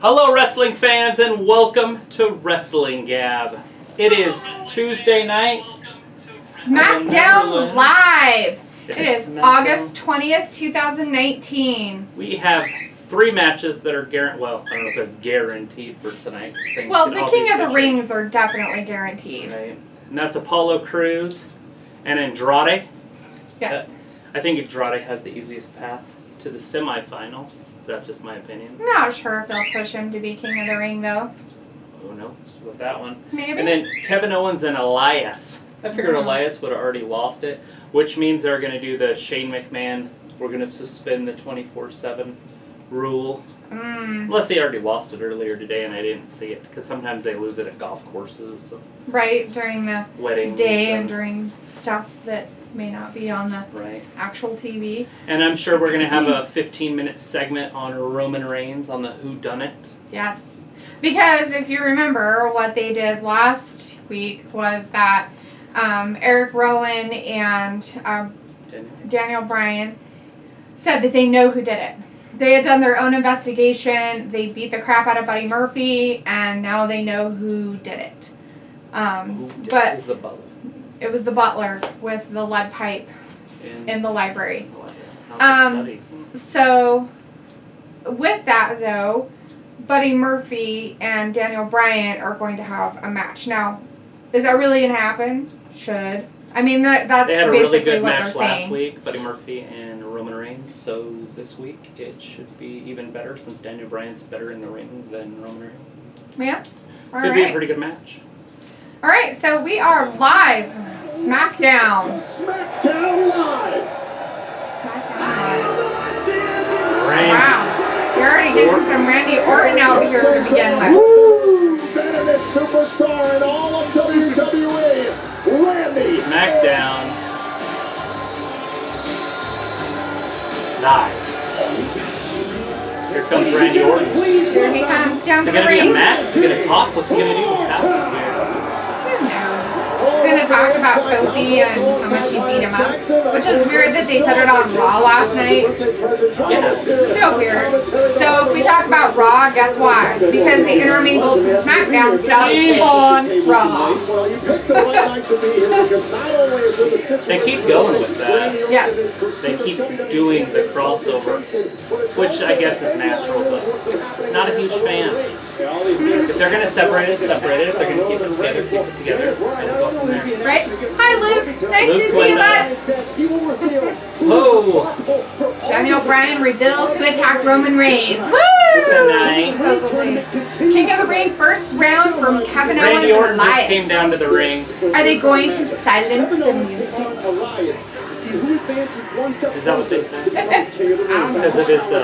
Hello wrestling fans and welcome to Wrestling Gab. It is Tuesday night. SmackDown Live. It is August 20th, 2019. We have 3 matches that are guaranteed. Well, I don't know if they're guaranteed for tonight. Well, the King of the Rings are definitely guaranteed. Right. And that's Apollo Crews and Andrade. Yes. I think Andrade has the easiest path to the semifinals. That's just my opinion. I'm not sure if they'll push him to be King of the Ring, though. Who knows with that one. Maybe. And then Kevin Owens and Elias. I figured Elias would have already lost it, which means they're going to do the Shane McMahon. We're going to suspend the 24/7 rule. Unless they already lost it earlier today and I didn't see it, because sometimes they lose it at golf courses. So. Right, during the weddings day and during stuff that may not be on the actual TV. And I'm sure we're going to have a 15-minute segment on Roman Reigns on the Whodunit. Yes. Because if you remember, what they did last week was that Eric Rowan and Daniel Bryan said that they know who did it. They had done their own investigation. They beat the crap out of Buddy Murphy, and now they know who did it. But the butler? It was the butler with the lead pipe in the library. So with that, though, Buddy Murphy and Daniel Bryan are going to have a match. Now, is that really going to happen? Should. I mean, that's they had a basically really good what match they're last saying. week, Buddy Murphy and Roman Reigns. So this week it should be even better since Daniel Bryan's better in the ring than Roman Reigns. Yeah. Could be a pretty good match. All right, so we are live. SmackDown. SmackDown Live. Wow. You're already getting some Randy Orton out here to begin with. Venomous superstar in all of WWE, Randy. SmackDown Live. Here comes Randy Orton. Here he comes down Is to it the going to be a ring. match? Is he going to talk? What's he going to do? What's happening here? He's going to talk about Kofi and how much he beat him up. Which is weird that they put it on Raw last night. Yeah. So weird. So if we talk about Raw, guess why? Because they intermingled some SmackDown stuff on Raw. They keep going with that. Yes. They keep doing the crossover, which I guess is natural, but not a huge fan. If they're going to separate it, separate it. If they're going to keep it together, and we'll go from there. Right? Hi, Luke. Nice to see you, bud. Whoa! Daniel Bryan reveals who attacked Roman Reigns. Woo! Tonight. King of the Ring, first round from Kevin Owens Randy and Orton just Elias. came down to the ring. Are they going to silence the music? Is that what they said? Because it is a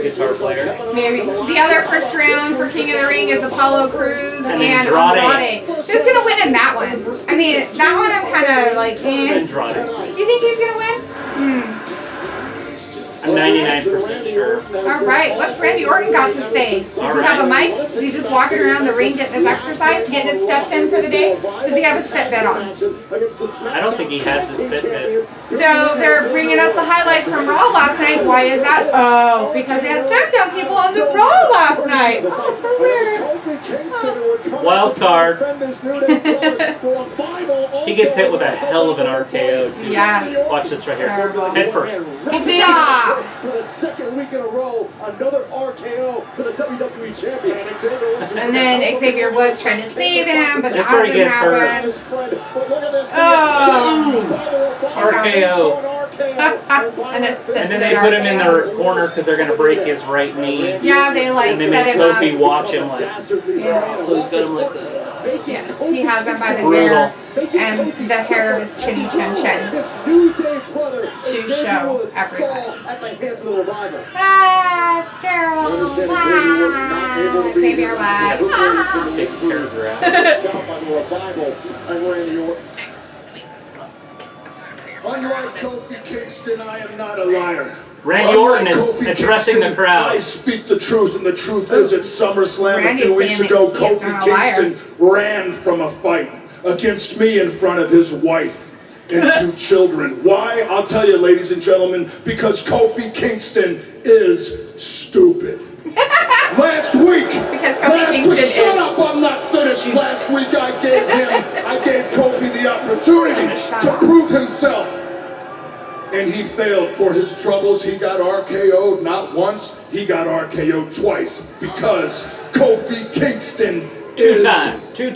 guitar player. Maybe. The other first round for King of the Ring is Apollo Crews and Andrade. Who's going to win in that one? I mean, that one I'm kind of like, Andrade. You think he's going to win? I'm 99% sure. All right, what's Randy Orton got to say? Does he have a mic? Is he just walking around the ring getting his exercise, getting his steps in for the day? Does he have his Fitbit on? I don't think he has his Fitbit. So they're bringing us the highlights from Raw last night. Why is that? Oh, because they had SmackDown people on the Raw last night. Oh, so weird. Wild card. He gets hit with a hell of an RKO too. Yes. Watch this right here. Head first. Yeah. For the second week in a row, another RKO for the WWE champion. And then Xavier Woods trying to save him, but That's that where he didn't gets happen. RKO. An assisted And then they put him in RKO. the corner because they're going to break his right knee. Yeah, they like And then set Miss him up. Kofi watch him like. Yeah. So he's got him like that. Yes, he has him by the Brutal. hair and the hair of his chinny chin chin to show everybody. Ah, it's terrible. Ah, Xavier Woods. Big paragraph. Unlike Kofi Kingston, I am not a liar. Randy Orton is addressing the crowd. I speak the truth, and the truth is at SummerSlam Randy's a few weeks saying ago, that he's Kofi not a liar. Kingston ran from a fight against me in front of his wife and 2 children. Why? I'll tell you, ladies and gentlemen, because Kofi Kingston is stupid. Last week, shut Kingston up, I'm not finished. Last week I gave Kofi the opportunity to prove himself. And he failed. For his troubles, he got RKO'd not once, he got RKO'd twice. Because Kofi Kingston is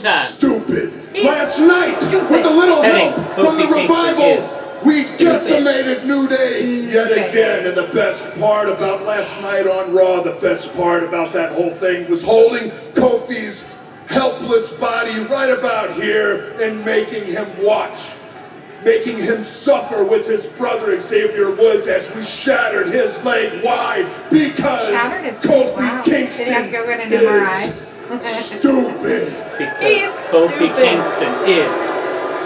stupid. Last night, with a little help from the Revival, we decimated New Day yet again. And the best part about last night on Raw, the best part about that whole thing was holding Kofi's helpless body right about here and making him watch. Making him suffer with his brother Xavier Woods as we shattered his leg. Why? Because Kofi Kingston is stupid. Because Kofi Kingston is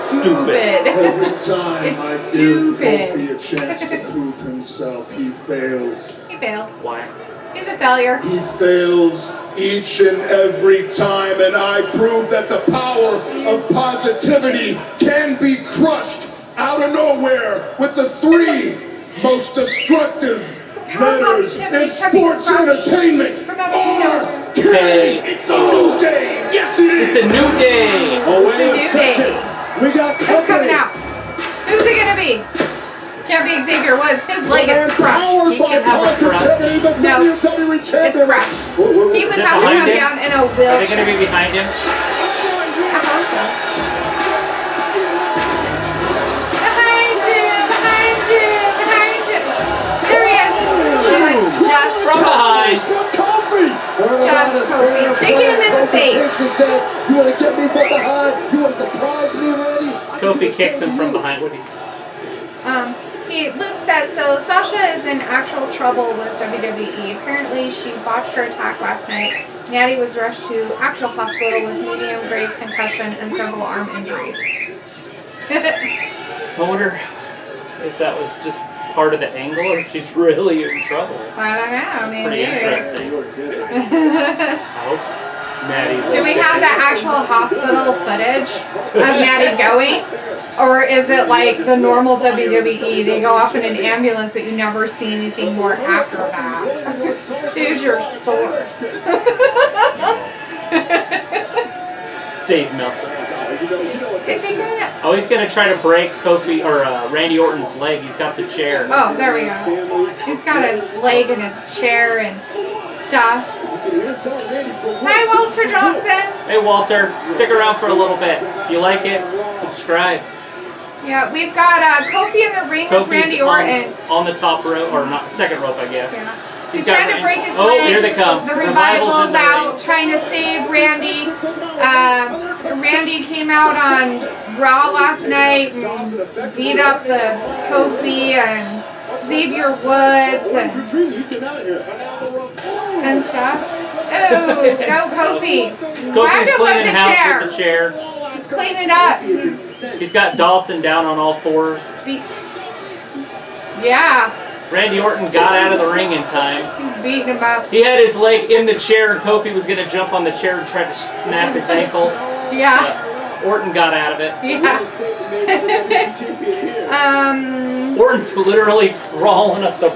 stupid. Every time I give Kofi a chance to prove himself, he fails. He fails. Why? He's a failure. He fails each and every time, and I prove that the power of positivity can be crushed out of nowhere with the 3 most destructive letters in sports entertainment. RK. It's a new day. Yes, it is. It's a new day. Oh, wait a second. We got Who's coming company. out? Who's it gonna be? Can't be Xavier Woods. His leg is crushed. He can have a crutch. No, it's crushed. He would have to come down in a Are they wheelchair. going to be behind him? I hope so. Behind you. There he is. Just From behind. Just Kofi. Kicking him in the face. You want to get me from behind? You want to surprise me, Randy? Kofi kicks him from behind. What he's Luke says, so Sasha is in actual trouble with WWE. Apparently, she botched her attack last night. Natty was rushed to actual hospital with medium-grade concussion and several arm injuries. I wonder if that was just part of the angle or if she's really in trouble. I don't know. That's pretty interesting. I hope Natty's Do we have the actual hospital footage of Natty going? Or is it like the normal WWE? They go off in an ambulance, but you never see anything more after that. Who's your source? Dave Meltzer. Is he gonna... Oh, he's going to try to break Kofi or Randy Orton's leg. He's got the chair. Oh, there we go. He's got his leg in a chair and stuff. Hi, Walter Johnson. Hey, Walter, stick around for a little bit. If you like it, subscribe. Yeah, we've got Kofi in the ring with Randy Orton. On the top rope, or not, second rope, I guess. Yeah. He's trying to break his leg. Oh, here they come. The Revival's in Revival's the out ring. trying to save Randy. Randy came out on Raw last night and beat up the Kofi and Xavier Woods and stuff. Oh, go Kofi. Grab Kofi's him cleaning with the house chair. with the chair. He's cleaning up. He's got Dawson down on all fours. Yeah, Randy Orton got out of the ring in time. he's beating him up. He had his leg in the chair, and Kofi was going to jump on the chair and try to snap his ankle. Yeah. But Orton got out of it. Yeah. Orton's literally crawling up the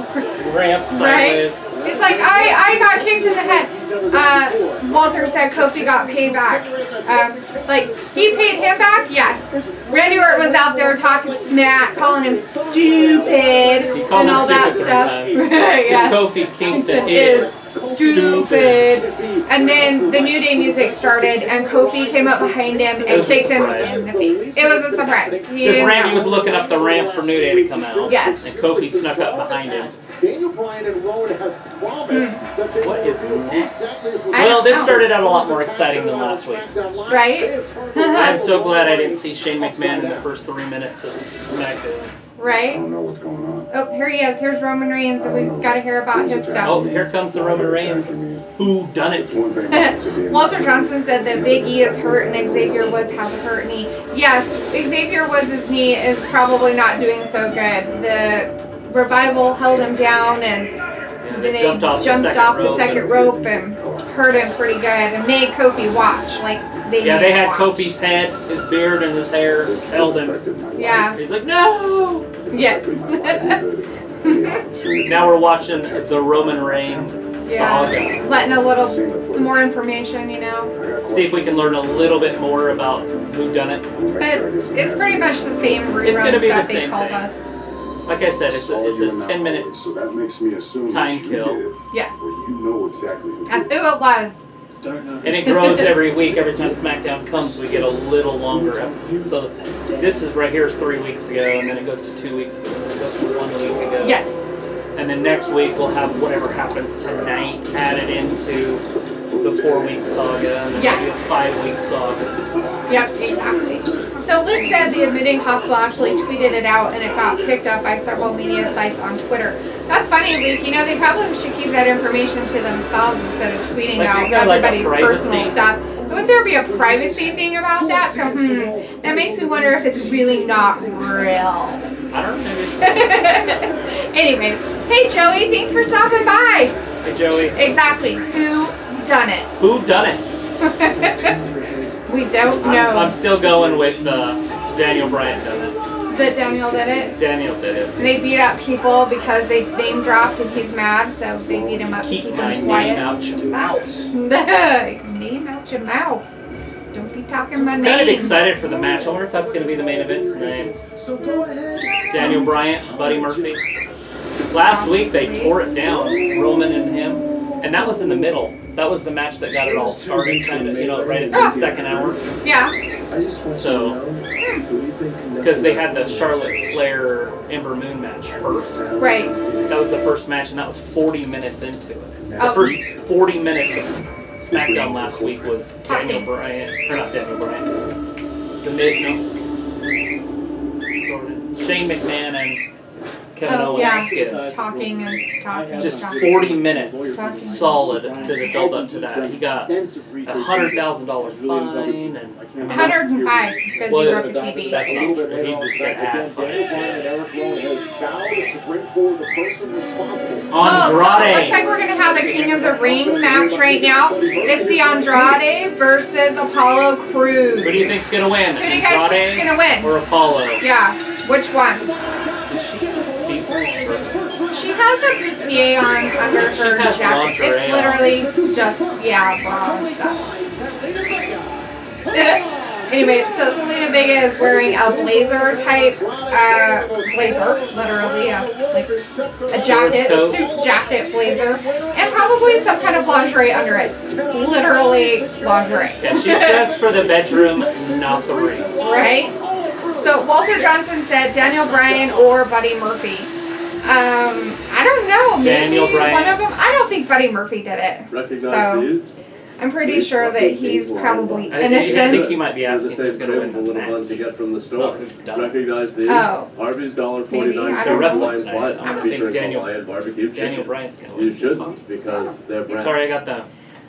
ramp sideways. Right? He's like, I got kicked in the head. Walter said Kofi got payback. Like, he paid him back? Yes. Randy Orton was out there talking smack, calling him stupid, He called and him all that stupid stuff. 3 times. Yes. Kofi Kingston is stupid. And then the New Day music started, and Kofi came up behind him and kicked him in the face. It was a surprise. Because Randy was looking up the ramp for New Day to come out. Yes. And Kofi snuck up behind him. Daniel Bryan and Rowan have promised that they What is next? I Well, don't this know. started out a lot more exciting than last week. Right? I'm so glad I didn't see Shane McMahon in the first 3 minutes of SmackDown. Right? I don't know what's going on. Oh, here he is. Here's Roman Reigns, and we've got to hear about his Oh, stuff. here comes the Roman Reigns. Who done it? Walter Johnson said that Big E is hurt and Xavier Woods has a hurt knee. Yes, Xavier Woods' knee is probably not doing so good. The Revival held him down, and then they jumped off the second rope and hurt him pretty good and made Kofi watch. Like, they had watch. Kofi's head, his beard, and his hair held him. Yeah. He's like, no! Yeah. Now we're watching the Roman Reigns saga. Letting some more information, you know. See if we can learn a little bit more about who done it. But it's pretty much the same It's gonna rerun be the stuff they same told thing. us. Like I said, it's a 10-minute So that makes me assume time that you kill. did it. Yes. Well, you know exactly who And did who it was. And it grows every week. Every time SmackDown comes, we get a little longer episode. So this is right here is 3 weeks ago, and then it goes to 2 weeks ago, and then it goes to 1 week ago. Yes. And then next week we'll have whatever happens tonight added into the 4-week saga, and then maybe a 5-week saga. Yep, exactly. So Luke said the admitting hospital actually tweeted it out, and it got picked up by several media sites on Twitter. That's funny, Luke. You know, they probably should keep that information to themselves instead of tweeting Like, out isn't there, like, a everybody's personal privacy? stuff. Wouldn't there be a privacy thing about that? So, that makes me wonder if it's really not real. I don't know. Maybe. Anyways, hey Joey, thanks for stopping by. Hey Joey. Exactly. Who done it? Who done it? We don't know. I'm still going with Daniel Bryan done it. That Daniel did it. Daniel did it. They beat up people because they name dropped and he's mad, so they beat him up to Keep keep my him name quiet. out your mouth. Name out your mouth. Don't be talking my I'm name. kind of excited for the match. I wonder if that's going to be the main event tonight. Daniel Bryan, Buddy Murphy. Last week they tore it down, Roman and him, and that was in the middle. That was the match that got it all started, kind of, you know, right at the second hour. Yeah. So, because they had the Charlotte Flair Ember Moon match first. Right. That was the first match, and that was 40 minutes into it. The Oh. first 40 minutes of SmackDown last week was Daniel Bryan, or not Daniel Bryan, the Shane McMahon and Kevin Owens skit. Talking and talking. Just talking. 40 minutes solid to the build up to that. He got $100,000 fine and 105 because he broke the TV. That's not true. He just said ad fine. Oh, so it looks like Andrade. we're going to have a King of the Ring match right now. It's the Andrade versus Apollo Crews. Who do you think's gonna win? Who do you guys think's gonna win? Or Apollo? Yeah, which one? She has a bustier on under her has jacket. lingerie It's literally just, bra and stuff. Anyway, so Selena Vega is wearing a blazer type, blazer, literally, like a jacket, suit jacket blazer, and probably some kind of lingerie under it. Literally lingerie. Yeah, she's dressed for the bedroom, not the ring. Right? So Walter Johnson said Daniel Bryan or Buddy Murphy. I don't know. Maybe Daniel Bryan. one of them. I don't think Buddy Murphy did it. Recognize these? I'm pretty sure that he's probably I think innocent. he might be asking who's going to win the the little ones you match. get from the Well, store. who's done it. Recognize these? Oh. Harvey's Maybe, I $1.49 don't They're for wrestling Hawaiian tonight. flat I don't featuring think Hawaiian barbecue Daniel chicken. Bryan's going to win. You shouldn't because they're brand. Sorry, I got the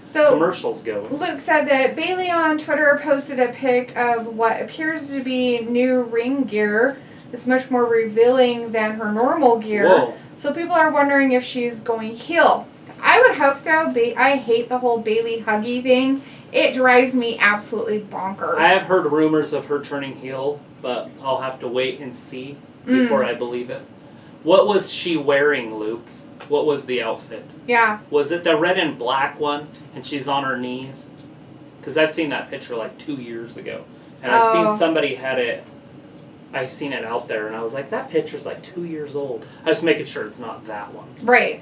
So commercials going. Luke said that Bayley on Twitter posted a pic of what appears to be new ring gear. It's much more revealing than her normal gear. Whoa. So people are wondering if she's going heel. I would hope so. I hate the whole Bayley huggy thing. It drives me absolutely bonkers. I have heard rumors of her turning heel, but I'll have to wait and see before I believe it. What was she wearing, Luke? What was the outfit? Yeah. Was it the red and black one, and she's on her knees? Because I've seen that picture like 2 years ago. And I've seen somebody had it. I've seen it out there, and I was like, that picture's like 2 years old. I was making sure it's not that one. Right.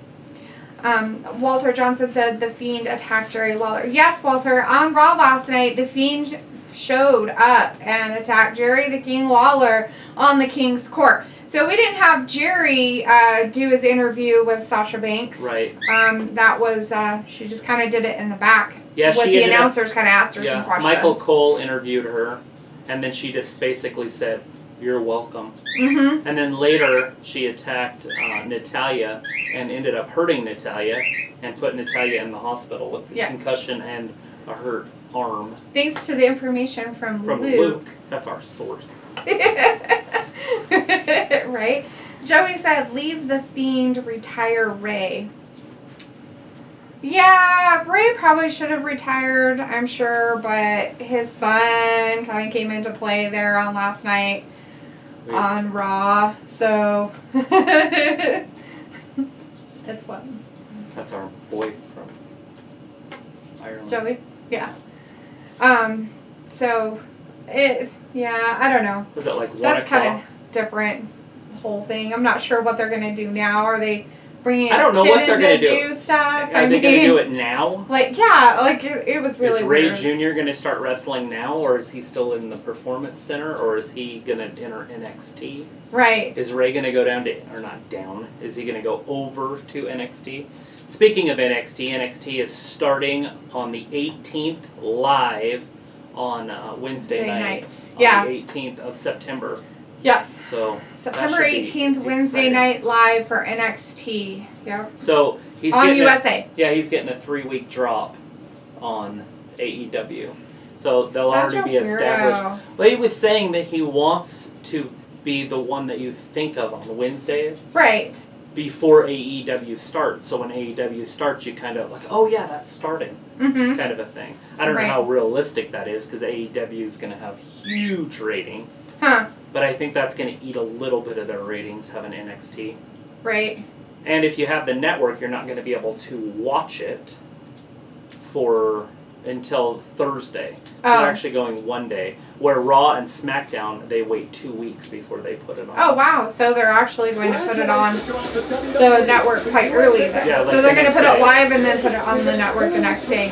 Walter Johnson said The Fiend attacked Jerry Lawler. Yes, Walter. On Raw last night, The Fiend showed up and attacked Jerry the King Lawler on the King's Court. So we didn't have Jerry do his interview with Sasha Banks. Right. That was, she just kind of did it in the back. Yeah, with she the ended up- announcers kind of asked her some questions. Michael Cole interviewed her, and then she just basically said, "You're welcome." Mm-hmm. And then later, she attacked Natalya and ended up hurting Natalya and put Natalya in the hospital with the concussion and a hurt arm. Thanks to the information from Luke. That's our source. Right? Joey said, leave the Fiend, retire Ray. Yeah, Ray probably should have retired, I'm sure, but his son kind of came into play there on last night on Raw. So, It's what? That's our boy from Ireland. Joey? Yeah. So, I don't know. Was it like 1 That's o'clock? kind of different, whole thing. I'm not sure what they're going to do now. Are they bringing I don't know what they're going to do stuff? Are they going to do it now? Like, yeah, like it was really is Ray weird. Jr. going to start wrestling now, or is he still in the Performance Center, or is he going to enter NXT? Right. Is Ray going to go down to, or not down, is he going to go over to NXT? Speaking of NXT, NXT is starting on the 18th live on Wednesday nights. Yeah. On the 18th of September. Yes. So September 18th, Wednesday night live for NXT. Yep. So he's on getting USA. He's getting a 3-week drop on AEW. So they'll Such already a be established. weirdo. But he was saying that he wants to be the one that you think of on Wednesdays. Right. Before AEW starts. So when AEW starts, you kind of like, oh yeah, that's starting. Mm-hmm. Kind of a thing. I don't know how realistic that is because AEW is going to have huge ratings. Huh. But I think that's going to eat a little bit of their ratings, having NXT. Right. And if you have the network, you're not going to be able to watch it until Thursday. So they're actually going one day. Where Raw and SmackDown, they wait 2 weeks before they put it on. Oh, wow. So they're actually going to put it on the network quite early then. Yeah, like so they're going to put it day. live and then put it on the network the next day.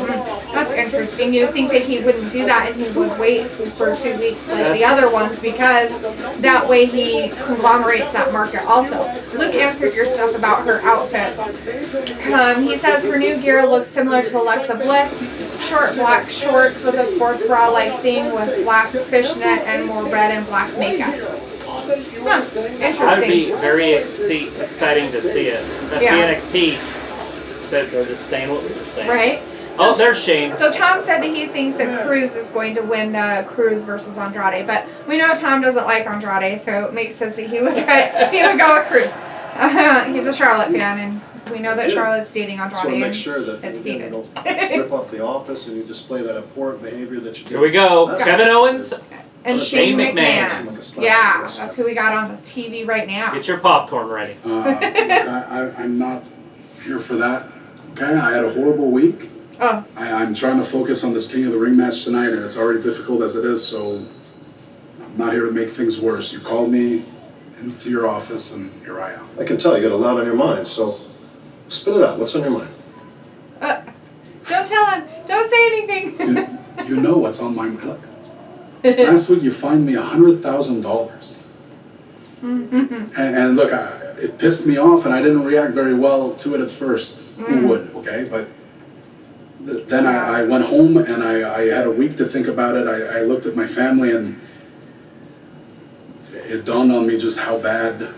That's interesting. You'd think that he wouldn't do that and he would wait for 2 weeks like the other ones because that way he conglomerates that market also. Luke answered your stuff about her outfit. He says her new gear looks similar to Alexa Bliss. Short black shorts with a sports bra-like theme with black fishnet and more red and black makeup. Huh, interesting. That would be very exciting to see it. That's the NXT. That they're just saying what we were saying. Right. So, there's Shane. So Tom said that he thinks that Cruz is going to win Cruz versus Andrade, but we know Tom doesn't like Andrade, so it makes sense that he would go with Cruz. He's a Charlotte fan, and we know that Charlotte's dating Andrade. So make sure that it's you don't rip up the office and you display that abhorrent behavior that you do. Here we go. Kevin Owens and Shane McMahon. Yeah, that's who we got on the TV right now. Get your popcorn ready. I'm not here for that. Okay, I had a horrible week. Oh. I'm trying to focus on this King of the Ring match tonight, and it's already difficult as it is, so I'm not here to make things worse. You called me into your office, and here I am. I can tell you got a lot on your mind, so spit it out. What's on your mind? Don't tell him. Don't say anything. You know what's on my mind. Last week you fined me $100,000. And look, it pissed me off, and I didn't react very well to it at first. Who would, okay? But then I went home, and I had a week to think about it. I looked at my family, and it dawned on me just how bad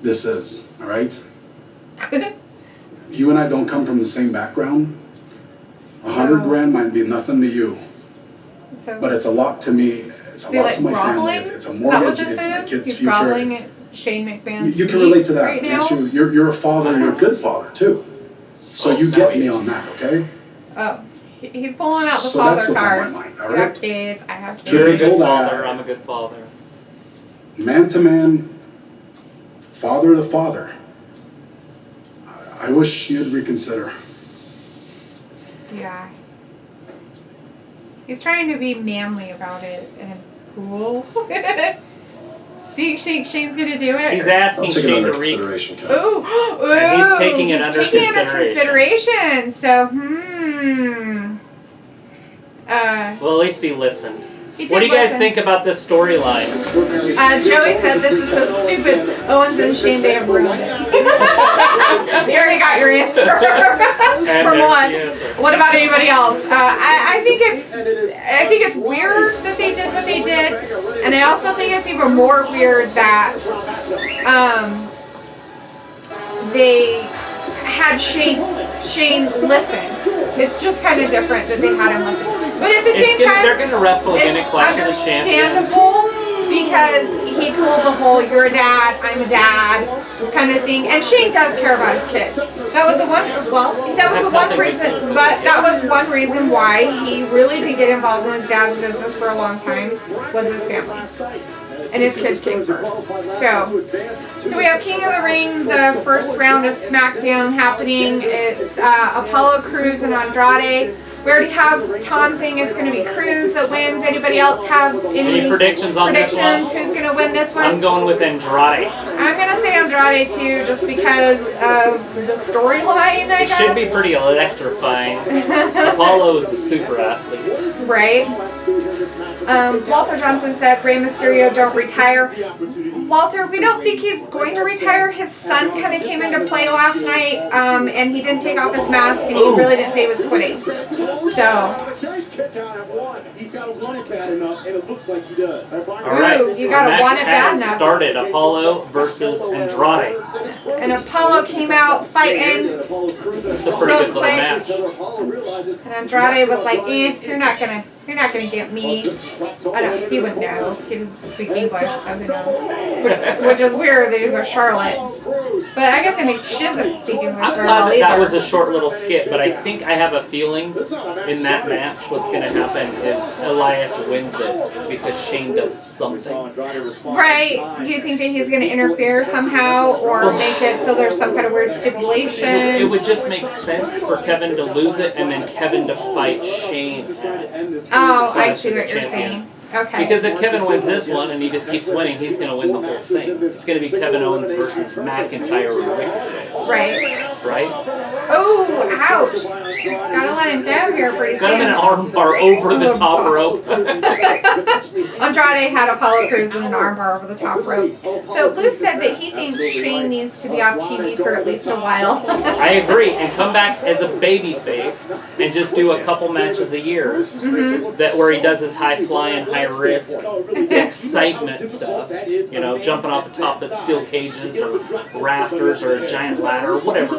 this is, all right? You and I don't come from the same background. $100,000 might be nothing to you, but it's a lot to me. It's a lot to my family. It's a mortgage. It's my kid's future. Shane McMahon's you can relate to that, right can't you? You're a father. You're a good father too. So you get me on that, okay? Oh, he's pulling out the so father that's what's card. on my mind, all You right? have kids. I have kids. You're a good told father. I'm a good father. Man to man, father to father. I wish you'd reconsider. Yeah. He's trying to be manly about it and cool. Do you think Shane's gonna do it? He's asking I'll take it Shane under to consideration, Ken. Ooh, And he's taking it under consideration. So, Well, at least he listened. He What do did you guys listen. think about this storyline? Joey said this is so stupid. Owens and Shane, they have ruined it. You already got your answer from one. What about anybody else? I think it's weird that they did what they did, and I also think it's even more weird that they had Shane listen. It's just kind of different that they had him listen. But at the same time, they're going to wrestle again at it's Clash of the Champions. understandable because he pulled the whole "you're a dad, I'm a dad" kind of thing, and Shane does care about his kids. That was the one reason why he really did get involved in his dad's business for a long time was his family. and his kids came first. So we have King of the Ring, the first round of SmackDown happening. It's Apollo Crews and Andrade. We already have Tom saying it's going to be Crews that wins. Anybody else have any predictions on this one? Who's going to win this one? I'm going with Andrade. I'm going to say Andrade too, just because of the storyline, I guess. It should be pretty electrifying. Apollo is a super athlete. Right. Walter Johnson said Rey Mysterio don't retire. Walter, we don't think he's going to retire. His son kind of came into play last night, and he didn't take off his mask, and he really didn't say he was quitting. So. He's got to want it bad enough, and it looks like he does. All right. Ooh, you got to want it bad enough. Started Apollo versus Andrade. And Apollo came out fighting It's a pretty good little match. and Andrade was like, you're not gonna get me. I don't, he would know. He doesn't speak English, so who knows. Which is weird that he's a Charlotte. But I guess she doesn't speak English I'm very glad well that that either. was a short little skit, but I think I have a feeling in that match what's going to happen is Elias wins it because Shane does something. Right? You think that he's gonna interfere somehow or make it so there's some kind of weird stipulation? It would just make sense for Kevin to lose it and then Kevin to fight Shane at it. Oh, I As see the what you're champion. saying. Okay. Because if Kevin wins this one and he just keeps winning, he's going to win the whole thing. It's going to be Kevin Owens versus McIntyre and Ricochet. Right. Right? Oh, ouch. Gotta let him go here pretty It's got him in an soon. arm bar over the top rope. Andrade had Apollo Crews in an armbar over the top rope. So Luke said that he thinks Shane needs to be off TV for at least a while. I agree, and come back as a baby face and just do a couple matches a year that where he does his high flying, high risk, excitement stuff. You know, jumping off the top of steel cages or rafters or a giant ladder or whatever.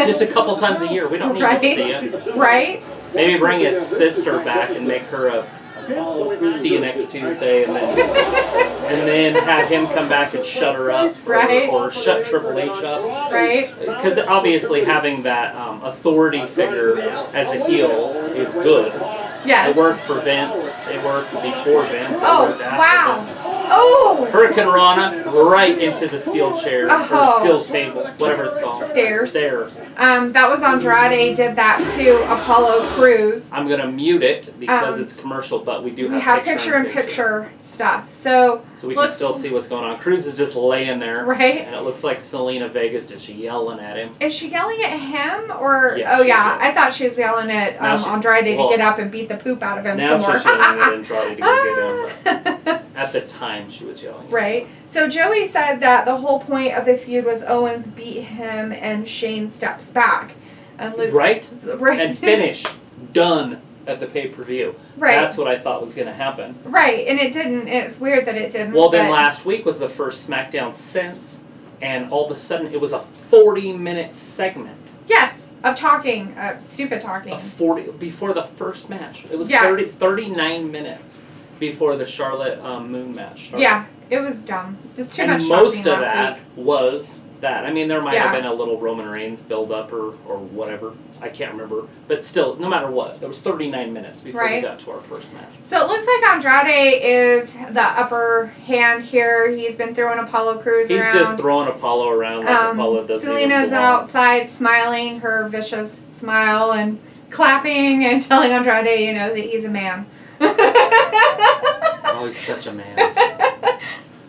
Just a couple times a year. We don't need to see it. Right? Maybe bring his sister back and make her a see you next Tuesday, and then have him come back and shut her up, Right. or shut Triple H up. Right? Because obviously having that authority figure as a heel is good. Yes. It worked for Vince. It worked before Vince. It Oh, worked after wow. Vince. Oh! Hurricane Rana right into the steel chair, Oh. or steel table, whatever it's called. Stairs. Stairs. That was Andrade did that to Apollo Crews. I'm gonna mute it because Um, it's commercial, but we do We have have picture-in-picture stuff. So we can let's- still see what's going on. Cruz is just laying there, Right. and it looks like Selena Vega's just yelling at him. Is she yelling at him or? Yeah, Oh she's yeah, yelling. I thought she was yelling at Now she- Andrade well, to get up and beat the poop out of him Now some more. she's yelling at Andrade to go get him. But at the time, she was yelling. Right. So Joey said that the whole point of the feud was Owens beat him and Shane steps back. And Luke's, Right? Right. And finish. Done at the pay-per-view. Right. That's what I thought was going to happen. Right, and it didn't. It's weird that it didn't. Well, then but- last week was the first SmackDown since, and all of a sudden it was a 40-minute segment. Yes, of talking, stupid talking. A 40 before the first match. It was Yeah. 39 minutes before the Charlotte Moon match started. Yeah, it was dumb. Just too And much most talking of last that week. was that. I mean, there might Yeah. have been a little Roman Reigns build-up or whatever. I can't remember. But still, no matter what, there was 39 minutes before we Right. got to our first match. So it looks like Andrade is the upper hand here. He's been throwing Apollo Crews He's around. just throwing Apollo around like Apollo doesn't Selena's even belong. outside smiling her vicious smile and clapping and telling Andrade, you know, that he's a man. Oh, he's such a man.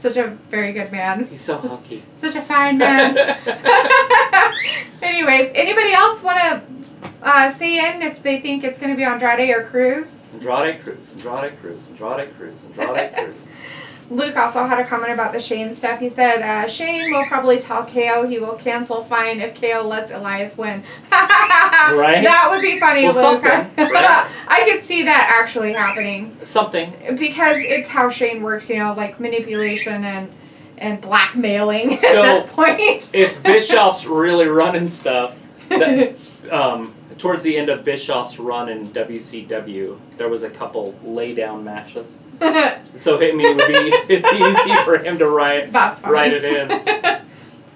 Such a very good man. He's so hunky. Such a fine man. Anyways, anybody else want to say in if they think it's going to be Andrade or Cruz? Andrade Cruz, Andrade Cruz, Andrade Cruz, Andrade Cruz. Luke also had a comment about the Shane stuff. He said, Shane will probably tell KO he will cancel fine if KO lets Elias win. Right? That would be funny, Well, Luke. something, right? I could see that actually happening. Something. Because it's how Shane works, you know, like manipulation and blackmailing So, at this point. If Bischoff's really running stuff, that, towards the end of Bischoff's run in WCW, there was a couple lay-down matches. So, I mean, it'd be easy for him to write it in.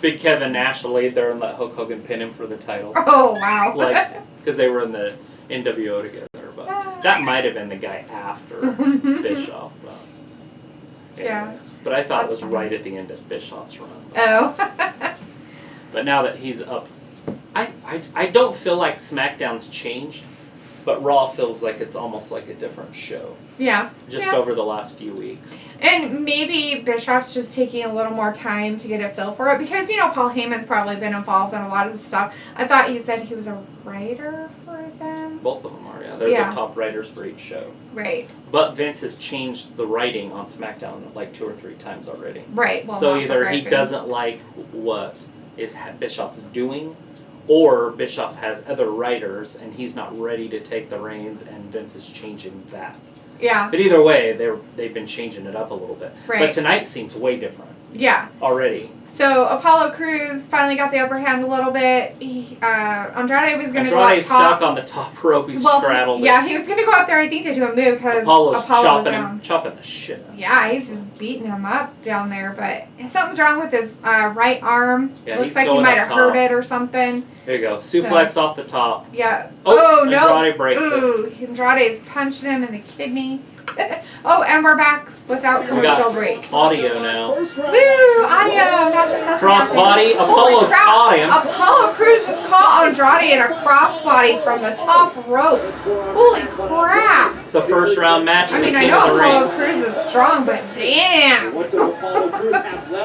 Big Kevin Nash laid there and let Hulk Hogan pin him for the title. Oh, wow. Like, because they were in the NWO together. But that might have been the guy after Bischoff. But Yeah. But I thought That's it was right at the end of Bischoff's run. Oh. But now that he's up, I don't feel like SmackDown's changed, but Raw feels like it's almost like a different show. Yeah. Just over the last few weeks. And maybe Bischoff's just taking a little more time to get a feel for it because, Paul Heyman's probably been involved in a lot of the stuff. I thought you said he was a writer for them. Both of them are, yeah. They're the top writers for each show. Right. But Vince has changed the writing on SmackDown like 2 or 3 times already. Right. Well, so either he doesn't like what is Bischoff's doing, or Bischoff has other writers and he's not ready to take the reins and Vince is changing that. Yeah. But either way, they've been changing it up a little bit. Right. But tonight seems way different. Yeah. Already. So Apollo Crews finally got the upper hand a little bit. Andrade was going to go up top. stuck on the top rope. He's straddled. Yeah, he was going to go up there, I think, to do a move because Apollo's chopping the shit out. Yeah, he's just beating him up down there. But something's wrong with his right arm. Yeah, looks like he might have hurt it or something. There you go. Suplex off the top. Yeah. Oh no. Andrade breaks it. Andrade's punching him in the kidney. Oh, and we're back without commercial break. Audio now. Woo! Audio! Not just us. Crossbody. Apollo caught him. Apollo Crews just caught Andrade in a crossbody from the top rope. Holy crap! It's a first round match. I mean, I know Apollo Crews is strong, but damn!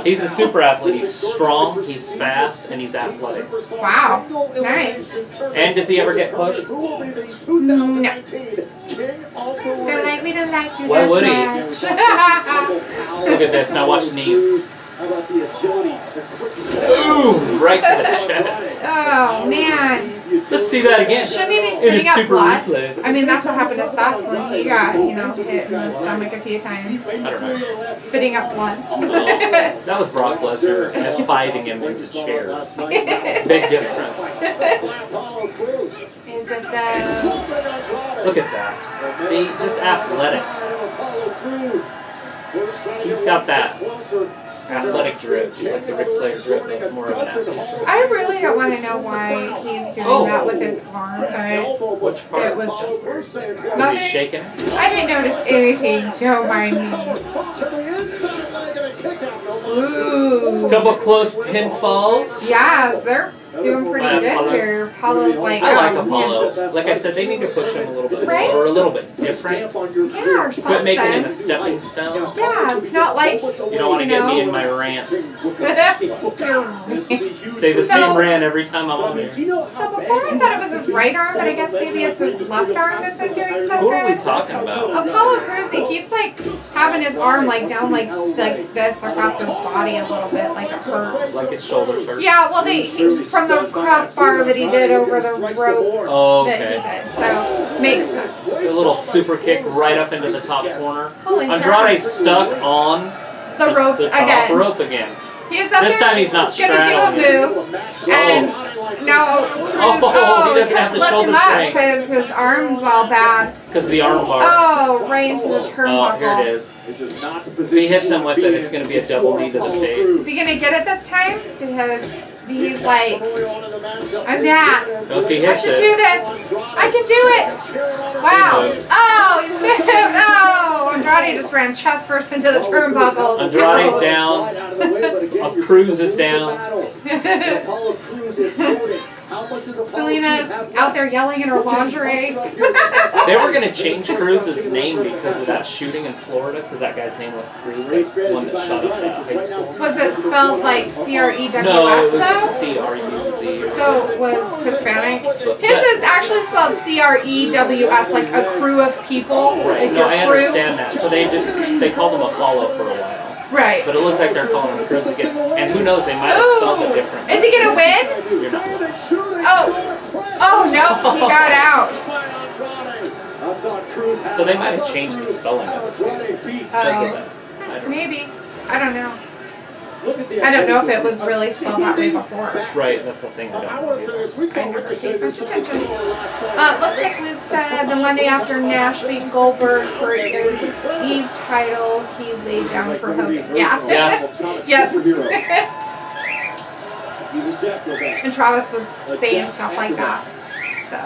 He's a super athlete. He's strong, he's fast, and he's athletic. Wow. Nice. And does he ever get pushed? No. They're like, we don't like you. Why would he? Look at this. Now watch the knees. Ooh, right to the chest. Oh, man. Let's see that again. Shouldn't he be spitting up blood? Replay. I mean, that's what happened to Seth when he got, hit in the stomach a few times. I don't know. Spitting up blood. That was Brock Lesnar F5ing him into chairs. Big difference. Is it the... Look at that. See, just athletic. He's got that athletic drip, like the Ric Flair drip, but more of an athletic drip. I really don't want to know why he's doing that with his arm, but which part? It was just worse. Was he shaking? I didn't notice anything, don't mind me. Ooh. Couple close pinfalls. Yes, they're doing pretty good here. Apollo's like... I like Apollo. Like I said, they need to push him a little bit more, or a little bit different. Yeah, or something. Quit making him a stepping stone. Yeah, it's not like... You don't want to get me in my rants. Say the So- same rant every time I'm on here. So before I thought it was his right arm, but I guess maybe it's his left arm that's been doing so Who are we good. talking about? Apollo Crews, he keeps like having his arm like down like this across his body a little bit, like it hurts. Like his shoulders hurt? Yeah, well from the crossbar that he did over the rope Oh, that he okay. did. So makes sense. A little super kick right up into the top corner. Holy crap. Andrade's stuck on The ropes the top again. rope again. He's up This there, time he's not gonna straddling do a move, and now Crews, he doesn't have the lift shoulder him up strength. because his arm's all bad. Because of the arm bar. Oh, right into the Oh, turnbuckle. here it is. If he hits him with it, it's going to be a double knee to the face. Is he gonna get it this time? Because he's like, I'm that. So if he I hits should it, do this. I can do it. Wow. Oh, you moved. Oh, Andrade just ran chest first into the turnbuckle. Andrade's down. Crews is down. Selena's out there yelling in her lingerie. They were going to change Cruz's name because of that shooting in Florida, because that guy's name was Cruz, that one that shot up that high school. Was it spelled like C-R-E-W-S No, it though? was C-R-U-Z. So it was Hispanic? His is actually spelled C-R-E-W-S, like a crew of people. Right, Like no, your I crew. understand that. So they called him Apollo for a while. Right. But it looks like they're calling him Cruz again. And who knows, they might have spelled it differently. Is he gonna win? You're not. Oh no, he got out. So they might have changed the spelling of it because of that. I don't know. Maybe. I don't know. I don't know if it was really spelled that way before. Right, that's the thing. I don't know. I never paid much attention. Looks like Luke said the Monday after Nash beat Goldberg for his Eve title, he laid down for Hogan. Yeah. Yep. And Travis was saying stuff like that.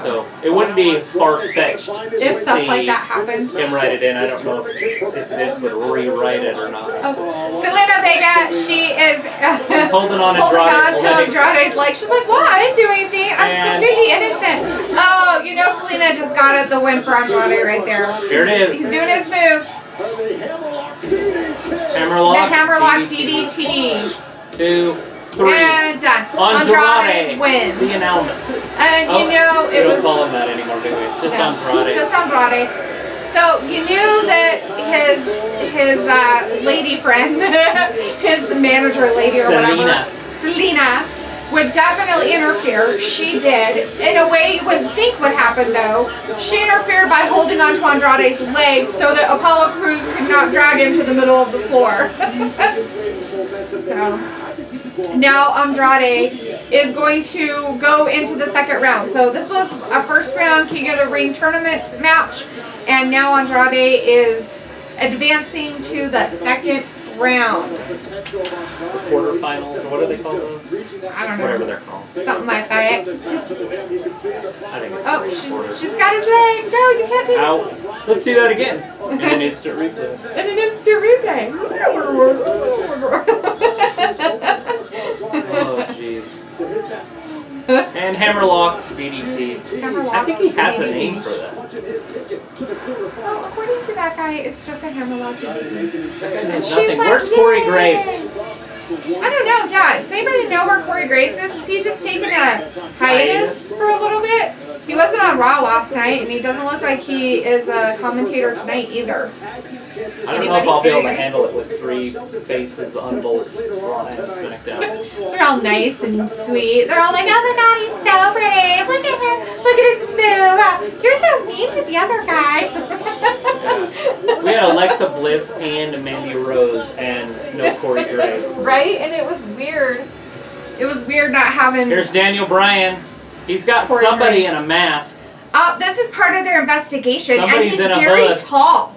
So it wouldn't be far-fetched If to stuff see like that happens. him write it in. I don't know if Vince would rewrite it or not. Oh, Selena Vega, she is She's holding on to Andrade's leg. She's like, "What? I didn't do anything. I'm completely innocent." Oh, you know, Selena just got the win for Andrade right there. Here it is. He's doing his move. Hammerlock. The hammerlock DDT. 2, 3. And done. Andrade wins. The announcement. And you know, we don't call him that anymore, do we? Just Andrade. Just Andrade. So you knew that his lady friend, his manager lady or whatever, Selena, would definitely interfere. She did. In a way you wouldn't think would happen though. She interfered by holding on to Andrade's leg so that Apollo Crews could not drag him to the middle of the floor. So now Andrade is going to go into the second round. So this was a first round King of the Ring tournament match, and now Andrade is advancing to the second round. Quarterfinals, or what do they call those? I don't know. Whatever they're called. Something like that. I think it's Oh, she's got his leg. No, you can't take it. Ow. Let's see that again. In an instant replay. And an instant replay. Oh, jeez. And Hammerlock DDT. I think he has a name for that. Well, according to that guy, it's just a hammerlock. There's nothing. Where's Corey Graves? I don't know. Yeah, does anybody know where Corey Graves is? Is he just taking a hiatus for a little bit? He wasn't on Raw last night, and he doesn't look like he is a commentator tonight either. I don't know if I'll be able to handle it with 3 faces on both Raw and SmackDown. They're all nice and sweet. They're all like, "Oh my God, he's so brave. Look at him. Look at his move. You're so mean to the other guy." We had Alexa Bliss and Mandy Rose and no Corey Graves. Right? And it was weird. It was weird not having... Here's Daniel Bryan. He's got Corey somebody Graves. in a mask. This is part of their investigation. Somebody's and he's in a very hood. tall.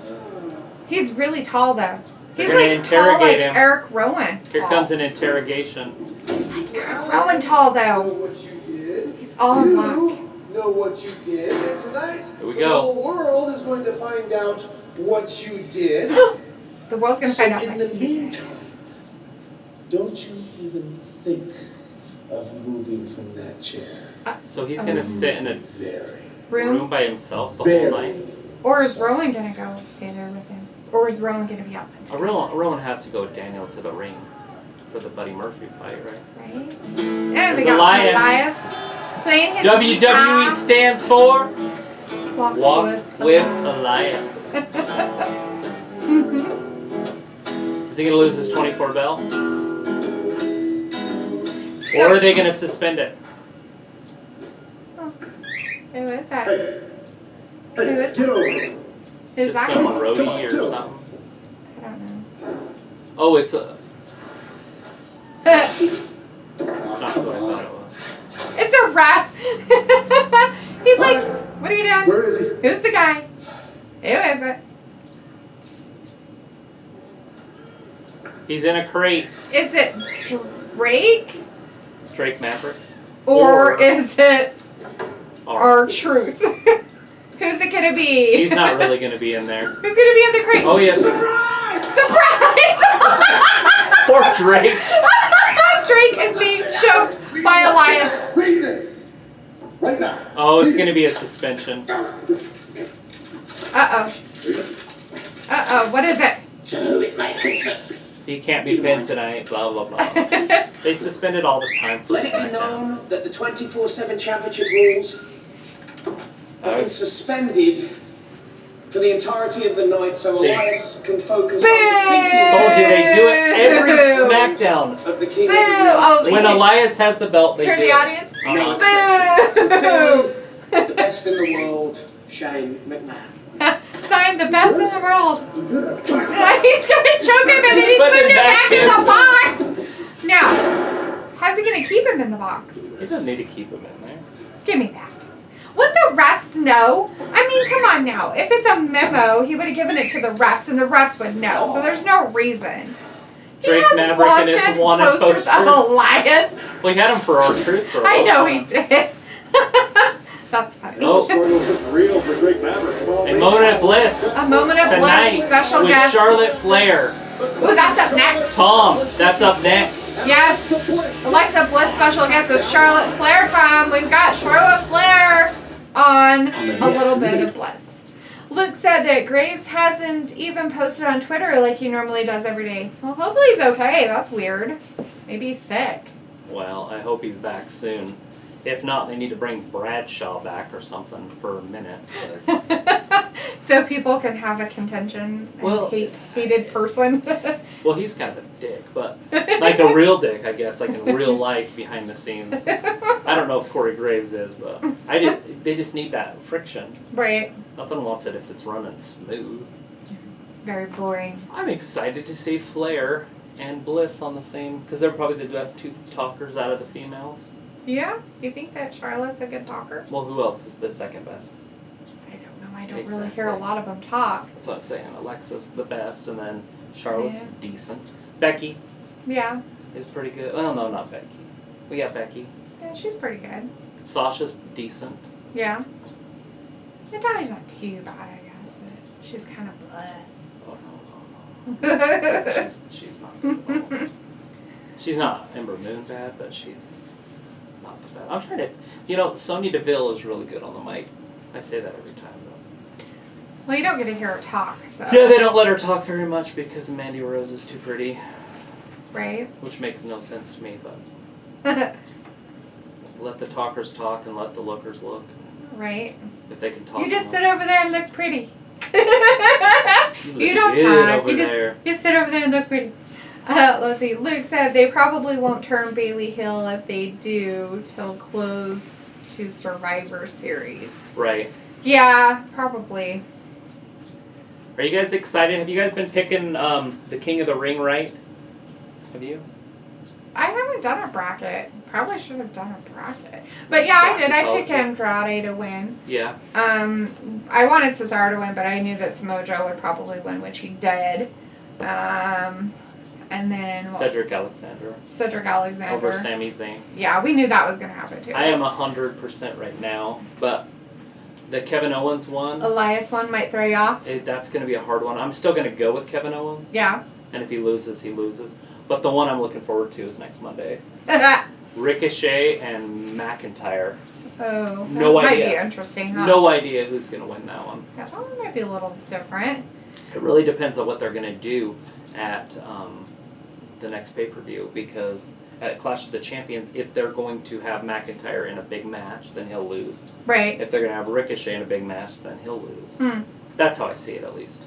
He's really tall, though. He's They're gonna like interrogate tall like him. Eric Rowan. Here comes an interrogation. He's like Eric Rowan tall, though. He's all in black. Know what you did, and tonight Here we the go. whole world is going to find out what you did. The world's going to find out. in the meantime, don't you even think of moving from that chair. So he's going to sit in a room by himself the whole night. Or is Rowan going to go stay there with him? Or is Rowan going to be outside? Rowan has to go with Daniel to the ring for the Buddy Murphy fight, right? Right? And we There's got Elias. playing his WWE guitar. stands for Walk with Elias. Is he going to lose his 24 belt? Or are they going to suspend it? Who is that? Hey, Who is get that? over here. Is Just that some him? roadie or something? I don't know. Oh, it's a... It's not who I thought it was. It's a ref. He's like, what are you doing? Where is he? Who's the guy? Who is it? He's in a crate. Is it Drake? Drake Maverick. Or is it Or- R-Truth? Who's it gonna be? He's not really going to be in there. Who's gonna be in the crate? Oh, yes. Surprise! Poor Drake. Drake is being choked by Elias. Read this. Right now. Oh, it's going to be a suspension. Uh-oh. Uh-oh, what is it? So it may concern. He can't be pinned tonight, blah, blah, blah. They suspend it all the time for Let it be SmackDown. known that the 24/7 championship rules have been suspended for the entirety of the night, so See. Elias can focus Boo! on defeating Told you they do it every Boo! SmackDown. of the King Boo! of the Ring. Oh, When Elias has the belt, they hear do the it. audience? No Uh-huh. exception. Sincerely, the best in the world, Shane McMahon. Sign the best in the world. Good. He's gonna choke him and then he's Put putting it it back back in in. the box. Now, how's he gonna keep him in the box? He doesn't need to keep him in there. Give me that. Would the refs know? I mean, come on now. If it's a memo, he would have given it to the refs, and the refs would know. So there's no reason. Drake he has Maverick and his wanted posters of posters. Elias. We had him for R-Truth for a I long know time. he did. That's funny. Oh. Story was real for Drake Maverick. A moment of bliss. A moment of tonight bliss. Special with guest. Charlotte Flair. Ooh, that's up next. Tom, that's up next. Yes. Alexa Bliss special guest with Charlotte Flair time. We've got Charlotte Flair on a little bit of bliss. Luke said that Graves hasn't even posted on Twitter like he normally does every day. Well, hopefully he's okay. That's weird. Maybe he's sick. Well, I hope he's back soon. If not, they need to bring Bradshaw back or something for a minute. So people can have a contention and Well- hated person. Well, he's kind of a dick, but like a real dick, I guess, like in real life behind the scenes. I don't know if Corey Graves is, but they just need that friction. Right. Nothing wants it if it's running smooth. It's very boring. I'm excited to see Flair and Bliss on the same, because they're probably the best two talkers out of the females. Yeah? You think that Charlotte's a good talker? Well, who else is the second best? I don't know. I don't really hear a Exactly. lot of them talk. That's what I'm saying. Alexa's the best, and then Charlotte's Yeah. decent. Becky Yeah. is pretty good. Well, no, not Becky. We got Becky. Yeah, she's pretty good. Sasha's decent. Yeah. Natalia's not too bad, I guess, but she's kind of bleh. Oh, no. She's not good. She's not Ember Moon bad, but she's not bad. I'm trying to, Sonya Deville is really good on the mic. I say that every time, though. Well, you don't get to hear her talk, so. Yeah, they don't let her talk very much because Mandy Rose is too pretty, Right? which makes no sense to me, but let the talkers talk and let the lookers look. Right? If they can talk. You just to sit over there and look pretty. You You don't look good talk. over You there. just sit over there and look pretty. Let's see. Luke said they probably won't turn Bailey Hill. If they do, till close to Survivor Series. Right. Yeah, probably. Are you guys excited? Have you guys been picking the King of the Ring right? Have you? I haven't done a bracket. Probably should have done a bracket. But yeah, I did. I picked Andrade to win. Yeah. I wanted Cesaro to win, but I knew that Samoa Joe would probably win, which he did. And then Cedric Alexander. Cedric Alexander. Over Sami Zayn. Yeah, we knew that was going to happen too. I am 100% right now, but the Kevin Owens one, Elias one might throw you off. that's going to be a hard one. I'm still going to go with Kevin Owens. Yeah. And if he loses, he loses. But the one I'm looking forward to is next Monday. Ricochet and McIntyre. Oh, No that might idea. be interesting, huh? No idea who's going to win that one. Yeah, that one might be a little different. It really depends on what they're going to do at the next pay-per-view, because at Clash of the Champions, if they're going to have McIntyre in a big match, then he'll lose. Right. If they're going to have Ricochet in a big match, then he'll lose. That's how I see it, at least.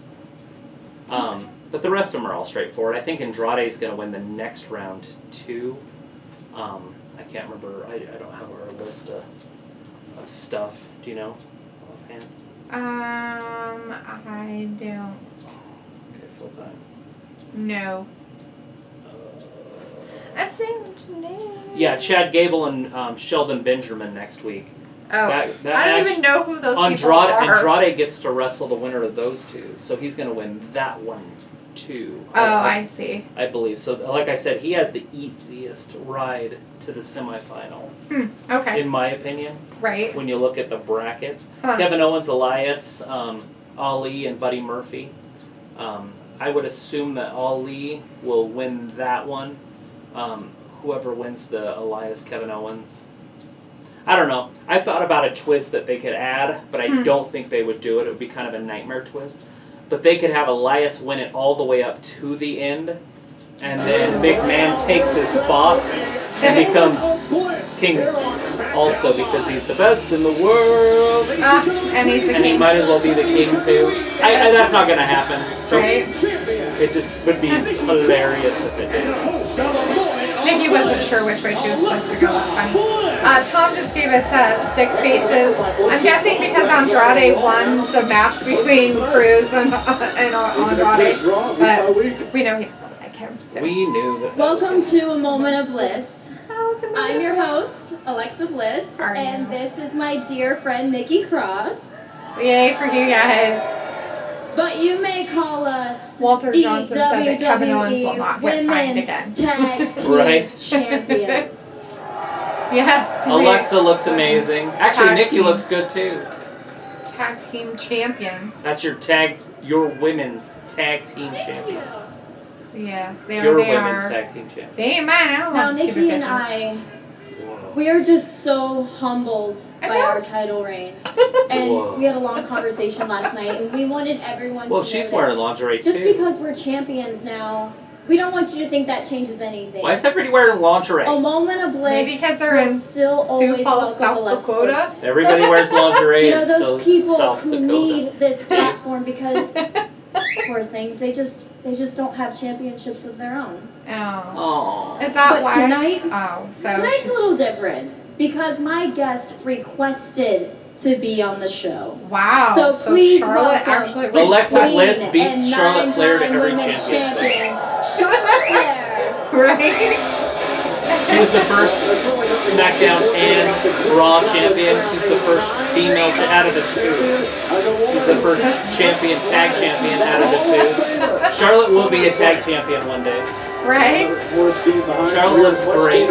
But the rest of them are all straightforward. I think Andrade is going to win the next round, too. I can't remember. I don't have our list of stuff. Do you know offhand? I don't Okay, full time. know. That's it. Yeah, Chad Gable and Shelton Benjamin next week. Oh, That I don't match- even know who those people are. Andrade gets to wrestle the winner of those two, so he's going to win that one too. Oh, I see. I believe so. Like I said, he has the easiest ride to the semifinals, Okay. in my opinion. Right. When you look at the brackets, Huh. Kevin Owens, Elias, Ali, and Buddy Murphy. I would assume that Ali will win that one. Whoever wins the Elias Kevin Owens. I don't know. I thought about a twist that they could add, but I don't think they would do it. It would be kind of a nightmare twist. But they could have Elias win it all the way up to the end, and then McMahon takes his spot and becomes king also because he's the best in the world. And he's the And he king. might as well be the king too. That's not going to happen. So Right. it just would be hilarious if it did. Nikki wasn't sure which way she was supposed to go. That's funny. Tom just gave us sick faces. I'm guessing because Andrade won the match between Cruz and Andrade. But we know he doesn't like him. So. We knew that. Welcome to A Moment of Bliss. Oh, it's a I'm your host, Alexa Bliss, Are and you? this is my dear friend Nikki Cross. Yay for you guys. But you may call us Walter the Johnson said that Kevin Owens will WWE not get fined Women's again. Tag Team Right. Champions. Yes. Alexa looks amazing. Actually, Tag Nikki team. looks good too. Tag team champions. That's your women's tag team champion. Yes, they Your are. They women's are. tag team champion. They ain't mine. I don't Now, want stupid Nikki and bitches. we are just so humbled I by know. our title reign. And Whoa. we had a long conversation last night, and we wanted everyone Well, to she's know wearing that lingerie just too. because we're champions now, we don't want you to think that changes anything. Why is everybody wearing lingerie? A moment of bliss Maybe because they're will in still Sioux always Falls, welcome the South less Dakota. Everybody wears lingerie You know, in those people South who Dakota. need this platform because, poor things, they just don't have championships of their own. Oh. Aww. Is that But why? tonight- Oh, so. Tonight's a she's- little different because my guest requested to be on the show. Wow. So please Charlotte welcome actually the Alexa Queen Bliss beats and Charlotte Flair to nine-time every women's championship. champion, Charlotte Flair. Right? She was the first SmackDown and Raw champion. She's the first female out of the two. She's the first tag champion out of the two. Charlotte will be a tag champion one day. Right? Charlotte looks great.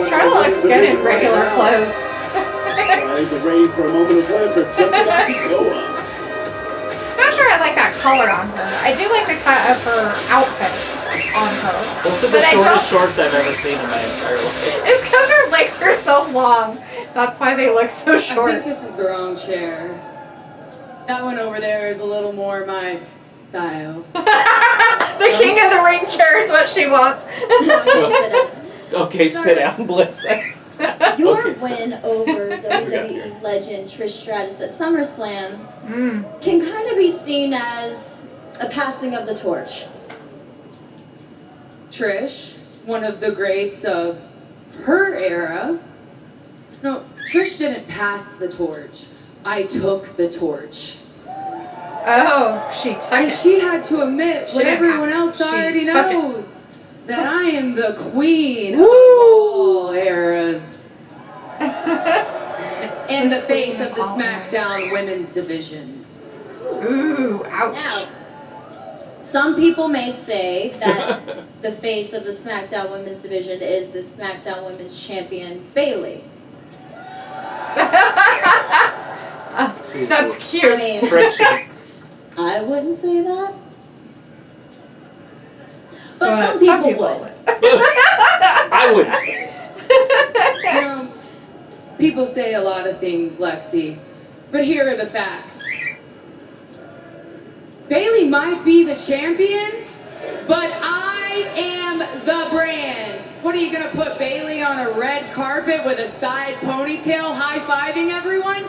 Charlotte looks good in regular clothes. I think the rays for a moment of bliss are just about to go up. Not sure I like that color on her. I do like the cut of her outfit on her. Those are the But I shortest don't- shorts I've ever seen in my entire life. It's because her legs are so long. That's why they look so I short. think this is the wrong chair. That one over there is a little more my style. The king of the ring chair is what she wants. Okay, sit down, Bliss. Your Okay, so- win over WWE legend Trish Stratus at SummerSlam Mm. can kind of be seen as a passing of the torch. Trish, one of the greats of her era. No, Trish didn't pass the torch. I took the torch. Oh, she took it. She had to admit She what didn't everyone have else to. She already took it. knows. That I am the queen of all eras. And the face of the SmackDown women's division. Ooh, ouch. Now, some people may say that the face of the SmackDown Women's division is the SmackDown Women's champion, Bayley. That's I cute. mean, Friction. I wouldn't say that. But But some people would. I wouldn't say. You know, people say a lot of things, Lexi, but here are the facts. Bayley might be the champion, but I am the brand. What are you gonna put Bayley on a red carpet with a side ponytail, high-fiving everyone?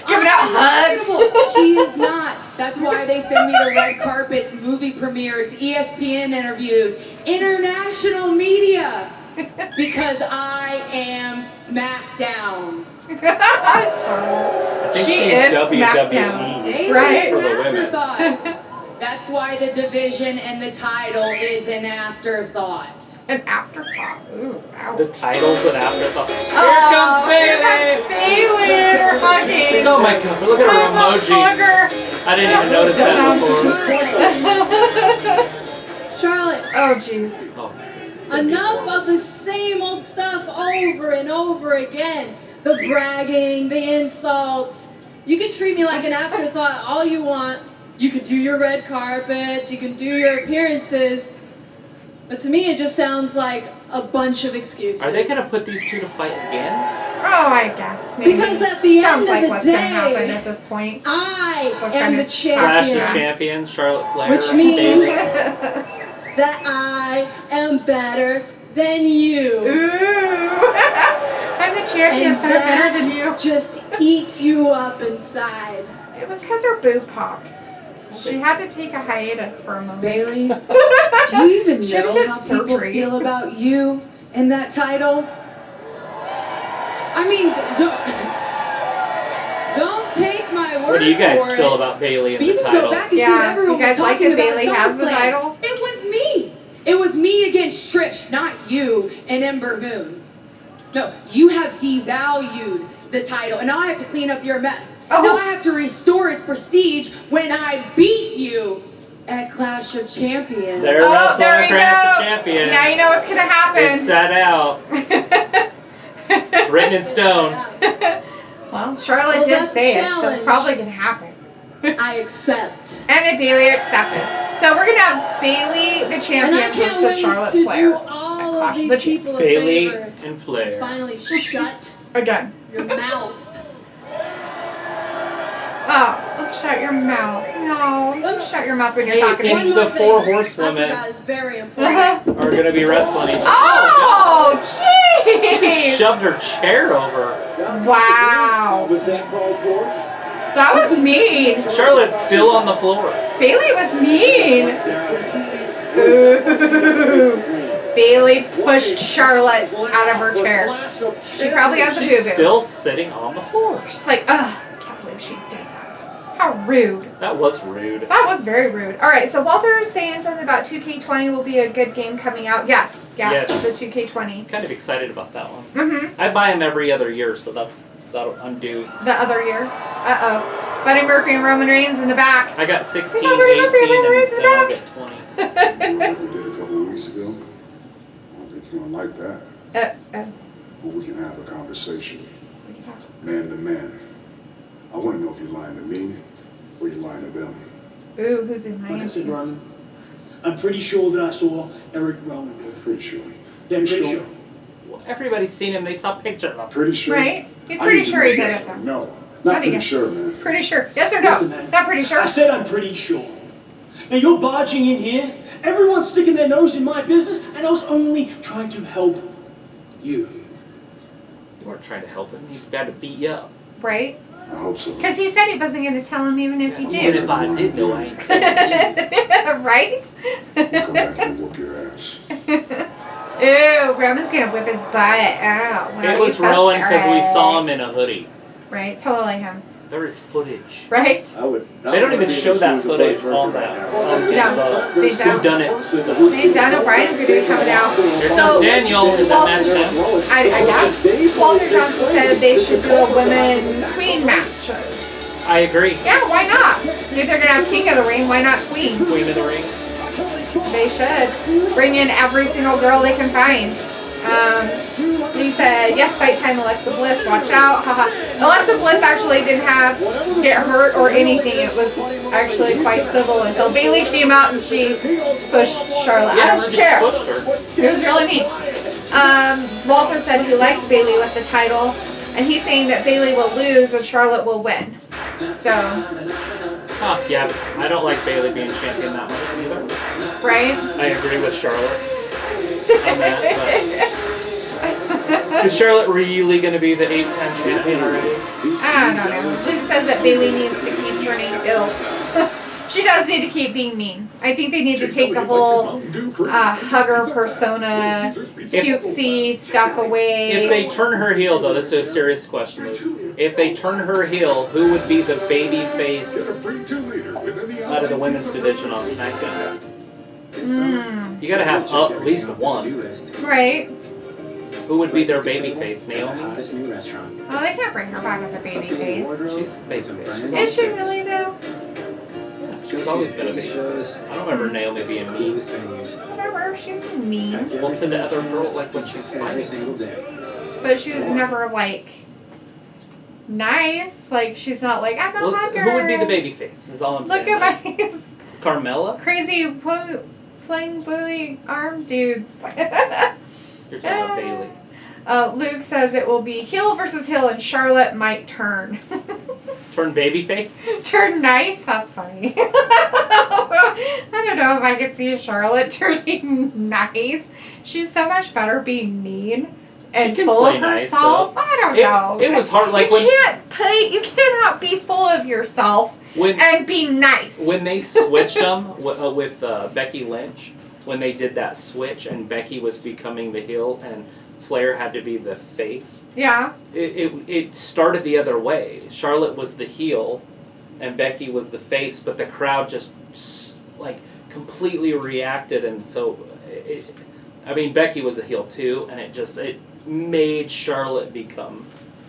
Giving out hugs. Unbelievable. She is not. That's why they send me to red carpets, movie premieres, ESPN interviews, international media, because I am SmackDown. I think She she's is WWE SmackDown. Bayley Right. is for an the women. afterthought. That's why the division and the title is an afterthought. An afterthought. Ooh, ouch. The title's an afterthought. Here Oh, comes here Bayley! comes Bayley and her hugging. Oh my god, look at her I'm a emoji. hugger. I didn't even notice that before. Charlotte, Oh, jeez. Oh, this is gonna be enough horrible. of the same old stuff over and over again. The bragging, the insults. You can treat me like an afterthought all you want. You can do your red carpets, you can do your appearances. But to me, it just sounds like a bunch of excuses. Are they gonna put these two to fight again? Oh, I guess. Maybe. Because at the Sounds end like of the what's gonna day, happen at this point. I We're am trying the to Clash champion. of Champions, Charlotte Flair, Which means- Bayley. That I am better than you. Ooh. I'm the champion, And so I'm better than that you. just eats you up inside. It was because her boob popped. She had to take a hiatus for a moment. Bayley, do you even She had to know get how people surgery. feel about you and that title? I mean, don't take my word What do you guys for feel it. about Bayley and But you the can title? go back and see Yeah, what everyone you guys was like talking if about Bayley at has the SummerSlam. title? It was me. It was me against Trish, not you and Ember Moon. No, you have devalued the title, and now I have to clean up your mess. Oh. Now I have to restore its prestige when I beat you at Clash of Champions. They're Oh, wrestling there we across go. the champion. Now you know what's gonna happen. It's set out. Written in stone. Well, Charlotte Well, did that's say a it, so it's challenge. probably going to happen. I accept. And if Bailey accepted. So we're going to have Bailey, the And champion, I can't versus wait Charlotte to Flair. do all Clash of of these the people a Bailey favor. and Flair. Finally shut Again. your mouth. Oh, shut your mouth. No, shut your mouth when you're talking to it's me. the four I horsewomen forgot is very important. are going to be wrestling each other. Oh, She jeez. shoved her chair over. Wow. Was that called for? That was mean. Charlotte's still on the floor. Bailey was mean. Ooh. Bailey pushed Charlotte out of her chair. She probably has a She's boo-boo. still sitting on the floor. She's like, ugh, I can't believe she did that. How rude. That was rude. That was very rude. All right, so Walter is saying something about 2K20 will be a good game coming out. Yes, Yes. the 2K20. Kind of excited about that one. Mm-hmm. I buy them every other year, so that'll undo. The other year. Uh-oh. Buddy Murphy and Roman Reigns in the back. I got 16, Come on, Buddy 18, Murphy, and raise the then I'll back. get 20. What we did a couple of weeks ago. I don't think you're gonna like that. Well, we can have a conversation, man to man. I want to know if you're lying to me or you're lying to them. Ooh, who's in Like I said, Miami? Roman, I'm pretty sure that I saw Eric Rowan. Pretty sure. Yeah, I'm pretty sure. Well, everybody's seen him. They saw pictures of him. Pretty sure. Right? He's I pretty need to sure know he did yes it, or though. No, How not do you pretty get- sure, man. Pretty sure. Yes or no? Listen, man. Not pretty sure. I said I'm pretty sure. Now you're barging in here, everyone's sticking their nose in my business, and I was only trying to help you. You weren't trying to help him. He's got to beat you up. Right? I hope so. Because he said he wasn't going to tell him even if he Even did. if I did know, I ain't telling you. Right? We'll come back and whoop your ass. Ooh, Roman's going to whip his butt out. Wow, It was he's so Rowan because we scary. saw him in a hoodie. Right, totally him. There is footage. Right? I would. They don't even show that footage on that. They Who done it? Hey, Daniel Bryan's going to be coming out. Here comes Daniel. Is that match done? I guess Walter Johnson said they should do a women's queen match. I agree. Yeah, why not? If they're going to have King of the Ring, why not Queen? Queen of the Ring. They should. Bring in every single girl they can find. He said, yes, fight time, Alexa Bliss, watch out. Haha. Alexa Bliss actually didn't get hurt or anything. It was actually quite civil until Bailey came out and she pushed Charlotte out of her she chair. pushed her. It was really mean. Walter said he likes Bailey with the title, and he's saying that Bailey will lose and Charlotte will win. So, Yeah, I don't like Bailey being champion that much either. right? I agree with Charlotte on that. Is Charlotte really going to be the 8-10 champion already? I don't know. Luke says that Bailey needs to keep turning ill. She does need to keep being mean. I think they need to take the whole hugger persona, cutesy stuff away. If they turn her heel, though, this is a serious question. Luke. If they turn her heel, who would be the baby face out of the women's division on SmackDown? You got to have at least one. Right. Who would be their baby face? Naomi? Oh, they can't bring her back as a baby face. She's baby face. Is she really, though? She's always been a baby face. I don't remember Naomi being mean. Whatever, she's mean. Well, to the other girl, like when she's fighting. But she was never, like, nice. Like, she's not like, I'm a Well, hugger. who would be the baby face? Is all I'm Look saying. at my Carmella? crazy flying bully arm dudes. You're talking about Bailey. Luke says it will be heel versus heel, and Charlotte might turn. Turn baby face? Turn nice? That's funny. I don't know if I could see Charlotte turning nice. She's so much better being mean and can full of play nice, herself. though. I don't know. It was hard, like you cannot be full of yourself and be nice. When they switched them with Becky Lynch, when they did that switch and Becky was becoming the heel and Flair had to be the face. Yeah. It started the other way. Charlotte was the heel and Becky was the face, but the crowd just like completely reacted, and so Becky was a heel too, and it made Charlotte become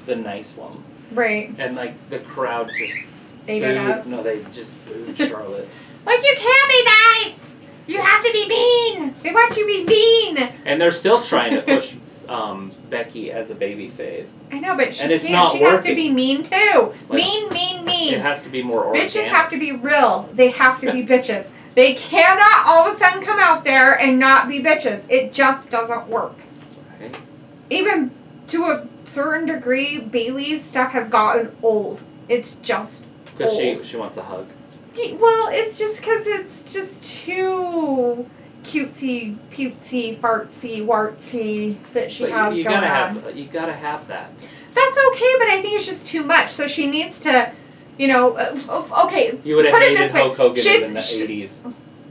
the nice one. Right. And like the crowd just Ate it up. No, they just booed Charlotte. Like, you can't be nice. You have to be mean. We want you to be mean. And they're still trying to push Becky as a baby phase. I know, but she And it's can't. not She has to working. be mean too. Like, mean. It has to be more organic. Bitches have to be real. They have to be bitches. They cannot all of a sudden come out there and not be bitches. It just doesn't work. Right. Even to a certain degree, Bailey's stuff has gotten old. It's just Because old. she wants a hug. Well, it's just because it's just too cutesy, putesy, fartsy, wartsy that she But has you going gotta on. you gotta have that. That's okay, but I think it's just too much. So she needs to, okay. You would have put it hated this way. Hulk Hogan She's- in the 80s.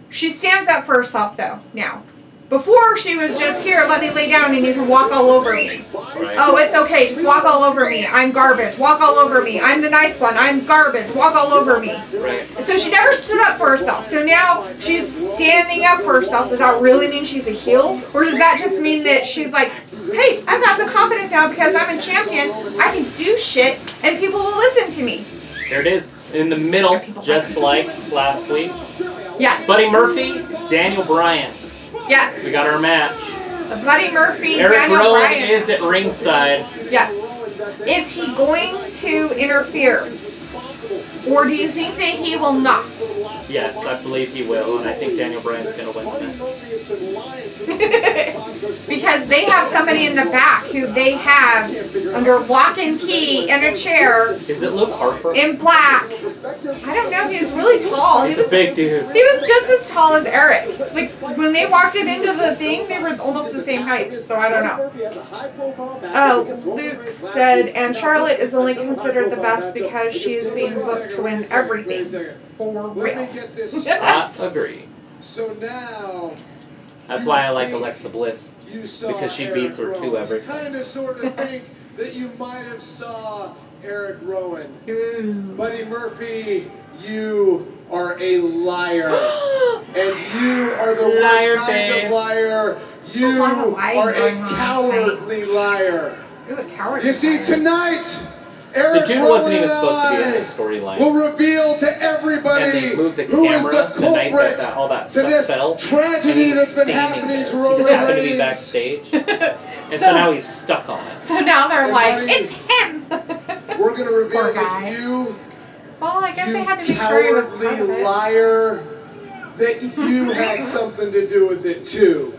She stands up for herself, though, now. Before, she was just, here, let me lay down and you can walk all over me. Right. Oh, it's okay, just walk all over me. I'm garbage. Walk all over me. I'm the nice one. I'm garbage. Walk all over me. Right. So she never stood up for herself. So now she's standing up for herself. Does that really mean she's a heel? Or does that just mean that she's like, hey, I've got some confidence now because I'm a champion. I can do shit and people will listen to me. There it is. In the middle, just like last week. Yes. Buddy Murphy, Daniel Bryan. Yes. We got our match. The Buddy Murphy, Eric Daniel Rowan Bryan. is at ringside. Yes. Is he going to interfere? Or do you think that he will not? Yes, I believe he will, and I think Daniel Bryan's going to win the match. Because they have somebody in the back who they have under lock and key in a chair Is it Luke Harper? in black. I don't know. He was really tall. He's a big dude. He was just as tall as Eric. Like when they walked it into the thing, they were almost the same height. So I don't know. Oh, Luke said, and Charlotte is only considered the best because she's being booked to win everything. For real. I agree. So now That's why I like Alexa Bliss. you saw Because she Eric beats her to Rowan. everything. Kind of sort of think that you might have saw Eric Rowan. Ooh. Buddy Murphy, you are a liar. And you are the Liar worst kind face. of liar. You a lot of lying are going a on cowardly liar. Ooh, a coward. You see, tonight, The Eric dude Rowan wasn't even and supposed to be in I this storyline. will reveal to everybody And they moved the who is the camera the night culprit that all that to stuff this fell. And tragedy he was that's been standing happening there. to He Roman just happened to be Reigns. backstage. And so So- now he's stuck on it. So now they're Hey, like, buddy. it's him. We're going to reveal Poor that guy. you Well, I guess they had to you make sure he was part of cowardly it. liar, that you had something to do with it too.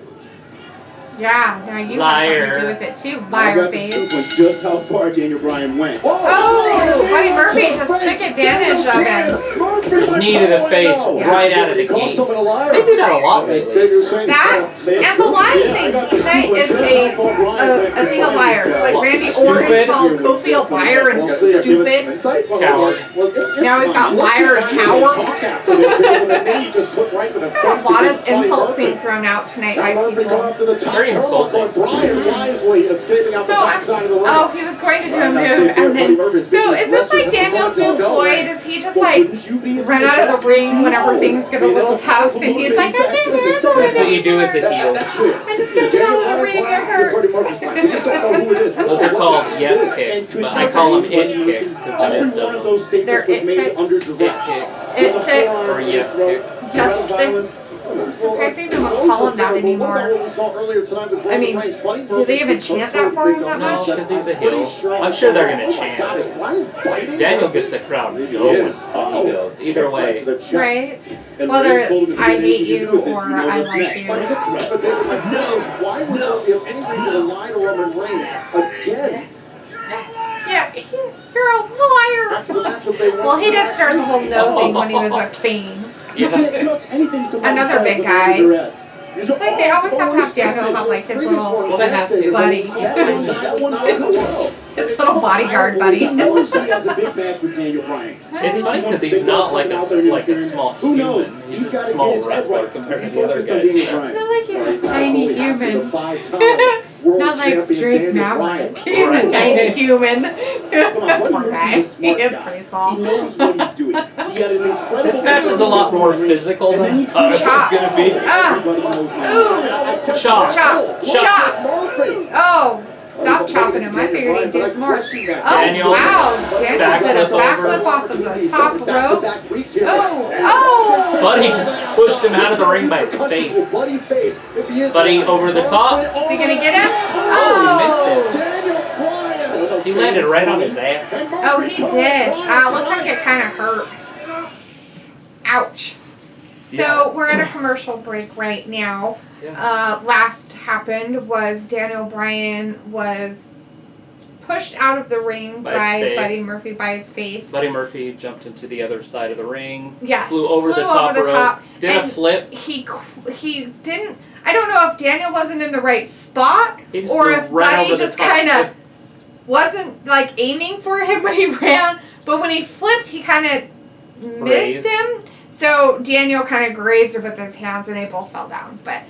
Yeah, now you Liar. have something to do with it too, I liar got the face. scoop on just how far Daniel Bryan went. Oh, Buddy Murphy just took advantage of it. Knee to the face right out of the Call gate. someone a liar. They do that a lot Hey, lately. Dave, you're saying That say it's and the stupid. lion Yeah, I thing got the tonight scoop on is just how far Bryan went a thing of to liar. find this Like guy. Randy Stupid. Orton called Kofi a liar and Okay, yeah, give us some stupid. insight. Well, Coward. well, it's Now we've got fine. Let's liar see and why you coward. talk after this, because the knee just took right to the There are face a lot of because Buddy insults Murphy- being thrown out tonight Now by Murphy going people. up to the top Very turnbuckle, insulting. and Bryan wisely escaping out the So backside of the ring. oh, he was going to do a Bryan got move, saved there. and Buddy then Murphy's so big is this like wrestlers Daniel have to let this go, Floyd? right? Is he just Well, like wouldn't you be run out of the ring whenever things get a little tough, and he's like, I can't do That's what you do as a heel. That's clear. I'm just gonna get out of the ring, it hurts. Buddy Murphy's line. We just don't know who it is. Those are called yes kicks, but I call them it kicks because Every Dennis one of does them. those They're statements was it made kicks. under It duress. kicks. It With the kicks. forearm Or in yes his throat. kicks. Just Threat of violence. kicks. Come on, surprised they don't those call are him that fair, but what about anymore. what we saw earlier tonight with I Roman mean, Reigns? Buddy do they even Murphy's chant been that for him big that on much? No, because he's a I'm pretty heel. sure I'm sure they're gonna oh my chant God, it. is Bryan biting Daniel Murphy? gets the crowd Maybe he going is. when he goes. Either Right way. to the chest. Right? And Whether Reigns told him it's if I you hate did you anything to do with this, or you know I what's like next. you. But David, my question is, why would Murphy have any reason to lie to Roman Reigns again? Yeah, you're a liar. After the matchup they won Well, he did last start the whole week. no thing when he was a Kane. You can't trust anything somebody Another says big with guy. under duress. These are Like, they all always have to totally have Daniel have, statements. like, his Previous little ones Well, they have to. devastated, buddy. but that one does as well. His little bodyguard buddy. He knows he has a big match with Daniel Bryan. It's funny because he's not like a small Who knows? human. He's He's got a to small get his head wrestler right. compared to He's the other focused on Daniel guys. Bryan. It's not like he's a Right, tiny absolutely has to be human. the 5-time world Not like champion Drake Daniel Maverick. Bryan. He's a Right. tiny human. Come on, Buddy Poor guy. Murphy's a He smart is guy. pretty small. He knows what he's doing. He had an incredible This match is a lot more physical than I thought it was going to be. Ah. Everybody knows Ooh. now. Chop. Chop. Chop. Chop. Murphy. Oh, Stop chopping him. I figured he'd do some more. Oh, Daniel, wow. Daniel did a backflip off of the top rope. Oh. Buddy just pushed him out of the ring by his face. Buddy over the top. Is he going to get him? Oh, he missed Oh. it. He landed right on his ass. Oh, he did. Looked like it kind of hurt. Ouch. Yeah. So we're at a commercial break right now. Yeah. Last happened was Daniel Bryan was pushed out of the ring by Buddy Murphy by his face. Buddy Murphy jumped into the other side of the ring. Yes. Flew over the top rope. Did a flip. He didn't. I don't know if Daniel wasn't in the right spot or if right Buddy just kind of wasn't like aiming for him when he ran. But when he flipped, he kind of missed him. So Daniel kind of grazed it with his hands, and they both fell down. But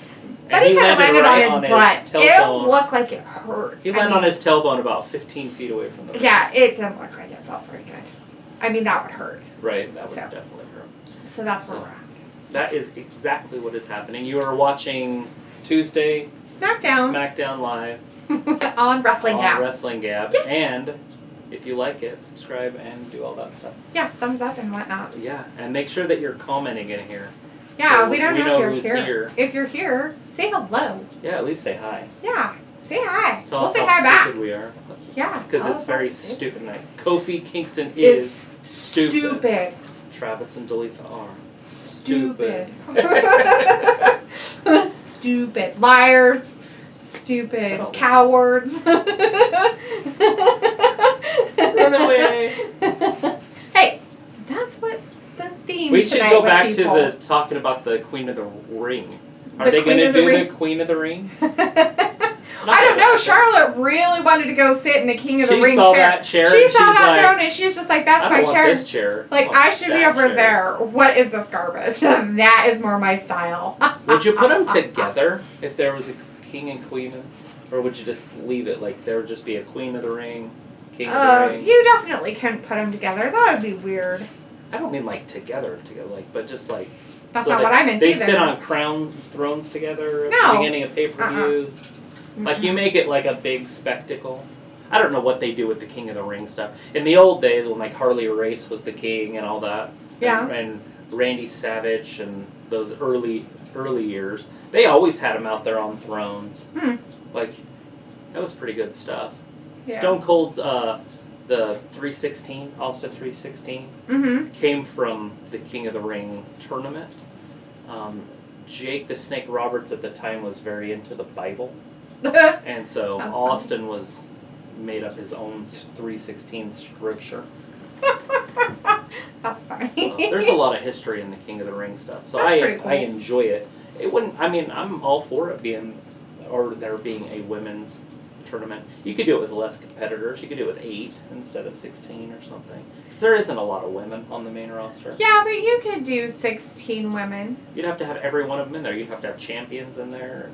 Buddy kind of landed right on his butt. It looked like it hurt. He landed on his tailbone about 15 feet away from the ring. Yeah, it didn't look like it felt very good. I mean, that would hurt. Right, that would definitely hurt. So that's where we're at. That is exactly what is happening. You are watching Tuesday SmackDown Live on Wrestling Gab. On Wrestling Gab. Yeah. And if you like it, subscribe and do all that stuff. Yeah, thumbs up and whatnot. Yeah, and make sure that you're commenting in here. Yeah, so we don't know if you're here. If you're here, say hello. Yeah, at least say hi. Yeah, say hi. Tell we'll us say how hi back. stupid we are. Yeah. Because it's very stupid night. Kofi Kingston is stupid. Travis and Dalethea are stupid. Stupid. Liars. Stupid. Cowards. Run away. Hey, that's what the theme We should tonight go with back people. to the talking about the Queen of the Ring. Are The they going to Queen of the do Ring? the Queen of the Ring? I don't know. Charlotte really wanted to go sit in the King of the Ring She saw chair. that chair. She and saw she's that like, throne and she's just like, "That's I my don't want chair." this chair. Like I should be over there. What is this garbage? That is more my style. Would you put them together if there was a king and queen, or would you just leave it like there would just be a Queen of the Ring, King of the Ring? You definitely couldn't put them together. That would be weird. I don't mean like together, like, but just like. That's so not what I meant They either. sit on crown thrones together at No. the beginning of pay-per-views. Like you make it like a big spectacle. I don't know what they do with the King of the Ring stuff. In the old days when like Harley Race was the king and all that. Yeah. And Randy Savage and those early years, they always had them out there on thrones. Like that was pretty good stuff. Yeah. Stone Cold's the 316, Austin 316, came from the King of the Ring tournament. Jake the Snake Roberts at the time was very into the Bible. And so That's Austin was made up his own 316 scripture. That's funny. So there's a lot of history in the King of the Ring stuff. So That's pretty cool. I enjoy it. It wouldn't, I mean, I'm all for it being, or there being a women's tournament. You could do it with less competitors. You could do it with 8 instead of 16 or something. Because there isn't a lot of women on the main roster. Yeah, but you could do 16 women. You'd have to have every one of them in there. You'd have to have champions in there.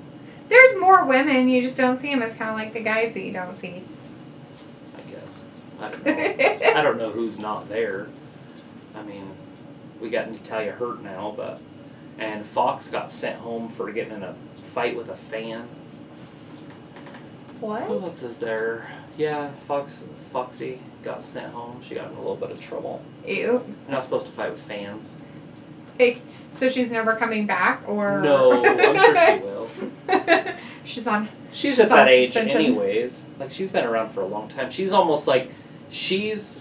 There's more women. You just don't see them. It's kind of like the guys that you don't see. I guess. I don't know. I don't know who's not there. I mean, we got Natalia hurt now, and Fox got sent home for getting in a fight with a fan. What? Who else is there? Yeah, Foxy got sent home. She got in a little bit of trouble. Ew. You're not supposed to fight with fans. So she's never coming back, or No, I'm sure she will. She's at that age suspension. anyways. Like, she's been around for a long time. She's almost like, she's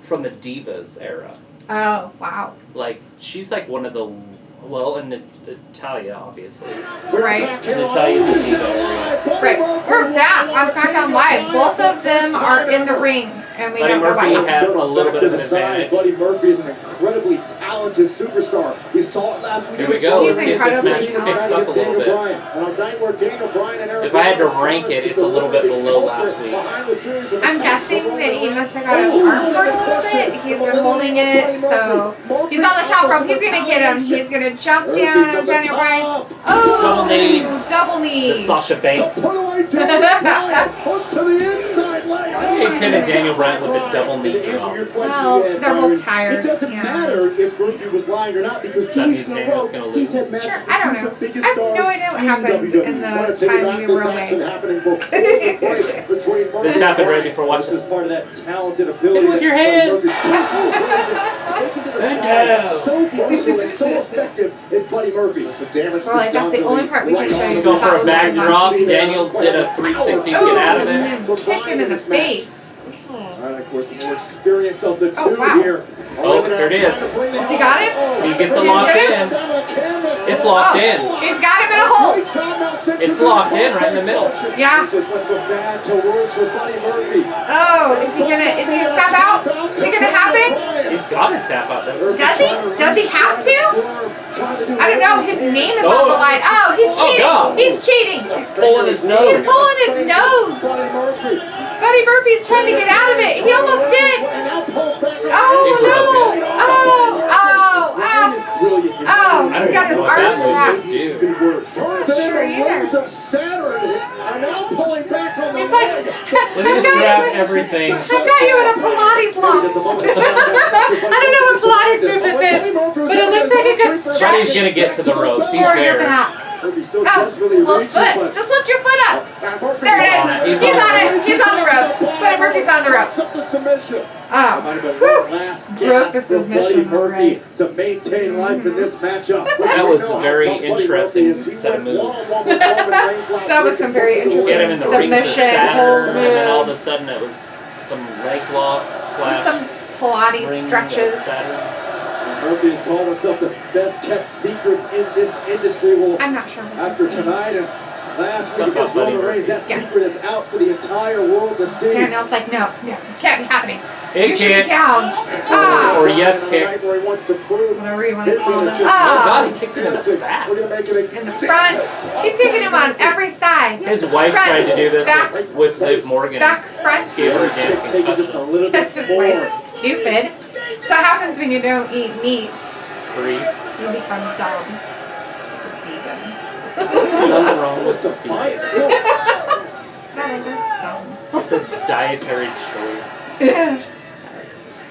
from the Divas era. Oh, wow. Like, she's like one of the, well, and Natalia, obviously. Right. Natalia's a diva area. Right. We're back on SmackDown Live. Both of them are in the ring. And we Buddy never Murphy watched. has a little bit of an advantage. Buddy Murphy is an incredibly talented superstar. We saw it last week. Here we go. He's Let's see if this incredibly match picks up a little bit. On a night where Daniel Bryan and Eric If I had to rank it, it's a little bit below last week. I'm guessing that he must have got his arm hurt a little bit. He's been holding it, so he's on the top rope. He's going to get him. He's going to jump down on Daniel Bryan. Double knees. Double knee. The Sasha Banks. Put away Daniel Bryan. Hook to the inside leg. He pinned Daniel Bryan with a double knee drop. Well, they're both tired. It doesn't matter if Murphy was lying or not because 2 weeks in a row he's had matches Sure, with I don't two know. of the biggest I have stars no idea what happened WWE. in the Want to take time back we this were action away. happening before the break between Murphy This happened and right Bryan. before watching. This is part of that talented ability. Hit it with your hand. Murphy taken to the sky. So versatile and so effective is Buddy Murphy. It's a damage. Well, like, that's the only part we can show you. He's going for a back That drop. was Daniel did a 360 to Oh, get out of it. and kicked him in the face. And of course, the more experience of the two Oh, wow. here. Oh, there it is. Has he got it? He gets it locked in. It's locked in. He's got him in a hole. It's locked in right in the middle. Yeah. He just went from bad to worse for Buddy Murphy. Oh, is he gonna tap out? Is it gonna happen? He's got to tap out. Doesn't he? Does he? Does he have to? I don't know. His name is on the line. Oh, he's Oh, cheating. God. He's cheating. He's pulling his nose. He's pulling his nose. Buddy Murphy. Buddy Murphy's trying to get out of it. He almost did. Oh He no! broke it. Oh, I he's don't got his know what arm that wrapped. would do. So then Sure, the either. Rose of Saturn are now pulling back on the He's like, leg. Let me just grab everything. I've got you in a Pilates lock. I don't know what Pilates move this is, but it looks like a good Buddy's stretch gonna get to the ropes. He's for your there. back. Murphy still Oh, desperately well, reaching, foot. but Just lift your foot up. Murphy There it is. He's He's on on the it. He's on the ropes. Buddy Murphy's on the ropes. up the submission. Oh. Might have been Whew. one last Broke gasp the for Buddy submission, Murphy right. to maintain life in this matchup. That was very interesting set of moves. That was some very interesting Get him in the ring to submission shatter, hold and then all of a moves. sudden it was some leg lock slash Some Pilates ring stretches. Saturn. Murphy has called himself the best kept secret in this industry. Well, I'm not sure. after tonight and last week Something against about Buddy Roman Reigns, that Murphy. Yes. secret is out for the entire world to see. Daniel's like, no, this can't be happening. It You should be kicks. down. Ah. Or yes Tonight kicks. where he wants to prove Whatever you want to his call it. innocence. Oh Ah. God, he kicked him in the Innocence. back. We're gonna make it In the front. He's kicking him on every side. His wife Front, tried to do this back, with Liv Morgan. back, front. Gave her a damn Take it just a concussion. little This bit is more. way stupid. So what happens when you don't eat meat? Breathe. You become dumb. Stupid vegans. Nothing wrong Almost with the defiant still. It's not like they're dumb. It's a dietary choice.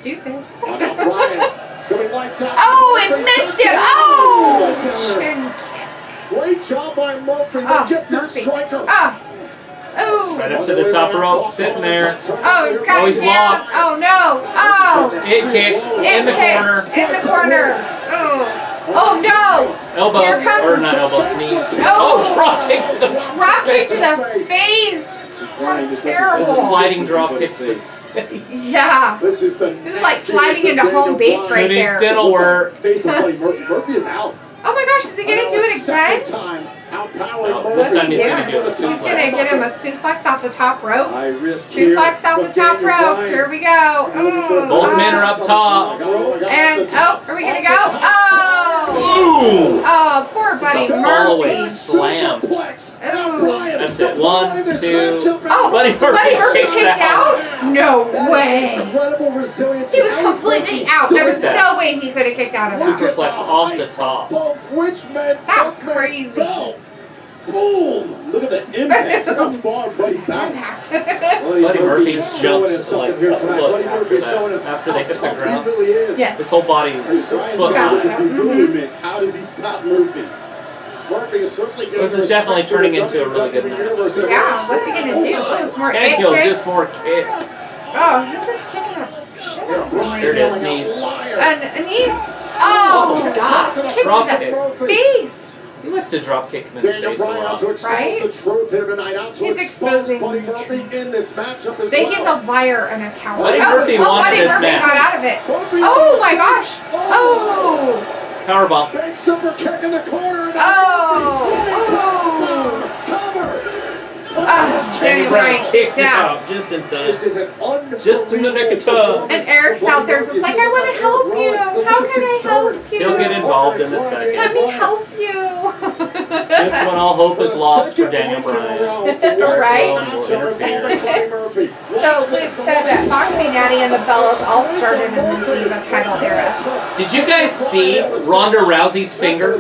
Stupid. Oh, now Bryan coming lights out. Oh, it missed him. Oh! Chin Great job by Murphy, the Oh, gifted Murphy. striker. Oh. Oh. Right up to the top rope, sitting there. Oh, he's got Oh, he's his hand. locked. Oh, no. Oh. It kicks in the corner. In the corner. Oh. Oh, no. Elbow, Here comes- or not elbow, sneeze. Oh. Oh, drop kick to the Drop kick to the face. That's terrible. This is sliding drop kick to the face. Yeah. This is the It was like sliding into home base right Who needs there. dental work? Face of Buddy Murphy. Murphy is out. Oh my gosh, is he gonna do it again? Second time outpowering No, Murphy. this time he's Yeah. gonna do a He's gonna suplex. get him a suplex off the top rope. High risk here. Suplex off the from top Daniel rope. Bryan. Here we go. Both men are up top. And oh, are we gonna go? Oh, Boom! oh, poor Buddy It's a follow-away Murphy. slam. Ooh. That's it. 1, 2. Oh, Buddy Murphy kicks kicked out. out? No way. Incredible resilience. He was completely out. There was no way he could have kicked out of that. Superplex off the top. Both which men That's both men crazy. fell. Boom! Look at the impact. Look how far Buddy bounced. Buddy Murphy is showing jumped us something like here a tonight. foot Buddy Murphy is showing us after they how hit the tough ground. he really is. Yes. His whole body was He's trying foot to high. with the bewilderment. How does he stop Murphy? Murphy is certainly getting This is definitely respect turning in the into a really good WWE match. universe. Yeah, what's he gonna do? Oh, some more egg Daniel, kicks? just more kicks. Oh, he's just kicking the shit out of him. Bryan Here it is, yelling out, knees. "Liar." And he, oh, God. kick Drop to kick. the face. He likes to drop kick him in the Daniel face a Bryan out lot. to expose Right? the truth here tonight. Out to He's expose exposing Buddy the Murphy truth. in this matchup as That well. he's a liar and a coward. Buddy Murphy oh, wanted Buddy this Murphy match. got out of it. Murphy Oh with my the gosh. sneak. Oh. Powerbomb. Big super kick in the corner. Oh. Cover. Daniel Bryan kicked him down. out just in time. This is an unbelievable Just in the nick of time. performance. And Eric's out there just like, I want to help you. How can I help you? He'll get involved in a second. Let me help you. This one, all hope is lost for Daniel Bryan. Right? Will interfere. So Luke said that Foxy Natty and the Bellas all started in the Diva title era. Did you guys see Ronda Rousey's finger?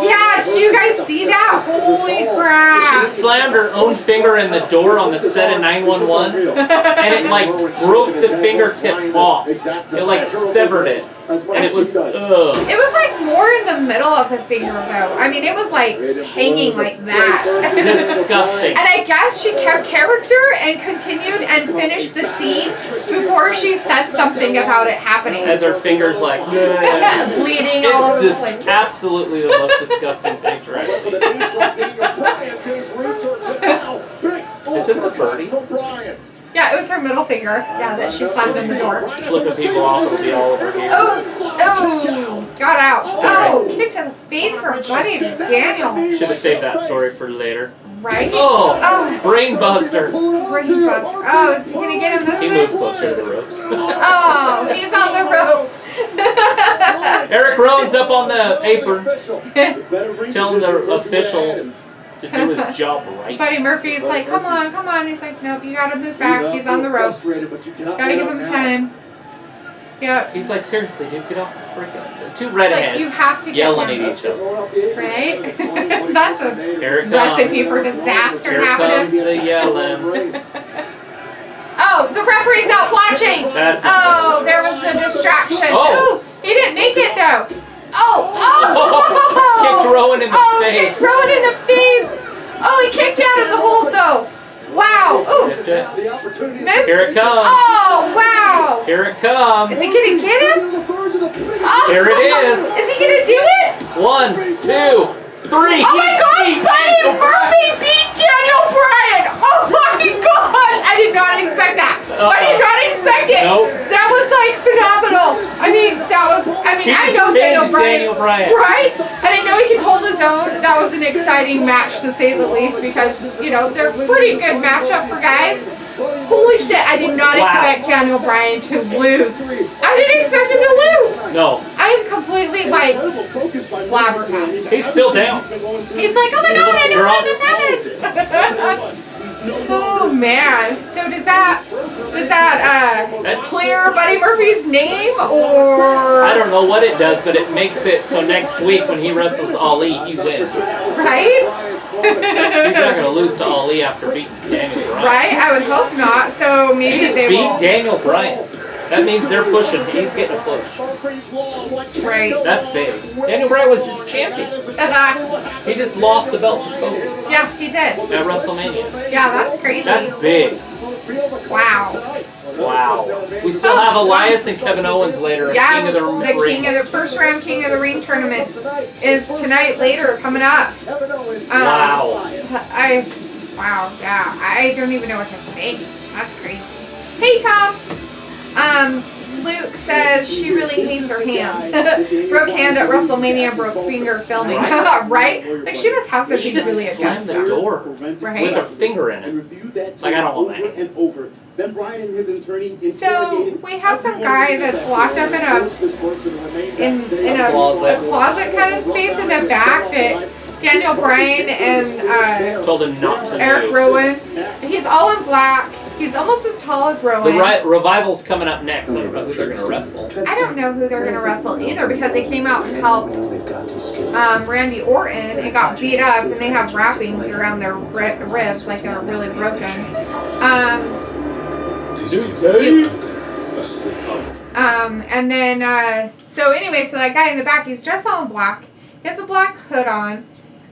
Yeah, did you guys see that? Holy crap. She slammed her own finger in the door on the set of 911, and it like broke the fingertip off. It like severed it. And it was, ugh. It was like more in the middle of the finger though. I mean, it was like hanging like that. Disgusting. And I guess she kept character and continued and finished the scene before she said something about it happening. As her fingers like, bleeding all over the place. It's absolutely the most disgusting picture I've seen. Is it the birdie? Yeah, it was her middle finger. Yeah, that she slammed in the door. Flipping people off will be all over here. Oh, got out. Oh, kick to the face for Buddy Daniel. Should have saved that story for later. Right? Oh, brain buster. Brain buster. Oh, is he going to get him this He way? moved closer to the ropes. Oh, he's on the ropes. Eric Rowan's up on the apron, telling the official to do his job right. Buddy Murphy's like, come on. He's like, nope, you gotta move back. He's on the rope. Gotta give him time. Yep. He's like, seriously, dude, get off the freaking... Two redheads you have to get yelling down. at each other. Right? That's a Here it comes. recipe for disaster Here comes happening. the yelling. Oh, the referee's not watching. That's oh, there was the distraction. Oh. Ooh, he didn't make it though. Oh. Kicked Rowan in the face. Kicked Rowan in the face. Oh, he kicked out of the hold though. Wow. Ooh. Missed. Here it comes. Oh, wow. Here it comes. Is he gonna get him? Oh. Here it is. Is he gonna do it? 1, 2, 3. Oh my God! Buddy Murphy beat Daniel Bryan. Oh my gosh! I did not expect that. I did not expect it. Nope. That was like phenomenal. I know Daniel Bryan. Right? I didn't know he could hold his own. That was an exciting match to say the least because, they're a pretty good matchup for guys. Holy shit, I did not expect Daniel Bryan to lose. I didn't expect him to lose. No. I am completely flabbergasted. He's still down. He's like, oh my God, I didn't know this happened. Oh man. So does that clear Buddy Murphy's name or? I don't know what it does, but it makes it so next week when he wrestles Ali, he wins. Right? He's not going to lose to Ali after beating Daniel Bryan. Right? I would hope not. So maybe He just they beat will. Daniel Bryan. That means they're pushing. He's getting a push. Right. That's big. Daniel Bryan was champion. He just lost the belt to Corbin Yeah, he did. at WrestleMania. Yeah, that's crazy. That's big. Wow. Wow. We still have Elias and Kevin Owens later. Yes, King of the Ring. King of the first round King of the Ring tournament is tonight later coming up. Wow. Wow, yeah. I don't even know what to say. That's crazy. Hey, Tom. Luke says she really hates her hands. Broke hand at WrestleMania, broke finger filming. Right? Like she must have something She just really slammed against the her. door Right. with her finger in it. Like I don't want that. Then Bryan and his attorney So we have some guy that's locked up in a closet kind of space in the back that Daniel Bryan and Told him not to Eric move. Rowan. He's all in black. He's almost as tall as Rowan. The Revival's coming up next. I don't know who they're going to wrestle. I don't know who they're going to wrestle either because they came out and helped Randy Orton and got beat up and they have wrappings around their ribs like they're really broken. And then, so that guy in the back, he's dressed all in black. He has a black hood on.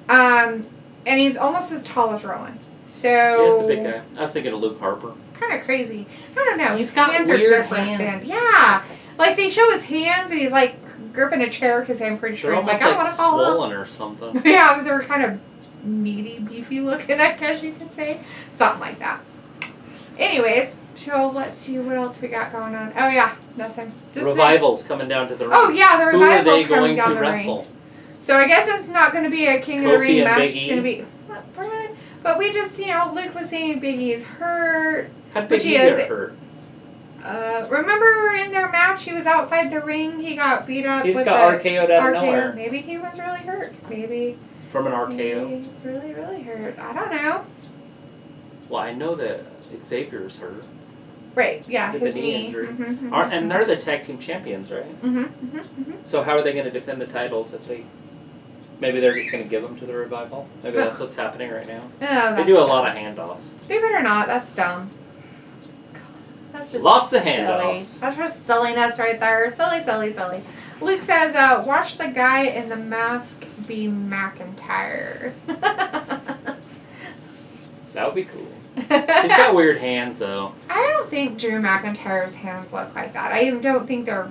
And he's almost as tall as Rowan. So. Yeah, it's a big guy. I was thinking of Luke Harper. Kind of crazy. I don't know. He's got hands weird are different hands. Yeah. Like they show his hands and he's like gripping a chair because I'm pretty sure They're he's like, almost I want to fall swollen off. or something. Yeah, they're kind of meaty, beefy looking, I guess you could say. Something like that. Anyways, so let's see what else we got going on. Oh yeah, nothing. Just Revival's coming down to the ring. Oh yeah, the Who are Revival's they coming going down to the wrestle? ring. So I guess it's not going to be a King of the Kofi Ring and match. Big It's E? going to be. But we just, Luke was saying Big E's hurt. How'd Big Which E he get is. hurt? Remember in their match, he was outside the ring. He got beat up. He's with got the RKO'd out of nowhere. Maybe he was really hurt. Maybe From an RKO? Maybe he's really, really hurt. I don't know. Well, I know that Xavier's hurt. Right, yeah, Did his the knee injury. Mm-hmm. And they're the tag team champions, right? So how are they going to defend the titles if they... Maybe they're just going to give them to the Revival? Maybe that's what's happening right now. Oh, They do a lot of handoffs. They better not. That's dumb. That's just Lots of silly. handoffs. That's just silliness right there. Silly, silly, silly. Luke says, watch the guy in the mask be McIntyre. That would be cool. He's got weird hands, though. I don't think Drew McIntyre's hands look like that. I don't think they're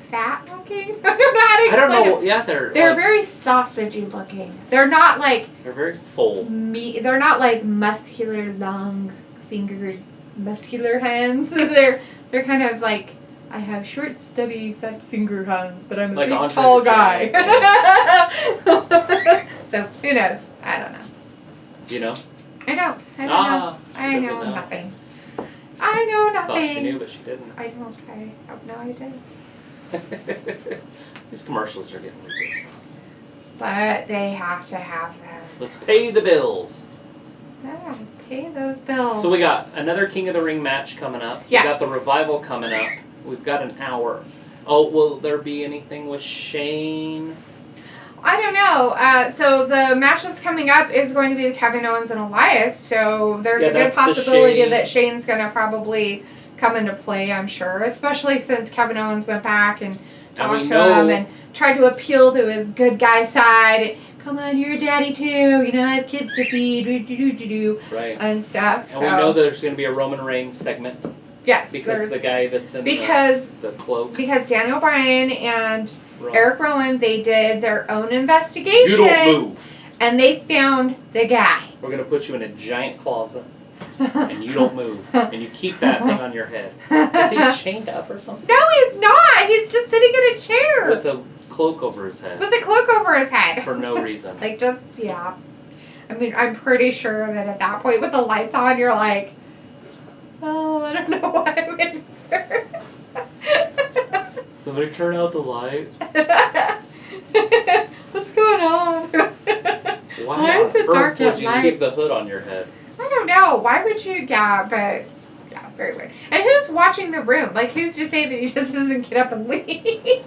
fat looking. I don't know how to explain I don't know. it. Yeah, they're They're like, very sausagey looking. They're not like they're very full. they're not like muscular, long fingered, muscular hands. They're kind of like, I have short, stubby, fat finger hands, but I'm a Like big, Andrade tall the guy. Giant. So who knows? I don't know. You know? I don't know. She I doesn't know know. nothing. I know Thought nothing. she knew, but she didn't. I don't. I have no idea. These commercials are getting ridiculous. But they have to have them. Let's pay the bills. Yeah, pay those bills. So we got another King of the Ring match coming up. Yes. We got the Revival coming up. We've got an hour. Oh, will there be anything with Shane? I don't know. So the match that's coming up is going to be Kevin Owens and Elias. So there's a good that's the possibility Shane. that Shane's going to probably come into play, I'm sure. Especially since Kevin Owens went back and talked to him and tried to appeal to his good guy side. Come on, you're a daddy too. You know, I have kids to feed. Right. And stuff. And so we know there's going to be a Roman Reigns segment. yes, Because the guy that's in the cloak. Because Daniel Bryan and Roman. Eric Rowan, they did their own investigation. You don't move. And they found the guy. We're going to put you in a giant closet. And you don't move. And you keep that thing on your head. Is he chained up or something? No, he's not. He's just sitting in a chair. With a cloak over his head. With a cloak over his head. For no reason. Like, just, yeah. I mean, I'm pretty sure that at that point, with the lights on, you're like, oh, I don't know why I'm in here. Somebody turn out the lights. What's going on? Why is it dark at would you night? keep the hood on your head? I don't know. Why would you? Yeah, but yeah, very weird. And who's watching the room? Like, who's to say that he just doesn't get up and leave?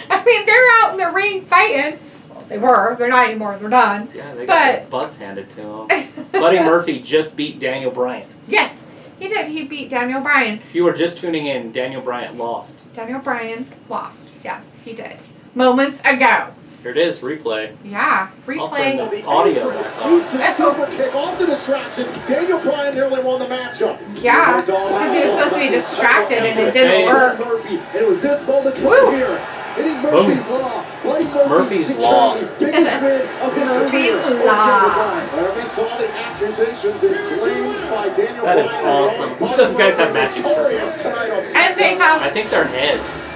I mean, they're out in the ring fighting. Well, they were. They're not anymore. They're done. Yeah, they got their butts handed to them. Buddy Murphy just beat Daniel Bryan. Yes, he did. He beat Daniel Bryan. If you were just tuning in, Daniel Bryan lost. Daniel Bryan lost. Yes, he did. Moments ago. Here it is, replay. Yeah, I'll turn replay. the audio back on. Beats a super kick off the distraction. Daniel Bryan nearly won the matchup. Yeah, because he was supposed to be distracted and it didn't work. Murphy, and it was this moment right here. Hitting Murphy's Law. Buddy Murphy's securing Law. the biggest win of his Murphy's career. Law. Amidst all the accusations and claims by Daniel That is Bryan. awesome. Look at those guys have matching shirts. shirts. And they have. I think they're heads.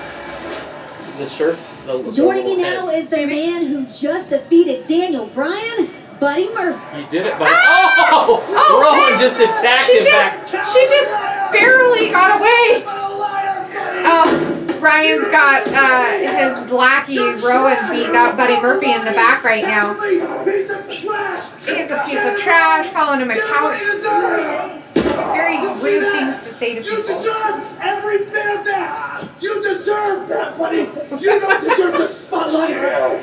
The shirts. Joining me now is the man who just defeated Daniel Bryan, Buddy Murphy. You did it, buddy. Oh! Rowan just attacked him back. She just barely got away. Oh, Brian's got his lackey Rowan beating up Buddy Murphy in the back right now. Piece of trash. He's a piece of trash, calling him a coward. Very rude things to say to You people. deserve every bit of that. You deserve that, buddy. You don't deserve the spotlight.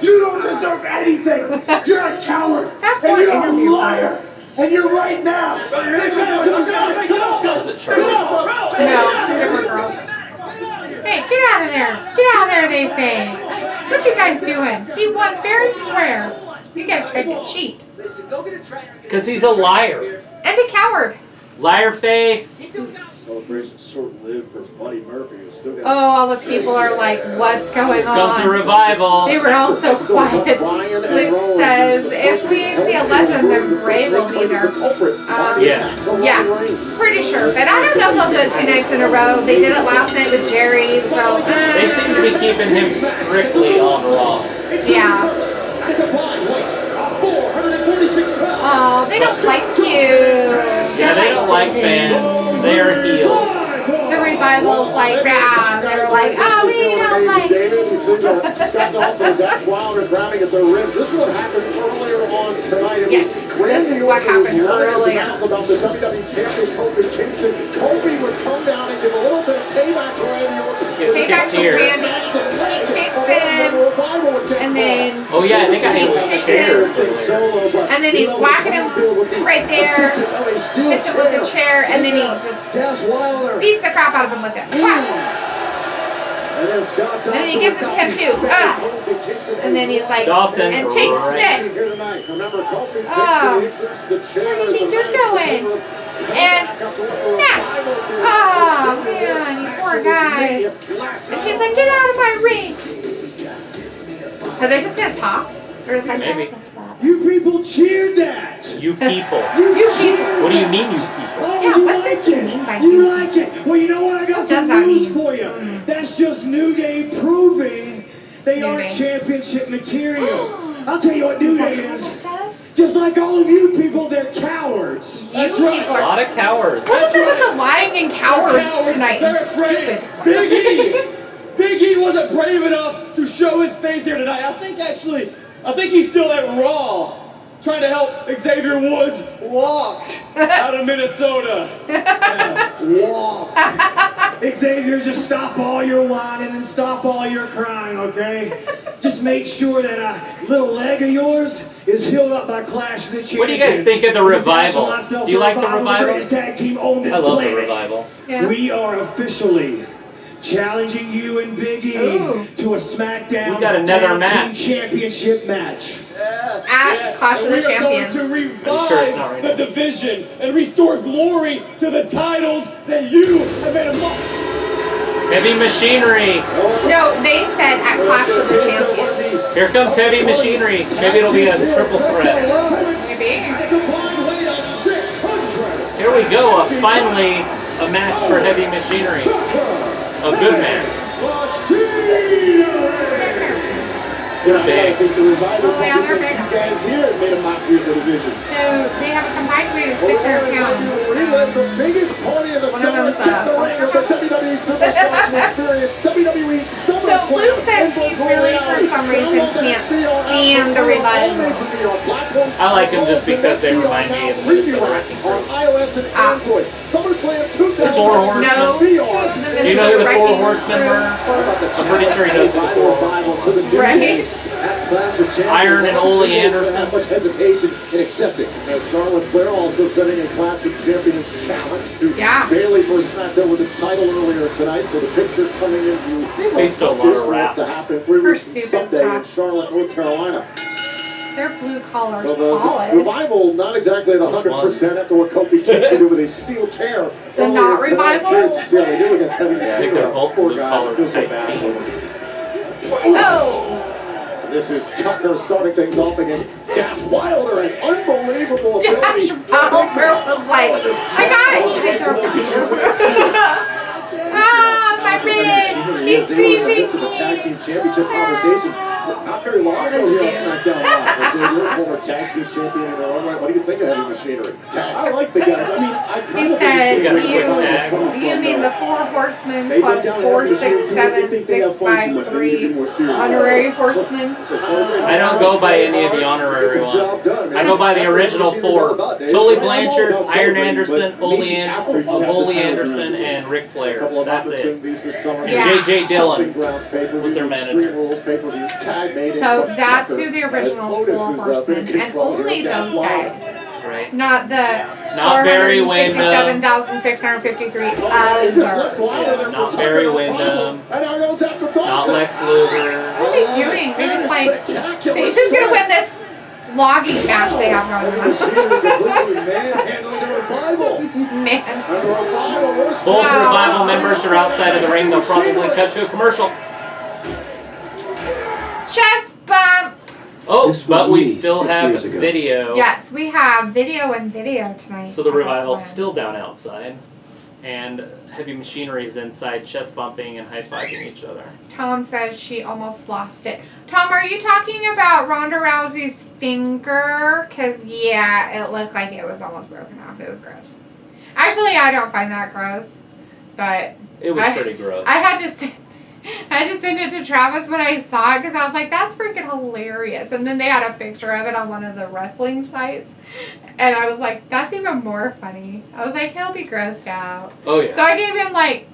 You don't deserve anything. You're a coward. That's And one you're a interview. liar. And you're right now. This is what you got. Come on. Is it Charlie? No, different girl. Hey, get out of there. Get out of there, they say. What you guys doing? He won fair and square. You guys tried to cheat. Because he's a liar. And a coward. Liar face. Celebration short-lived for Buddy Murphy. Who still got Oh, all the people are like, what's going Comes the on? revival. They were all so quiet. Luke says, if we see a legend, then Bray will be there. Yes. Yeah, pretty sure. But I don't know if they'll do it 2 nights in a row. They did it last night with Jerry, so. They seem to be keeping him strictly on Raw. Yeah. Oh, they don't like you. Yeah, they don't like fans. They are heels. The Revival's like, yeah, they're like, oh, we don't like. Scott Dawson and Dash Wilder grabbing at their ribs. This is what happened earlier on tonight. Yes, this is what happened earlier. About the WWE champion Kofi Kingston. Kofi would come down and give a little bit of payback to Randy Orton. Payback to Randy. He kicks him, and then Oh yeah, I think I hit with chairs. and then he's whacking him right there. Hits it with the chair, and then he just beats the crap out of him with it. Whack. And then Scott Dawson. And then he gives it to him too. And then he's like, Dawson, and take this. Remember, Kofi Oh. Kingston the chair. Where do you think you're going? And snap! Oh man, you poor guys. And he's like, get out of my ring. Are they just gonna talk? Or is that Maybe. You people cheered that. You people. You people. What do you mean, you people? Oh, Yeah, you what like does he it. mean by You you? like it. Well, you know what? I got What some does that news mean? for you. That's just New Day proving they New aren't Day. championship material. I'll tell you what New Day is. It does? Just like all of you people, they're cowards. You That's right. people A are. lot of cowards. What is it with the lying and cowards tonight? They're afraid. Stupid. Big E! Big E wasn't brave enough to show his face here tonight. I think he's still at Raw, trying to help Xavier Woods walk out of Minnesota. Walk. Xavier, just stop all your whining and stop all your crying, okay? Just make sure that little leg of yours is healed up by Clash of the Champions. What do you guys think of the Revival? Do you like the The Revival? greatest tag team on this I love the planet. Revival. Yeah. We are officially challenging you and Big E Ooh. to a SmackDown We got another Tag match. Team Championship match. At Clash of the We are going Champions. to I'm revive sure it's not right the now. division and restore glory to the titles that you have made a Heavy Machinery. No, they said at Clash of the Champions. Here comes Heavy Machinery. Maybe it'll be a triple threat. Maybe. Here we go. Finally, a match for Heavy Machinery. A good match. You know, I Big. think the Revival Oh, yeah, they're probably big. these guys here made a mockery of the division. So they have a combined weight of 600 pounds. We led the biggest party of the One of summer. them's, Get the ring of the WWE Superstars to experience WWE SummerSlam. So Luke says he really, for some reason, can't stand the Revival. I like them just because they remind me of the Minnesota Wrecking on Crew. iOS and Android. SummerSlam 2000. The Four Horsemen. No. Do you know who the Four Horsemen were? I'm pretty sure he knows who the Four Horsemen were. Right? Iron and Ole Anderson. Not much hesitation in accepting. As Charlotte Flair also setting a Clash of Champions challenge to Yeah. Bayley for SmackDown with his title earlier tonight. So the picture coming in view. Faced a lot of what's to raps. happen 3 For weeks from stupid Sunday in stuff. Charlotte, North Carolina. Their blue collar So the solid. Revival not exactly at 100% after what Kofi Kingston did with his steel chair. The earlier not tonight. Revival? Curious to see how they do against Heavy I think Machinery. they're both Poor blue guys, collar I feel so type bad for team. them. Oh! This is Tucker starting things off against Dash Wilder, an unbelievable Dash ability. Wilder was like, I got it! Ah, my wrist! He's squeezing This is the tag team championship conversation. Not very long ago here on SmackDown Live. You're a former tag team champion in their own right. What do you think of Heavy Machinery? I like the guys. I mean, I kind He of said, understand where the guy was coming you from, mean though. the Four Horsemen They plus went down 4, Heavy 6, Machinery. They 7, think they 6, have fun too 5, much. They need to be 3 more serious. honorary horsemen. I don't go by any of the honorary Get the job ones. done, man. I go by the That's what original Machinery's all 4. about, Dave. Tully I'm all Blanchard, about Iron celebrating, Anderson, but maybe after you have the Ole titles Anderson, around you. and Ric A Flair. couple of That's it. opportunities this summer. Yeah. J.J. Stomping Dillon Grounds pay-per-view, was their Extreme manager. Rules pay-per-view, tag made in So Coach that's Tucker, who the as original Otis Four has been in Horsemen, and control here. only Dash those Wilder. guys. Right. Not the Not Barry Windham. 467,653 He just left others. Wilder there Not for Barry Tucker, Windham. and now goes after Not Dawson. Lex Luger. What are they doing? They're just like, Spectacular see, who's going to win start. this logging match they have Heavy going Machinery completely manhandling the Revival. on? Man. And the Revival was Both Wow. Revival members are outside of the ring. They'll probably cut to a commercial. Chest bump. Oh, This was but we me still 6 have years ago. video. Yes, we have video and video tonight. So the Revival's Excellent. still down outside. And Heavy Machinery is inside, chest bumping and high-fiving each other. Tom says she almost lost it. Tom, are you talking about Ronda Rousey's finger? Because, yeah, it looked like it was almost broken off. It was gross. Actually, I don't find that gross. But It was pretty gross. I had to send it to Travis when I saw it because I was like, that's freaking hilarious. And then they had a picture of it on one of the wrestling sites. And I was like, that's even more funny. I was like, he'll be grossed out. Oh, yeah. So I gave him like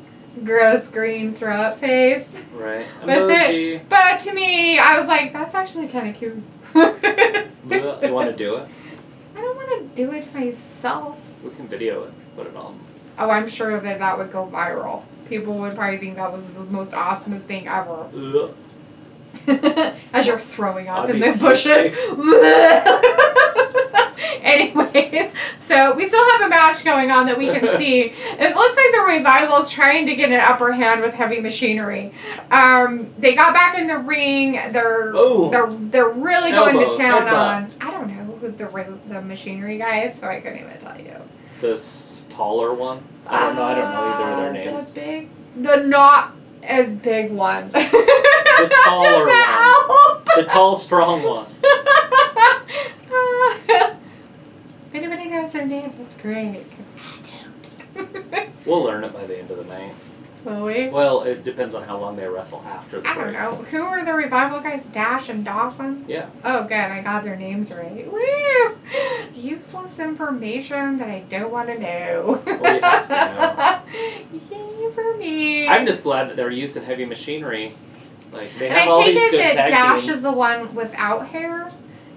gross green throw up face. Right. With Emoji. it. But to me, I was like, that's actually kind of cute. You want to do it? I don't want to do it to myself. We can video it. Put it on. Oh, I'm sure that would go viral. People would probably think that was the most awesomest thing ever. As you're throwing up in the bushes. Anyways, so we still have a match going on that we can see. It looks like the Revival is trying to get an upper hand with Heavy Machinery. They got back in the ring. They're really going to town on. I don't know who the Machinery guy is, so I couldn't even tell you. This taller one. I don't know either of their names. The not as big one. The taller one. The tall, strong one. If anybody knows their names, that's great. I don't. We'll learn it by the end of the night. Will we? Well, it depends on how long they wrestle after the I don't break. know. Who are the Revival guys? Dash and Dawson? Yeah. Oh, good. I got their names right. Woo! Useless information that I don't want to know. Well, you have to Yay for me. I'm just glad that they're using Heavy Machinery. Like, they And have I all take these it good that tag Dash teams. is the one without hair,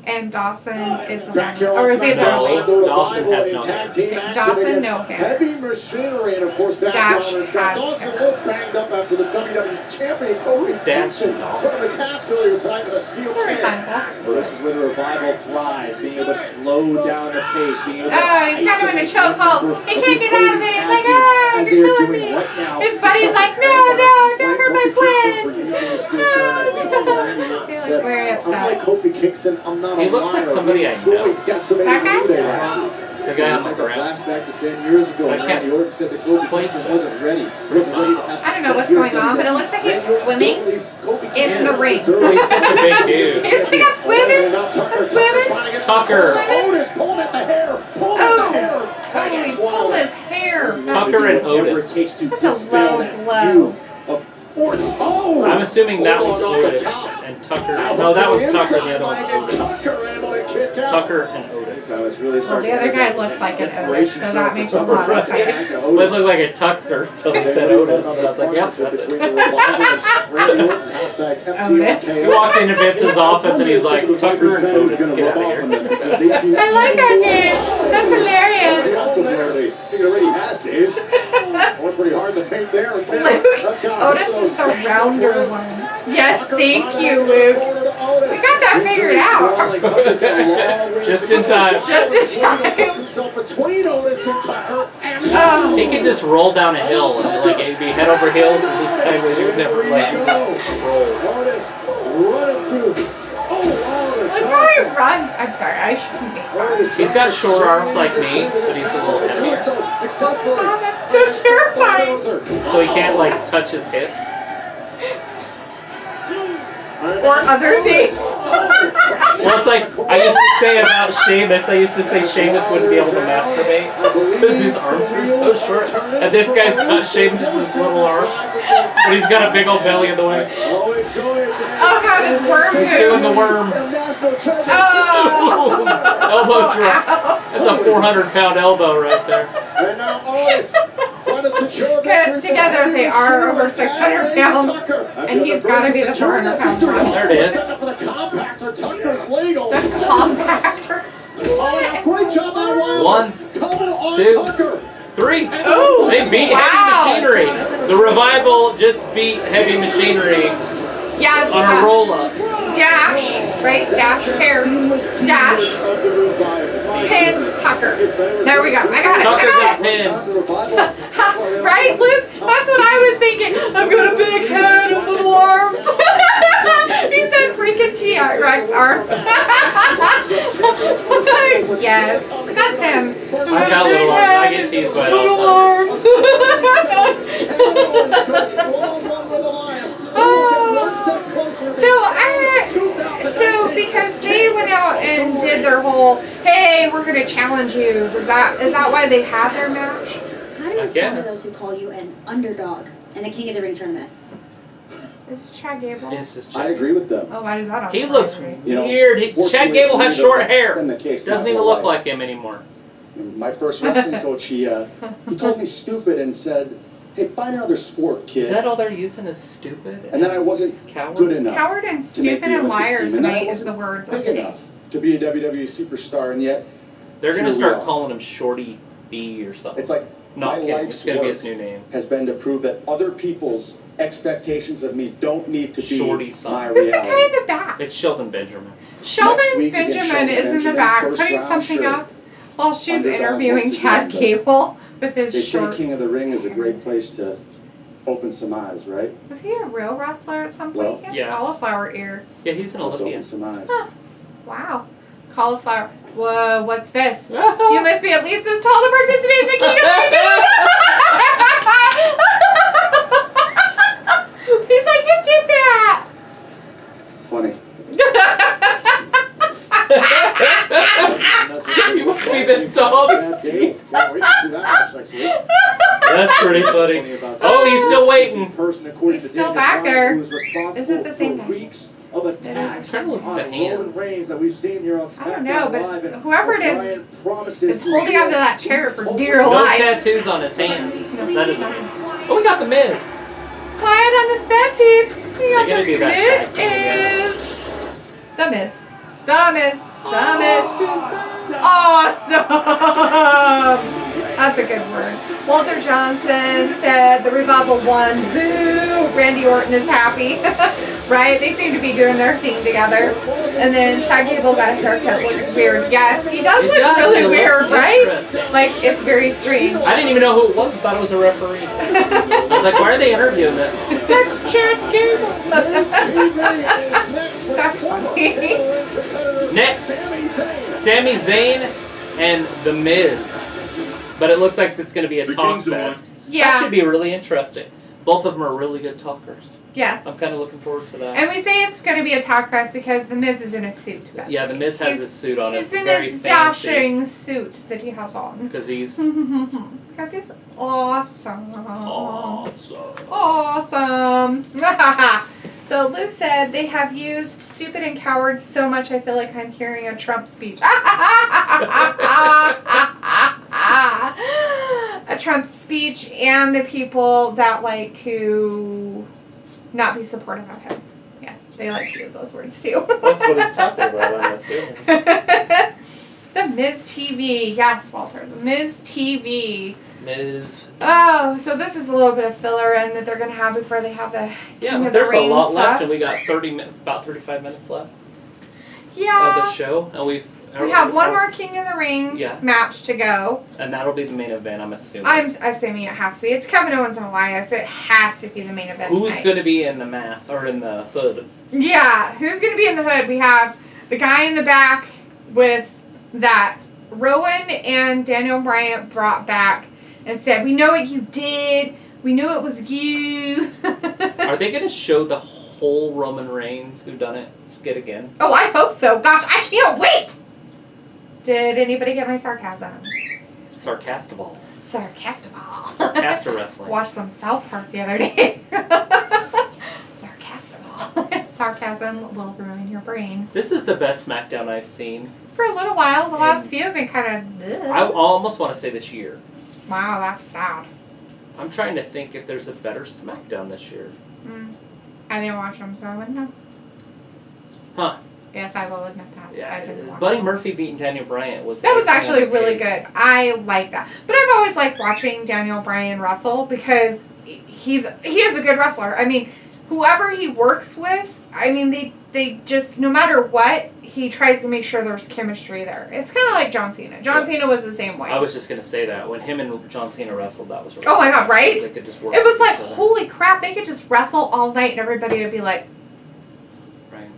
and Dawson is the Back one. here on Or is he the SmackDown, the Dawson Revival has in no tag team action Dawson, against no hair. Heavy Machinery, and of course Dash Dash got has Dawson a hair. little banged up after the WWE Champion Kofi Dash Kingston and Dawson? took him to task earlier tonight with a steel They're chair. Revival. Well, this is where the Revival thrives, being able to slow down the pace, being able to Oh, he's got him in a isolate chokehold. one member He of can't the get out of it. opposing He's tag like, team, ah, as you're they are killing doing me. right now. His to buddy's tell like, everyone no, don't hurt my Kofi Kingston for friend. using the steel chair, and I think Randy Orton They're said, very I'm like upset. Kofi Kingston, I'm not He a looks like liar. somebody I Truly know. decimated That guy? New Day last week. The guy on It's the like a ground. flashback to 10 years ago I when can't Randy Orton said that Kofi place Kingston it. wasn't ready to have I don't know success what's here going at on, but it WWE. looks like he's Randy Orton swimming still believes Kofi in Kingston the ring. He's such a big dude. He's picking up swimming. Now Tucker Swimming. trying to get Tucker. Otis pulling at the hair. Pulling at the hair. Oh, he pulled his hair. Tucker and Whatever Otis. it takes to That's a dispel low that blow. view of Orton. Oh! I'm assuming that Hold one's on, off the Otis top. and Tucker. Now No, that to one's the Tucker. inside The other leg, one's and Otis. Tucker able to kick out. Tucker and Otis. So it's really Well, starting the other to guy get looks like an Otis, desperation so show that for makes a Tucker. lot of sense. It looked like a Tucker until they said Otis. But I was like, yep, that's between it. the Revival and Randy Orton, hashtag FTRKO. He walked into Vince's office and he's like, Tucker and Otis, get out of here. I like that name. That's He hilarious. also clearly, he already has, Dave. Worked pretty hard to paint there. Luke, Otis is the rounder one. Yes, thank you, Luke. We got that figured out. Just in time. Just in time. Himself between Otis and Tucker, and Oh. He could just roll down a hill and like it'd be head over heels and just sideways. You would never land. Roll. Otis running through. Oh, the Look how he runs. I'm sorry, I shouldn't be. He's got short arms like me, but he's a little heavier. Successfully. Oh, that's so terrifying. So he can't like touch his hips. Or other things. Well, it's like I used to say about Sheamus. I used to say Sheamus wouldn't be able to masturbate because his arms were so short. And this guy's got Sheamus's little arms, but he's got a big old belly in the way. Oh, how does worm He's doing the move? worm. Oh. Elbow drop. That's a 400-pound elbow right there. And now Otis trying to secure Because together they are over 600 pounds, and he's got to be the 400-pound one. There it is. For the compactor, Tucker's legal. The compactor. Oh, great job by Wilder. 1, Cover on 2, Tucker. 3. Oh, They beat wow. Heavy Machinery. The Revival just beat Heavy Machinery Yeah, it's on a roll-up. Dash, right? Dash, hair. Dash, pin, Tucker. There we go. I got it. Tucker I got got it. pinned. Right, Luke? That's what I was thinking. I've got a big head and little arms. He said freaking T-Rex arms. Yes, that's him. I got little arms. I get teased by Little all arms. So because they went out and did their whole, hey, we're gonna challenge you. Is that why they had their match? I I one of guess. those who call you an underdog in the King of the Ring tournament. This is Chad Gable. This is I Chad. agree with them. Oh, why does that? He looks You know, weird. Chad fortunately Gable for has me, though, short that's hair. been the case Doesn't my even whole look life. like him anymore. My first wrestling coach, he called me stupid and said, "Hey, find another sport, kid." Is that all they're using is stupid? And then I wasn't Coward? good enough. Coward and to make stupid the and Olympic liar team, and I tonight is wasn't the words of big the day. enough to be a WWE superstar, and yet They're going here to we start are. calling him Shorty B or something. It's like Not my kidding. life's It's going to be work his new name. has been to prove that other people's expectations of me don't need to be Shorty son. my Who's the guy reality. in the back? It's Shelton Benjamin. Sheldon Next week against Benjamin Shelton is in the Benjamin, back first putting round, something sure. up while she's Underdog interviewing once Chad again, but Gable with his They say short. King of the Ring is a great place to open some eyes, right? Was he a real wrestler at some point? Well, he has yeah. cauliflower ear. Yeah, he's an Let's Olympian. open some eyes. Huh. Wow. Cauliflower. Whoa, what's this? You you must be at least as tall to participate in the King of the Ring. He's like, you did that. Funny. You must be this tall. Can't wait to see that match next week. That's pretty funny. Oh, he's still waiting. Person, according He's to still Daniel back Bryan, there. who was responsible Is it the same for guy? weeks of attacks Trying to look on at the hands. Roman Reigns that we've seen here on SmackDown I don't know, but Live. And whoever it is Bryan promises is holding onto that chair for dear No life. tattoos on his hands. That is amazing. Oh, we got the Miz. Quiet on the set, peeps. We got They're gonna do the that Miz tag team is the Miz. The Miz. The Miz. Awesome. That's a good word. Walter Johnson said the revival won. Boo. Randy Orton is happy. Right? They seem to be doing their thing together. And then Chad Gable got his haircut. Looks weird. Yes, he does look really weird, right? Like, it's very strange. I didn't even know who it was. Thought it was a referee. I was like, why are they interviewing them? That's Chad Gable. That's funny. Next, Sami Zayn and The Miz. But it looks like it's going to be a talk fest. Yeah. That should be really interesting. Both of them are really good talkers. Yes. I'm kind of looking forward to that. And we say it's going to be a talk fest because The Miz is in a suit. Yeah, The Miz has his suit on. He's It's in very his fancy. dashing suit that he has on. Because he's Because he's awesome. awesome. Awesome. So Luke said they have used stupid and cowards so much I feel like I'm hearing a Trump speech. A Trump speech and the people that like to not be supportive of him. Yes, they like to use those words too. That's what he's talking about, I'm assuming. The Miz TV. Yes, Walter. The Miz TV. Miz. Oh, so this is a little bit of filler in that they're going to have before they have the King Yeah, of the there's a Ring lot stuff. left, and we got about 35 minutes left of the Yeah. show, and we have one more King of the Ring Yeah. match to go. and that'll be the main event. I'm assuming. I'm assuming it has to be. It's Kevin Owens and Elias. It has to be the main event Who's tonight. going to be in the mask or in the hood? Yeah, who's going to be in the hood? We have the guy in the back with that Rowan and Daniel Bryan brought back and said, "We know what you did. We knew it was you." Are they going to show the whole Roman Reigns whodunit skit again? Oh, I hope so. Gosh, I can't wait. Did anybody get my sarcasm? Sarcastable. Sarcastival. Sarcasta wrestling. Watched some South Park the other day. Sarcastival. Sarcasm will ruin your brain. This is the best SmackDown I've seen. For a little while, the last And few have been kind of. I almost want to say this year. Wow, that's sad. I'm trying to think if there's a better SmackDown this year. I didn't watch them, so I wouldn't know. Huh. Yes, I will admit that. I didn't watch Buddy them. Murphy beating Daniel Bryan was. That was icing on actually the really cake. good. I like that. But I've always liked watching Daniel Bryan wrestle because he is a good wrestler. I mean, whoever he works with, I mean, they just, no matter what, he tries to make sure there's chemistry there. It's kind of like John Cena. John Cena was the same way. I was just gonna say that when him and John Cena wrestled, that was. Really Oh my God, right? They could just work It was with like, each other. holy crap, they could just wrestle all night and everybody would be like. Right.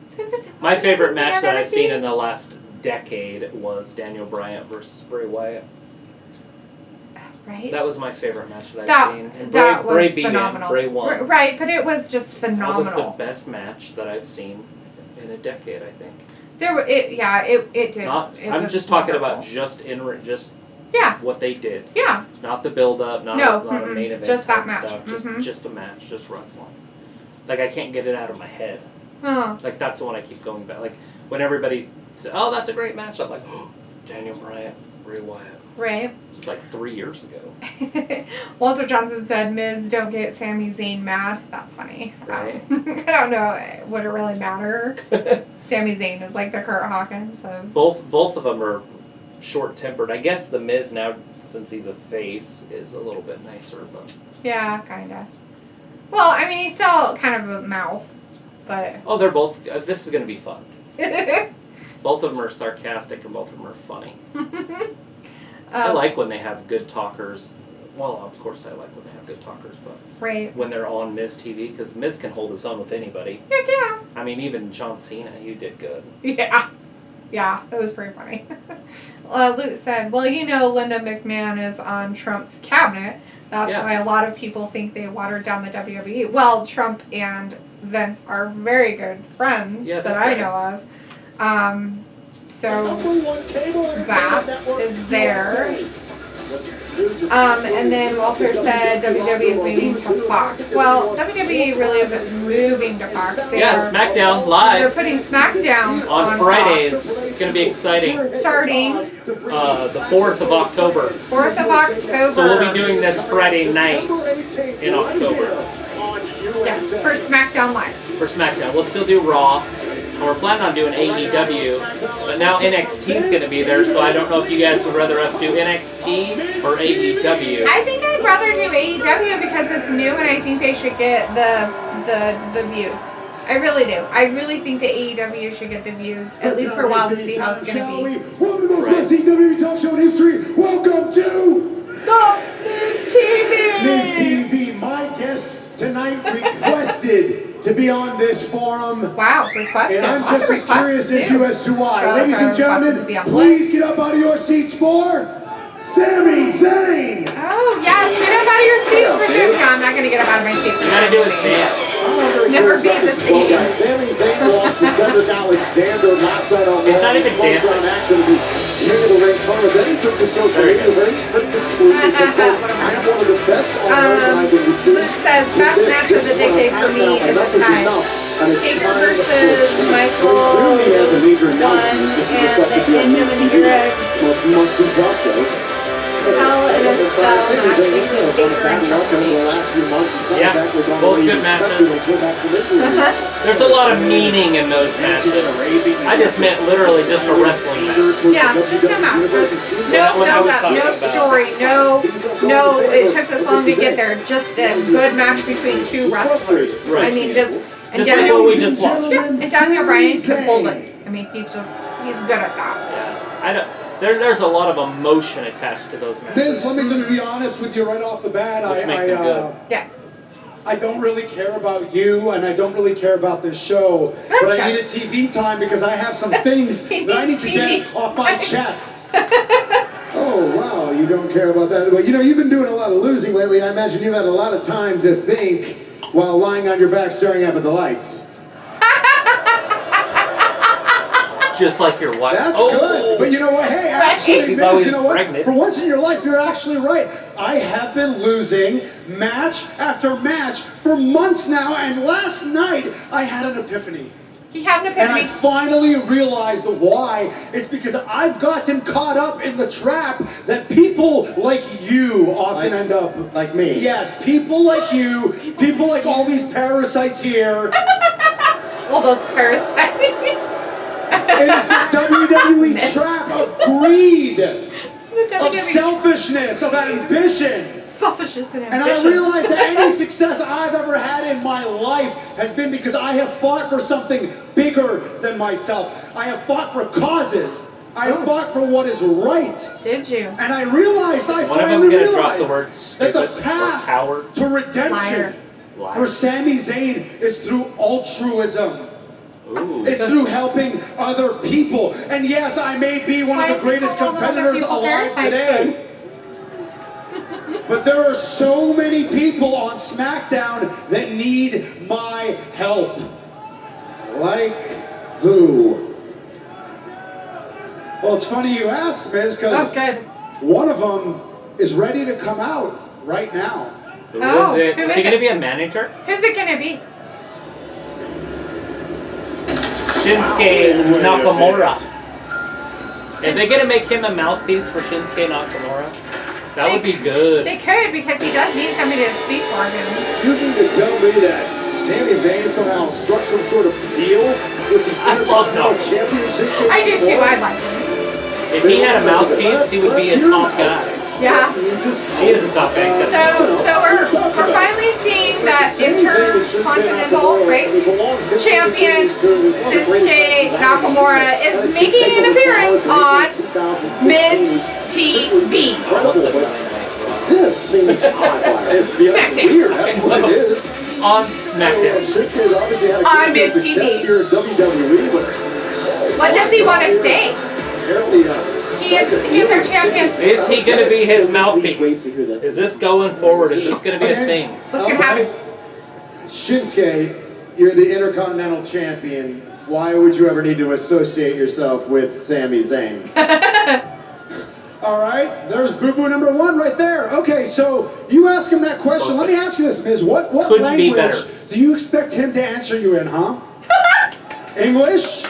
My favorite match that I've seen in the last decade was Daniel Bryan versus Bray Wyatt. Right? That was my favorite match that That, I've seen. And that Bray was beat him. phenomenal. Bray won. Right, but it was just That phenomenal. was the best match that I've seen in a decade, I think. It did. I'm It just was talking wonderful. about just Yeah. What they did. Yeah. Not the build-up, not a main event. Just that type match. Stuff. Just a match, just wrestling. Like, I can't get it out of my head. Oh. Like, that's the one I keep going back. Like, when everybody says, oh, that's a great match, I'm like, oh, Daniel Bryan, Bray Wyatt. Right. It's like 3 years ago. Walter Johnson said, Miz, don't get Sami Zayn mad. That's funny. Right. I don't know. Would it really matter? Sami Zayn is like the Kurt Hawkins. So. Both of them are short-tempered. I guess the Miz now, since he's a face, is a little bit nicer. But yeah, kind of. Well, I mean, he's still kind of a mouth, but... Oh, they're both... this is going to be fun. Both of them are sarcastic and both of them are funny. I like when they have good talkers. Well, of course I like when they have good talkers, but right. when they're on Miz TV, because Miz can hold his own with anybody. Yeah. I mean, even John Cena, you did good. Yeah. Yeah, it was pretty funny. Luke said, well, you know Linda McMahon is on Trump's cabinet. That's why a lot of people think they watered down the WWE. Well, Trump and Vince are very good friends that I know of. So that is there. And then Walter said WWE is moving to Fox. Well, WWE really isn't moving to Fox. SmackDown Live. They're putting SmackDown on Fridays. Fox. It's going to be exciting. Starting the 4th of October. 4th of October. So we'll be doing this Friday night in October. Yes, for SmackDown Live. For SmackDown. We'll still do Raw. And we're planning on doing AEW, but now NXT is going to be there, so I don't know if you guys would rather us do NXT or AEW. I think I'd rather do AEW because it's new and I think they should get the views. I really do. I really think the AEW should get the views, at least for a while, to see how it's going to be. Welcome to the most wrestling WWE talk show in history. Welcome to the Miz TV. Miz TV. My guest tonight requested to be on this forum. Wow, requested. And I'm just as curious as you as to why. Ladies and gentlemen, please get up out of your seats for Sami Zayn. Oh, yes, get up out of your seats for him. No, I'm not going to get up out of my seat. You got to do it dance. Never beat the same. Sami Zayn lost to Cedric Alexander last night on It's not even dancing. King of the Ring tournament. Then he took to social media very quickly. I am one of the best on earth, and I've been Luke says, best match of the decade for me is a tie. Taker versus Michael 1 and the end of the year. Must-see talk show. Hell in a Cell match between Taker and Triple H. Yeah, both good matches. There's a lot of meaning in those matches. I just meant literally just a wrestling match. Yeah, just a match. No story, no, it took this long to get there. Just a good match between two wrestlers. Right. I mean, just like what we just watched. Yeah, and Daniel Bryan can hold it. I mean, he's good at that. Yeah, I don't. There's a lot of emotion attached to those matches. Miz, let me just be honest with you right off the bat. Which makes it good. Yes. I don't really care about you, and I don't really care about this show. But I need a TV time because I have some things that I need to get off my chest. Oh, wow, you don't care about that. Well, you know, you've been doing a lot of losing lately. I imagine you've had a lot of time to think while lying on your back staring up at the lights. Just like your wife. That's good. But you know what? Hey, actually, Miz, you know what? Pregnant. For once in your life, you're actually right. I have been losing match after match for months now, and last night I had an epiphany. He had an And I epiphany. finally realized why. It's because I've gotten caught up in the trap that people like you often end up. Like me? Yes, people like you, people like all these parasites here. All those parasites. It is the WWE trap of greed, of selfishness, of ambition. Selfishness and ambition. And I realize that any success I've ever had in my life has been because I have fought for something bigger than myself. I have fought for causes. I have fought for what is right. Did you? And I realized, I finally realized that the path to redemption for Sami Zayn is through altruism. Ooh. It's through helping other people. And yes, I may be one of the greatest competitors alive today. But there are so many people on SmackDown that need my help. Like who? Well, it's funny you ask, Miz, because one of them is ready to come out right now. Who is it? Is he going to be a manager? Who's it going to be? Shinsuke Nakamura. If they're going to make him a mouthpiece for Shinsuke Nakamura, that would be good. They could, because he does need somebody to speak for him. You mean to tell me that Sami Zayn somehow struck some sort of deal with the Intercontinental Championship? I do too, I like him. If he had a mouthpiece, he would be a top guy. Yeah. He is a top guy. So we're finally seeing that Intercontinental champion Shinsuke Nakamura is making an appearance on Miz TV. This seems odd. It's beyond weird. That's what it is. On SmackDown. On Miz TV. What does he want to say? He is our champion. Is he going to be his mouthpiece? Is this going forward? Is this going to be a thing? What's going to happen? Shinsuke, you're the Intercontinental Champion. Why would you ever need to associate yourself with Sami Zayn? All right, there's boo-boo number one right there. Okay, so you ask him that question. Let me ask you this, Miz. What language do you expect him to answer you in, huh? English?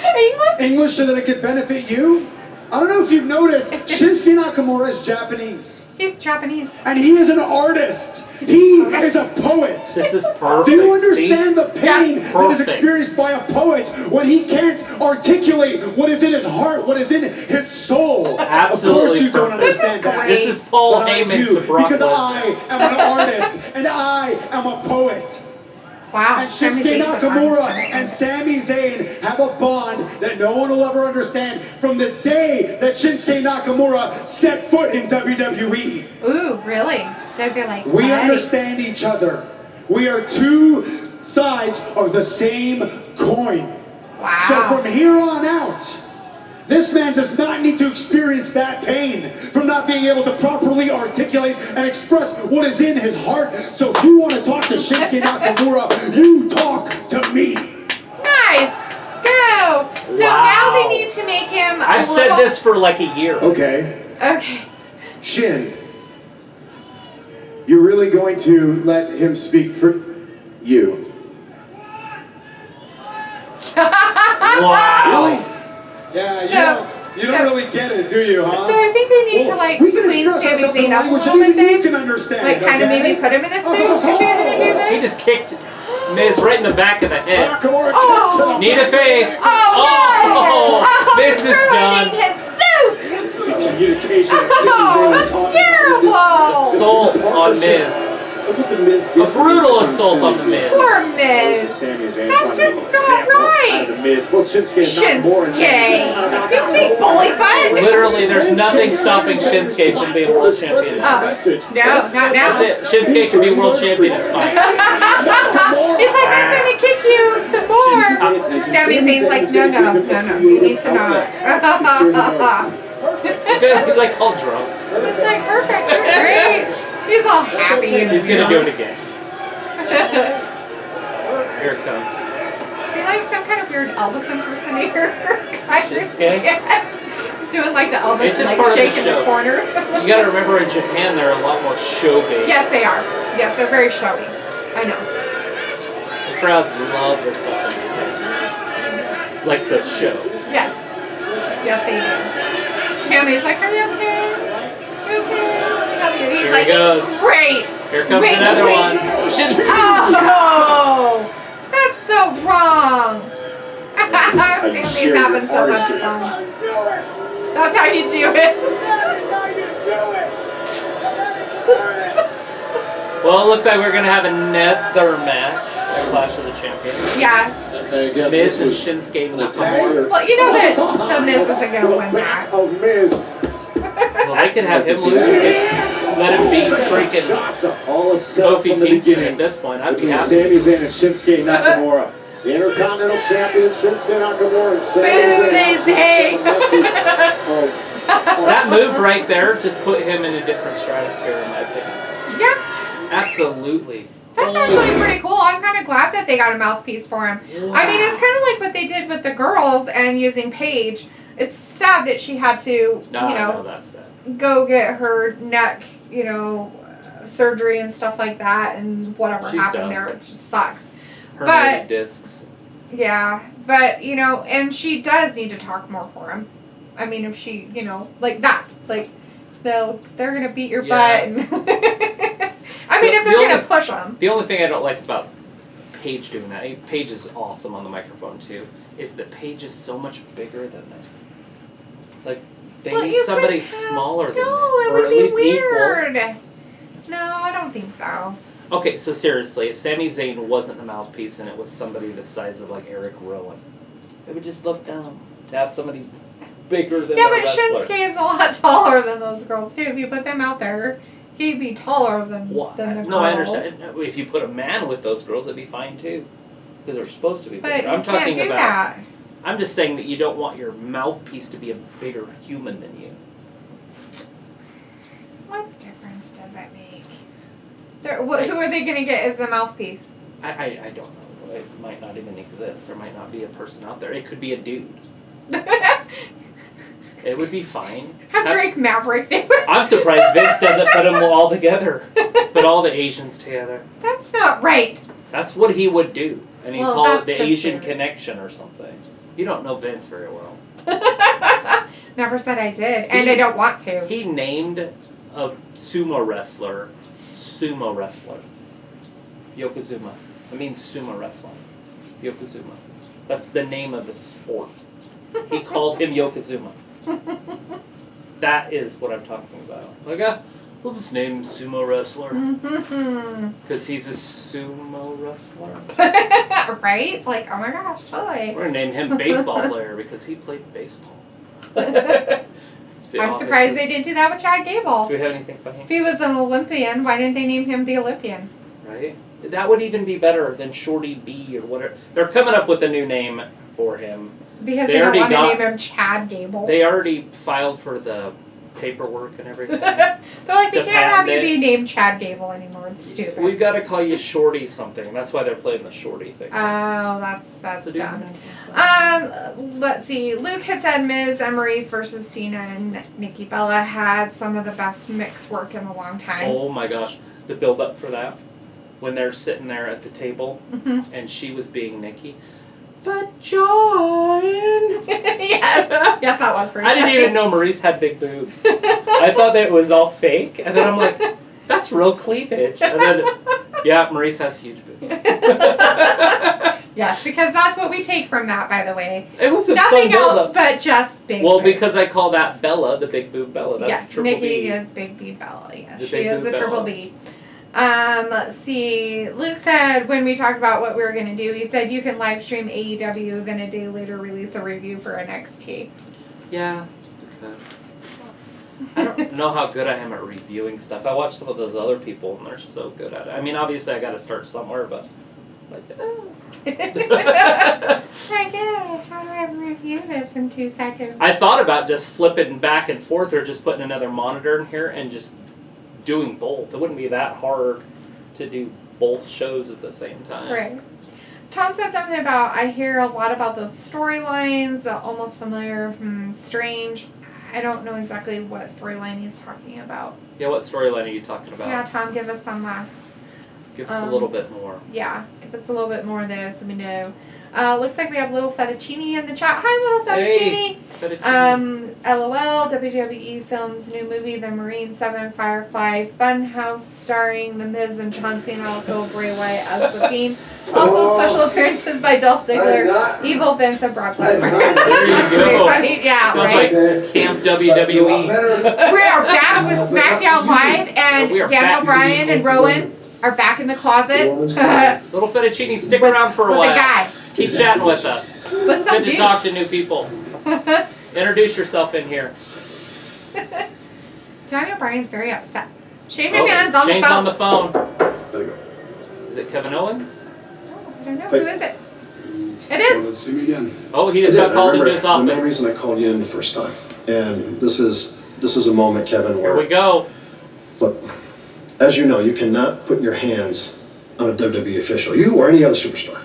English so that it could benefit you? I don't know if you've noticed, Shinsuke Nakamura is Japanese. He's Japanese. And he is an artist. He is a poet. This is perfect. Do you understand the pain that is experienced by a poet when he can't articulate what is in his heart, what is in his soul? Absolutely. Of course you don't understand that. This is Paul Heyman to Brock Because Lesnar. I am an artist and I am a poet. Wow. And Shinsuke Nakamura and Sami Zayn have a bond that no one will ever understand from the day that Shinsuke Nakamura set foot in WWE. Ooh, really? You guys are like, We buddy. understand each other. We are two sides of the same coin. Wow. So from here on out, this man does not need to experience that pain from not being able to properly articulate and express what is in his heart. So if you want to talk to Shinsuke Nakamura, you talk to me. Nice. Go. So now they need to make him I've said this for like a year. Okay. Okay. Shin, you're really going to let him speak for you? Wow. Really? Yeah, you don't really get it, do you, huh? So I think they need to like we can clean express Sami ourselves in Zayn up a language little that bit even you then. can understand. Like kind of okay? maybe put him in a suit if you're gonna do He this. just kicked Miz right in the back of the head. Oh. Need a face. Oh, no! This is done. ruining his suit! Communication. Oh, that's terrible! Assault on Miz. Look what the Miz A brutal assault on the Miz. Poor Miz. That's just not right. The Miz. Well, Shinsuke Nakamura. Shinsuke. You big bully butt. Literally, there's nothing stopping Shinsuke from being world champion. No, not now. That's it. Shinsuke can be world champion. It's fine. He's like, I'm gonna kick you some more. Sami Zayn's like, no, you need to not. He's like all drunk. It's like, perfect, you're great. He's all happy. He's gonna do it again. Here it comes. Is he like some kind of weird Elvis impersonator? Shinsuke? Yes. He's doing like the Elvis It's just like part of the shake in the show. corner. You gotta remember, in Japan, they're a lot more show-based. Yes, they are. Yes, they're very showy. I know. The crowds love this stuff in Japan. Like the show. Yes. Yes, they do. Sammy's like, are you okay? You okay? Let me help you. He's Here like, he goes. it's great. Here comes Wait, another wait. one. Oh, that's so wrong. Sammy's having so much fun. That's how you do it. Well, it looks like we're gonna have another match at Clash of the Champions. Yes. Miz and Shinsuke Nakamura. Well, you know that the Miz isn't going to win that. Oh, Miz. Well, they could have him lose. Let him be freaking All is set up Kofi from the Kingston beginning. at this point. I'd be Between happy. Sami Zayn and Shinsuke Nakamura. The Intercontinental Champion Shinsuke Nakamura and Sami Zayn. That move right there just put him in a different stratosphere, in my opinion. Yeah. Absolutely. That's actually pretty cool. I'm kind of glad that they got a mouthpiece for him. I mean, it's kind of like what they did with the girls and using Paige it's sad that she had to, No, that's sad. go get her neck, surgery and stuff like that, and whatever She's happened done. there, it just sucks. Herniated discs. Yeah, but and she does need to talk more for him. I mean, if she, like that, like they're gonna beat your butt. And I mean, if they're gonna push them. The only thing I don't like about Paige doing that, Paige is awesome on the microphone too, is that Paige is so much bigger than them. Like they need somebody smaller than them, it or would at be least weird. equal. No, I don't think so. Okay, so seriously, if Sami Zayn wasn't the mouthpiece and it was somebody the size of like Eric Rowan, it would just look dumb to have somebody bigger than Yeah, a but wrestler. Shinsuke is a lot taller than those girls too. If you put them out there, he'd be taller than the girls. No, I understand. If you put a man with those girls, it'd be fine too, because they're supposed to be bigger. But I'm you talking can't do about. that. I'm just saying that you don't want your mouthpiece to be a bigger human than you. What difference does that make? Who are they going to get as the mouthpiece? I don't know. It might not even exist. There might not be a person out there. It could be a dude. It would be fine. Have Drake Maverick. I'm surprised Vince doesn't put them all together. Put all the Asians together. That's not right. That's what he would do. And he'd Well, call it that's the just Asian weird. Connection or something. You don't know Vince very well. Never said I did, and I don't want to. He named a sumo wrestler. Yokozuna. It means sumo wrestling. Yokozuna. That's the name of the sport. He called him Yokozuna. That is what I'm talking about. Like, we'll just name him sumo wrestler. Because he's a sumo wrestler. Right? It's like, oh my gosh, totally. We're going to name him baseball player because he played baseball. I'm surprised they didn't do that with Chad Gable. Do we have anything funny? If he was an Olympian, why didn't they name him the Olympian? Right? That would even be better than Shorty B or whatever. They're coming up with a new name for him. Because they don't want to name him Chad Gable. They already filed for the paperwork and everything. They're like, we The can't have you patent. be named Chad Gable anymore. It's stupid. We've got to call you Shorty something. That's why they're playing the Shorty thing. Oh, that's So do you dumb. have anything? Let's see. Luke had said Miz and Maurice versus Cena and Nikki Bella had some of the best mix work in a long time. Oh my gosh. The build up for that. When they're sitting there at the table and she was being Nikki. But John! yes, that was pretty I didn't funny. even know Maurice had big boobs. I thought that it was all fake. And then I'm like, that's real cleavage. And then, yeah, Maurice has huge boobs. Yes, because that's what we take from that, by the way. It was a Nothing fun else build-up. but just big Well, boobs. because I call that Bella, the big boob Bella. That's yes, triple Nikki B. is Big B Bella. Yes, The she Big is Boob a triple Bella. B. Let's see. Luke said when we talked about what we were going to do, he said you can live stream AEW, then a day later release a review for NXT. Yeah. Okay. I don't know how good I am at reviewing stuff. I watch some of those other people and they're so good at it. I mean, obviously I got to start somewhere, but like, Like, how do I review this in 2 seconds? I thought about just flipping back and forth or just putting another monitor in here and just doing both. It wouldn't be that hard to do both shows at the same time. Right. Tom said something about, I hear a lot about those storylines, almost familiar, strange. I don't know exactly what storyline he's talking about. Yeah, what storyline are you talking about? Yeah, Tom, give us some, Give us a little bit more. yeah, give us a little bit more there so we know. Looks like we have Little Fettuccine in the chat. Hi, Little Fettuccine. Hey, Fettuccine. LOL, WWE films new movie, The Marine 7 Firefly Funhouse, starring The Miz and John Cena, also Bray Wyatt as the Fiend. Also special appearances by Dolph Ziggler, Evil Vince, and Brock Lesnar. There you Pretty go. funny, yeah, Sounds right? like Camp WWE. We are back with SmackDown Live, and We are Daniel back. Bryan and Rowan are back in the closet. Little Fettuccine, stick around for a with while. a guy. Keep chatting with us. With some Good to dude. talk to new people. Introduce yourself in here. Daniel Bryan's very upset. Shane Oh, McMahon's on Shane's the phone. on the phone. Gotta go. Is it Kevin Owens? I don't know. Hey. Who is it? It is. Let's see me again. Oh, he just Yeah, got I called into remember his the main office. reason I called you in the first time, and this is a moment, Kevin, Here we where go. look, as you know, you cannot put your hands on a WWE official, you or any other superstar.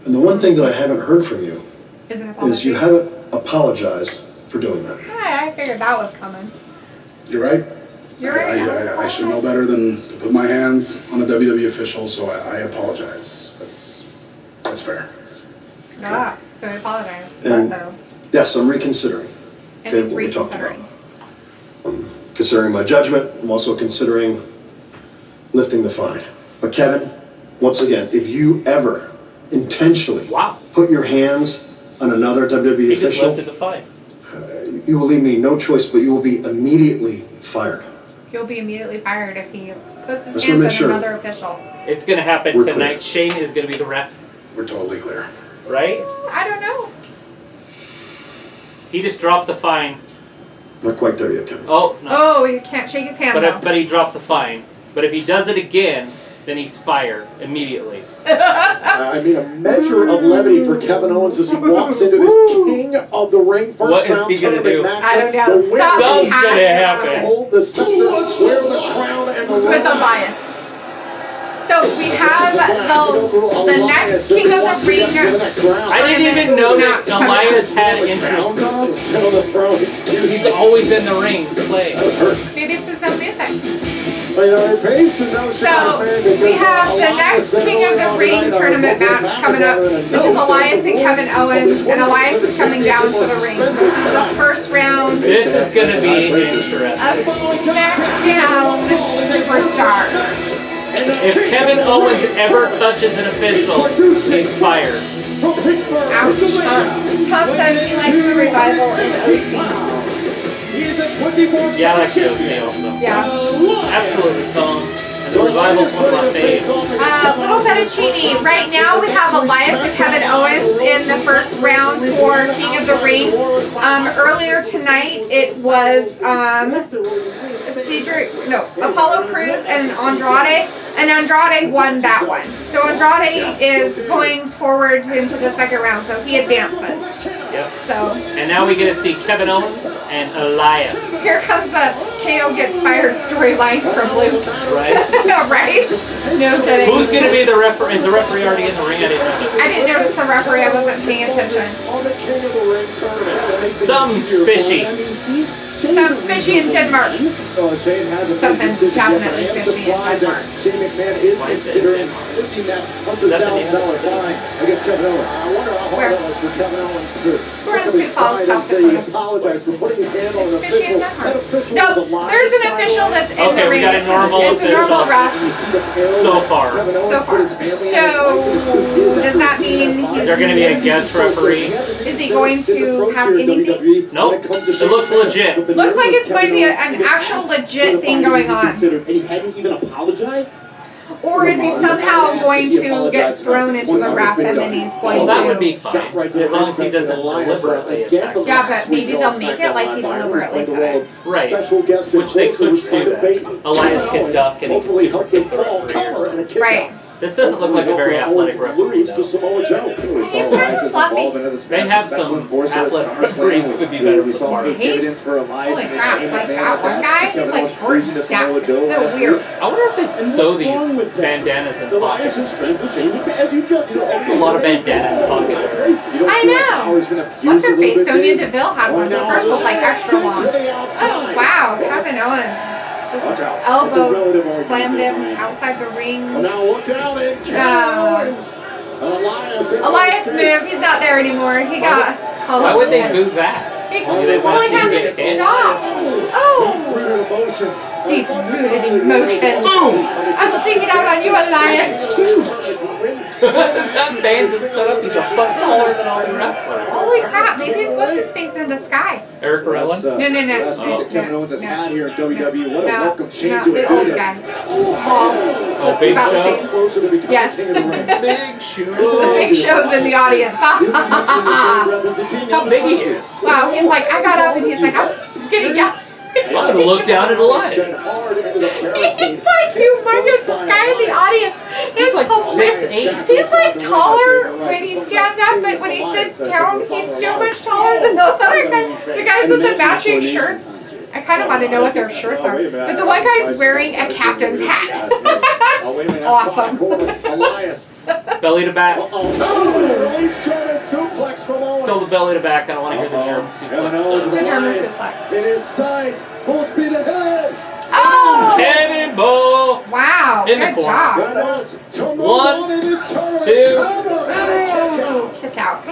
And the one thing that I haven't heard from you Is an apology. is you haven't apologized for doing that. I figured that was coming. You're right. You're right. I should know better than to put my hands on a WWE official, so I apologize. That's fair. Ah, so I apologize. And though. yes, I'm reconsidering. And he's what we talked about. reconsidering. I'm considering my judgment. I'm also considering lifting the fine. But Kevin, once again, if you ever intentionally put your hands on another WWE He just official, lifted the fine. You will leave me no choice, but you will be immediately fired. He'll be immediately fired if he puts his Just hands wanna on make sure. another official. It's going to happen We're tonight. Shane is going to be the ref, We're totally clear. right? I don't know. He just dropped the fine. Not quite there yet, Kevin. Oh, no. Oh, he can't shake his hand though. But he dropped the fine. But if he does it again, then he's fired immediately. I mean, a measure of levity for Kevin Owens as he walks into this King of the Ring first What is round he gonna tournament do? match. I don't know. The winner Something's gonna happen. hold the scepter, wear the crown, and the With Elias. So we have the next King of the Ring. I didn't even know that Elias had entrance. Sit on the throne, excuse me. He's always in the ring playing. Maybe it's his own music. But, you know, it pays to know So we have the next King of the Ring tournament match coming up, which is Elias and Kevin Owens, and Elias is coming down to the ring. This is the first round This is going to be interesting. of SmackDown Superstars. If Kevin Owens ever touches an official, he's fired. Ouch. Tom says he likes the revival in OC. Yeah, I like the OC also. Yeah. Absolutely, Tom. And the revival's one of my faves. Little fettuccine. Right now we have Elias and Kevin Owens in the first round for King of the Ring. Earlier tonight it was Apollo Crews and Andrade. And Andrade won that one. So Andrade is going forward into the second round, so he advances. Yep. So And now we get to see Kevin Owens and Elias. here comes the KO gets fired storyline from Blue. Right? Right? No kidding. Who's going to be the referee? Is the referee already in the ring? I didn't know. I didn't notice the referee. I wasn't paying attention. Something's fishy. Something's fishy in Denmark. Shane has a big Something's decision to definitely make. I am fishy in surprised Denmark. that Shane McMahon is considering lifting that $100,000 fine against Kevin Owens. I wonder how hard it was for Kevin Owens to suck up his pride and say he apologized for putting his hand on an official. That official No, was a liar. there's an official that's in the ring. we got a normal It's a normal official. ref. You see the arrow So that far. Kevin Owens So put far. his family So, and his wife and his 2 kids does after that receiving mean fine. Is there going to be a guest referee? Is he going to have anything? Nope. It looks legit. Looks like it's going to be an actual legit thing going on. And he hadn't even apologized? Or is he somehow going to get thrown into the ref and then he's going Well, that would to... be fine. As long as he doesn't deliberately attack. Yeah, but maybe they'll make it like he deliberately did it. Right. Special guest and Which they closer could was do Tyler that. Bate. Elias can duck and he can Ultimately helped him super kick the fall referee or cover and a something. kick Right. out. This doesn't look like a very athletic referee, To though. Samoa Joe. He's kind of fluffy. They have some athletic referees that would be better for the market. Dividends for Elias Holy and crap, Shane like McMahon that at one guy, he's Kevin like Owens crazy to Samoa short, Joe so last weird. week. I wonder if they sew what's these wrong with that? bandanas in Elias pockets. is friends with Shane McMahon, as you just said. A lot of bandana pockets. I know. What's her face? Sonya Deville had one. The first was like extra long. Oh, wow. Kevin Owens. Just elbow slammed him outside the ring. Well, now look out at Kevin Owens. Elias moved. He's not there anymore. He got... Why would they do that? Well, he had to stop. Oh! Deep-rooted emotions. Deep-rooted emotions. Boom! I will take it out on you, Elias. That man just stood up. He's a foot taller than all the wrestlers. Holy crap. Maybe it's what's his face in disguise. Eric Rowan? No. Last week that Kevin Owens has had here in WWE. What a welcome change to the it. old guy. Oh, Big Show? Closer to becoming Yes. king of the ring. Big Show. The Big Show's in the audience. How big he is. Wow, he's like, I got up and he's like, I'm getting ya. I'm going to look down at Elias. He's like humongous, this guy in the audience. He's like hilarious. 6'8". He's like taller when he stands up, but when he sits down, he's still much taller than those other guys. The guys with the matching shirts. I kind of want to know what their shirts are. But the one guy's wearing a captain's hat. Awesome. Elias. Belly to back. Release Jordan suplex from Owens. go the belly to back. I don't want to hear the German Kevin Owens suplex. with Elias in his sights. Full speed ahead. Oh! Kevin Bo. Wow. In the Good corner. job. 1, 2. Kick out.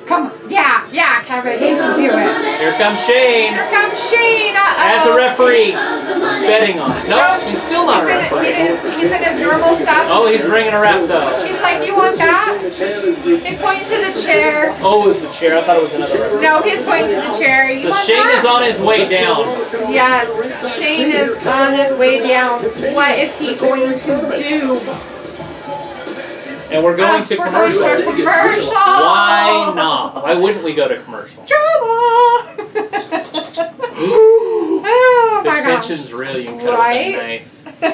Come on. Yeah, Kevin. He can do it. Here comes Shane. Here comes Shane. As a referee, betting on it. No, he's still not a referee. He's in his normal stuff. Oh, he's ringing a ref though. He's like, you want that? He's pointing to the chair. Oh, it's the chair. I thought it was another referee. No, he's pointing to the chair. You So want Shane that? is on his way down. Yes, Shane is on his way down. What is he going to do? And we're going to We're commercial. going to commercial. Why not? Why wouldn't we go to commercial? Drama. Oh The my gosh. tension's real. You can cut it with a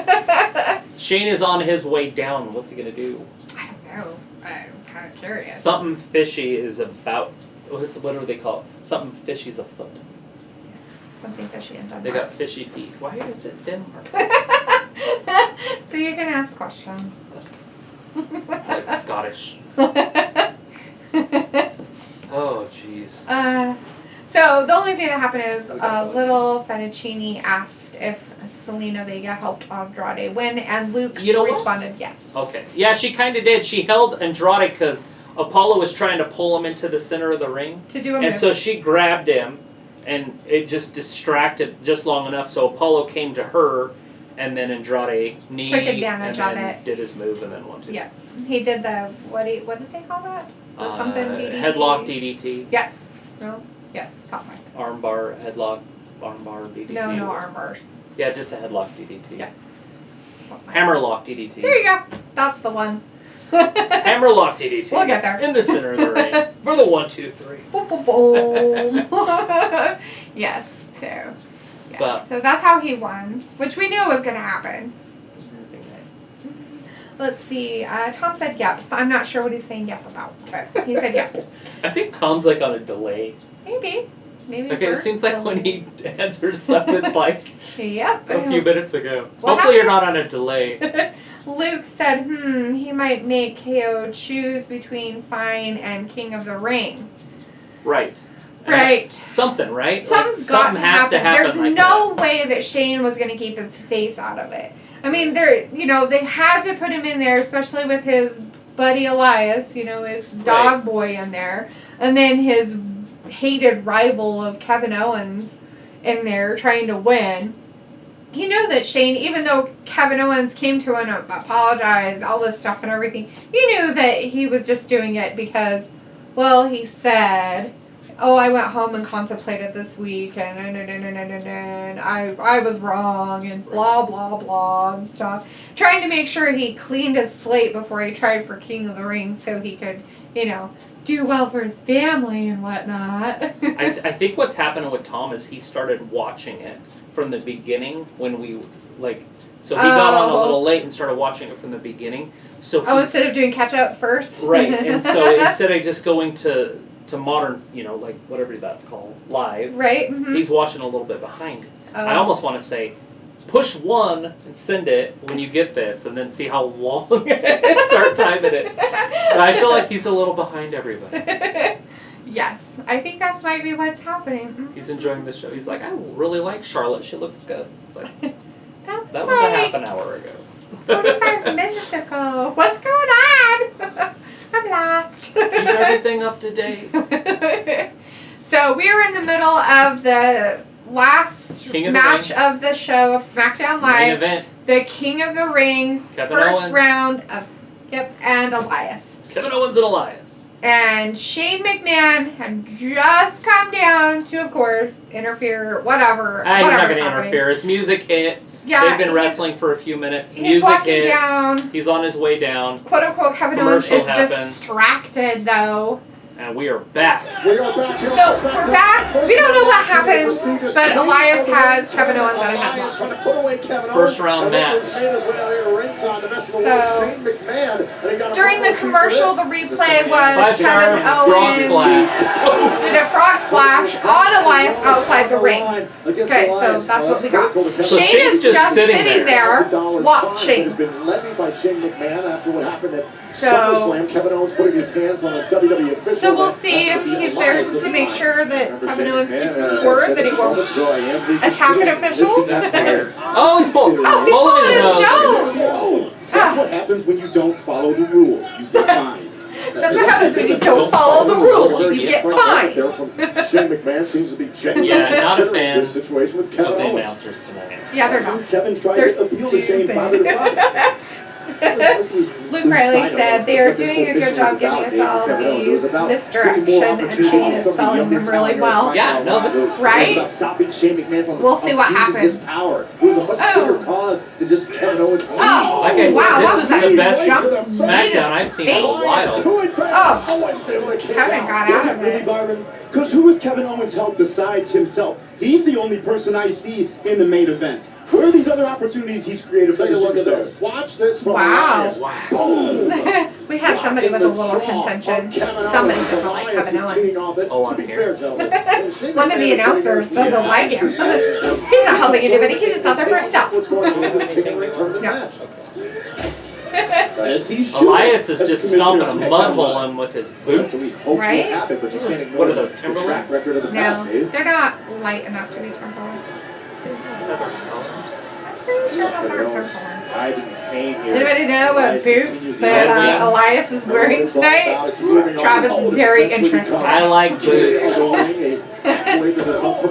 knife. Shane is on his way down. What's he gonna do? I don't know. I'm kind of curious. Something fishy is about. What do they call it? Something fishy's afoot. Something fishy in Denmark. They got fishy feet. Why is it Denmark? So you can ask questions. That's Scottish. Oh, jeez. So the only thing that happened is little Fettuccine asked if Selena Vega helped Andrade win, and Luke responded yes. Okay. Yeah, she kind of did. She held Andrade because Apollo was trying to pull him into the center of the ring. To do a And move. so she grabbed him, and it just distracted just long enough so Apollo came to her, and then Andrade kneed Took advantage and of then it. did his move and then 1, 2. Yeah, he did the what did they call that? The something DDT. Headlock DDT. Yes. No. Yes. Top line. Armbar, headlock, armbar, DDT. No arm bars. Yeah, just a headlock DDT. Yeah. Hammerlock DDT. There you go. That's the one. Hammerlock DDT. We'll get there. In the center of the ring. For the 1, 2, 3. Boom, boom, boom. Yes. So. Yeah. But- So that's how he won, which we knew was going to happen. Let's see. Tom said yep. I'm not sure what he's saying yep about, but he said yep. I think Tom's like on a delay. Maybe. Okay, it seems like when he answers stuff, it's like Yep. a few minutes ago. What Hopefully you're not on a delay. Luke said, he might make KO choose between Fine and King of the Ring. Right. Right. Something, right? Something's Like, got to has happen. to happen. There's like no way that Shane was going to keep his face out of it. I mean, they had to put him in there, especially with his buddy Elias, his dog boy in there, and then his hated rival of Kevin Owens in there trying to win. You know that Shane, even though Kevin Owens came to him and apologized, all this stuff and everything, you knew that he was just doing it because, well, he said, oh, I went home and contemplated this week and I was wrong and blah, blah, blah and stuff. Trying to make sure he cleaned his slate before he tried for King of the Ring so he could, do well for his family and whatnot. I think what's happening with Tom is he started watching it from the beginning when we, so he got on a little late and started watching it from the beginning. So instead of doing catch up first? Right, and so instead of just going to modern, whatever that's called, live, right? Mm-hmm. He's watching a little bit behind it. Oh. I almost want to say, push 1 and send it when you get this, and then see how long and start timing it. But I feel like he's a little behind everybody. Yes, I think that might be what's happening. Mm-hmm. He's enjoying the show. He's like, I really like Charlotte. She looks good. It's like, that was right. a half an hour ago. 45 minutes ago. What's going on? I'm lost. Keep everything up to date. So we are in the middle of the last match of the show of SmackDown Live. Main event. The King of the Ring. Kevin first Owens. round of and Elias. Kevin Owens and Elias. And Shane McMahon had just come down to, of course, interfere, whatever. He's not going to happening. interfere. His music hit. Yeah, They've been wrestling for a few minutes. He's Music walking hits. down. He's on his way down. Quote unquote, Kevin Owens Commercial is happens. distracted though. And we are back. We are back. So we're back. We don't know what happened, but Elias has Kevin Owens at a headlock. First round match. So during the commercial, the replay was Kevin Owens did a frog splash on Elias outside the ring. Okay, so that's what we got. So Shane is Shane's just just sitting sitting there watching. has been levied by Shane McMahon after what happened at SummerSlam, Kevin Owens putting his hands on a WWE official. So we'll see if he's there just to make sure that Kevin Owens keeps his word, that he won't attack an official. Oh, he's pulling his nose. That's what happens when you don't follow the rules. You get fined. That's what happens when you don't follow the rules. You get fined. Shane McMahon seems to be genuinely not a fan this situation with Kevin of the Owens. announcers tonight. Yeah, they're not. Kevin tried to appeal to Shane father to father. Luke Riley said they are doing a good job giving us all these misdirection, and Shane is selling them really well. Yeah, no, this is right. Stopping Shane McMahon from We'll see what happens. his power. It was a much bigger cause than just Kevin Owens. Oh, like I said, wow, this is the best SmackDown I've seen in a while. Oh, Kevin got out of it. Byron? Because who has Kevin Owens helped besides himself? He's the only person I see in the main events. Where are these other opportunities he's created for the superstars? Watch this from Elias. Boom! We had somebody with a little contention. Somebody doesn't like Kevin Owens. Oh, I'm here. One of the announcers doesn't like him. He's not helping anybody. He's just out there for himself. As he should. Elias is just stomping a mud hole in with his boots. Right? What are those, Timberlands? No, they're not light enough to be Timberlands. I'm pretty sure those aren't Timberlands. Anybody know what boots that Elias is wearing tonight? Travis is very interested. I like boots. He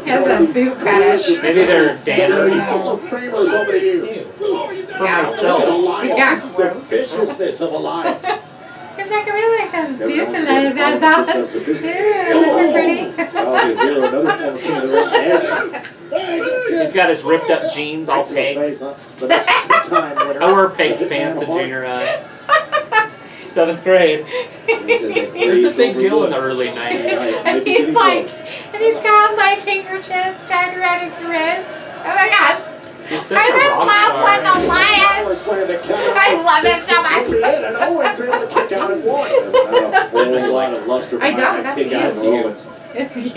has a boot fetish. Maybe they're Danners. For myself. Yeah. This is the viciousness of Elias. Because I really like those boots and that's awesome. Those are pretty. He's got his ripped up jeans all pink. I wore pegged pants in junior high. 7th grade. It was a big deal in the early 90s. And he's got like handkerchiefs tied around his wrist. Oh my gosh. He's such a rock star. With Elias. I love it so much. I don't. That's you. It's you.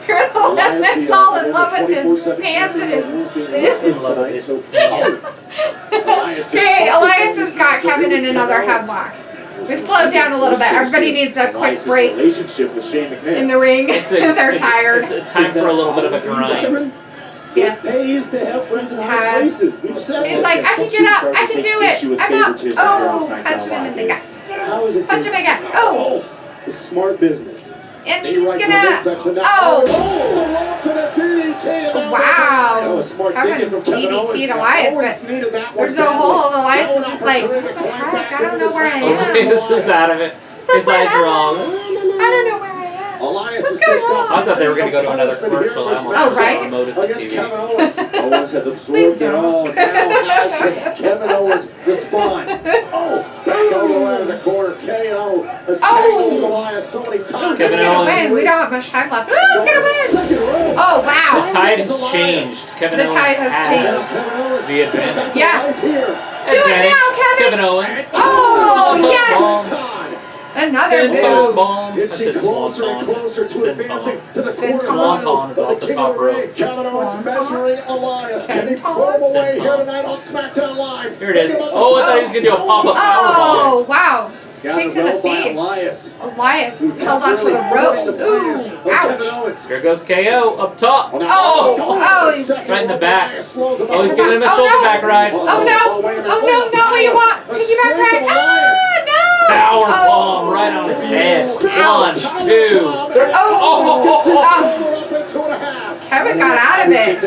You're the one that's all in love with his pants and his boots. Okay, Elias has got Kevin in another headlock. We've slowed down a little bit. Everybody needs a quick break in the ring. They're tired. It's time for a little bit of a grind. It pays to have friends in high places. We've said He's like, I can get up. I can do it. I'm up. Oh, punch him in the gut. Punch him in the gut. Oh. It's smart business. And he's gonna. Oh. Wow. Kevin DDT'd Elias, but there's a hole. Elias is just like, what the heck? I don't know where I am. This is out of it. His eyes are wrong. I don't know where I am. Elias is I thought they were going to go to another commercial. I almost remoted the against TV. Kevin Owens. Owens has absorbed it all. Now Kevin Owens respond. Oh, back all the way to the corner. KO has tangled Elias so many times. He's gonna win. We don't have much time left. Oh, he's gonna win. Oh wow. The tide has changed. Kevin Owens has the advantage. Yes. Do it now, Kevin. Kevin Owens. Oh yes. Another bomb. Inching closer and closer to advancing to the quarterfinals of the King of the Ring. Kevin Owens measuring Elias. Can he pull him away here tonight on SmackDown Live? Here it is. Oh, I thought he was going to do a pop-up powerbomb. Oh, wow. Kick to the face. Elias held on to the ropes. Ooh, ouch. Here goes KO up top. Oh, he's right in the back. Oh, he's giving him a shoulder back ride. Oh, no. What do you want? Piggyback ride. Ah, no. Power bomb right on his head. 1, 2, 3. Kevin got out of it.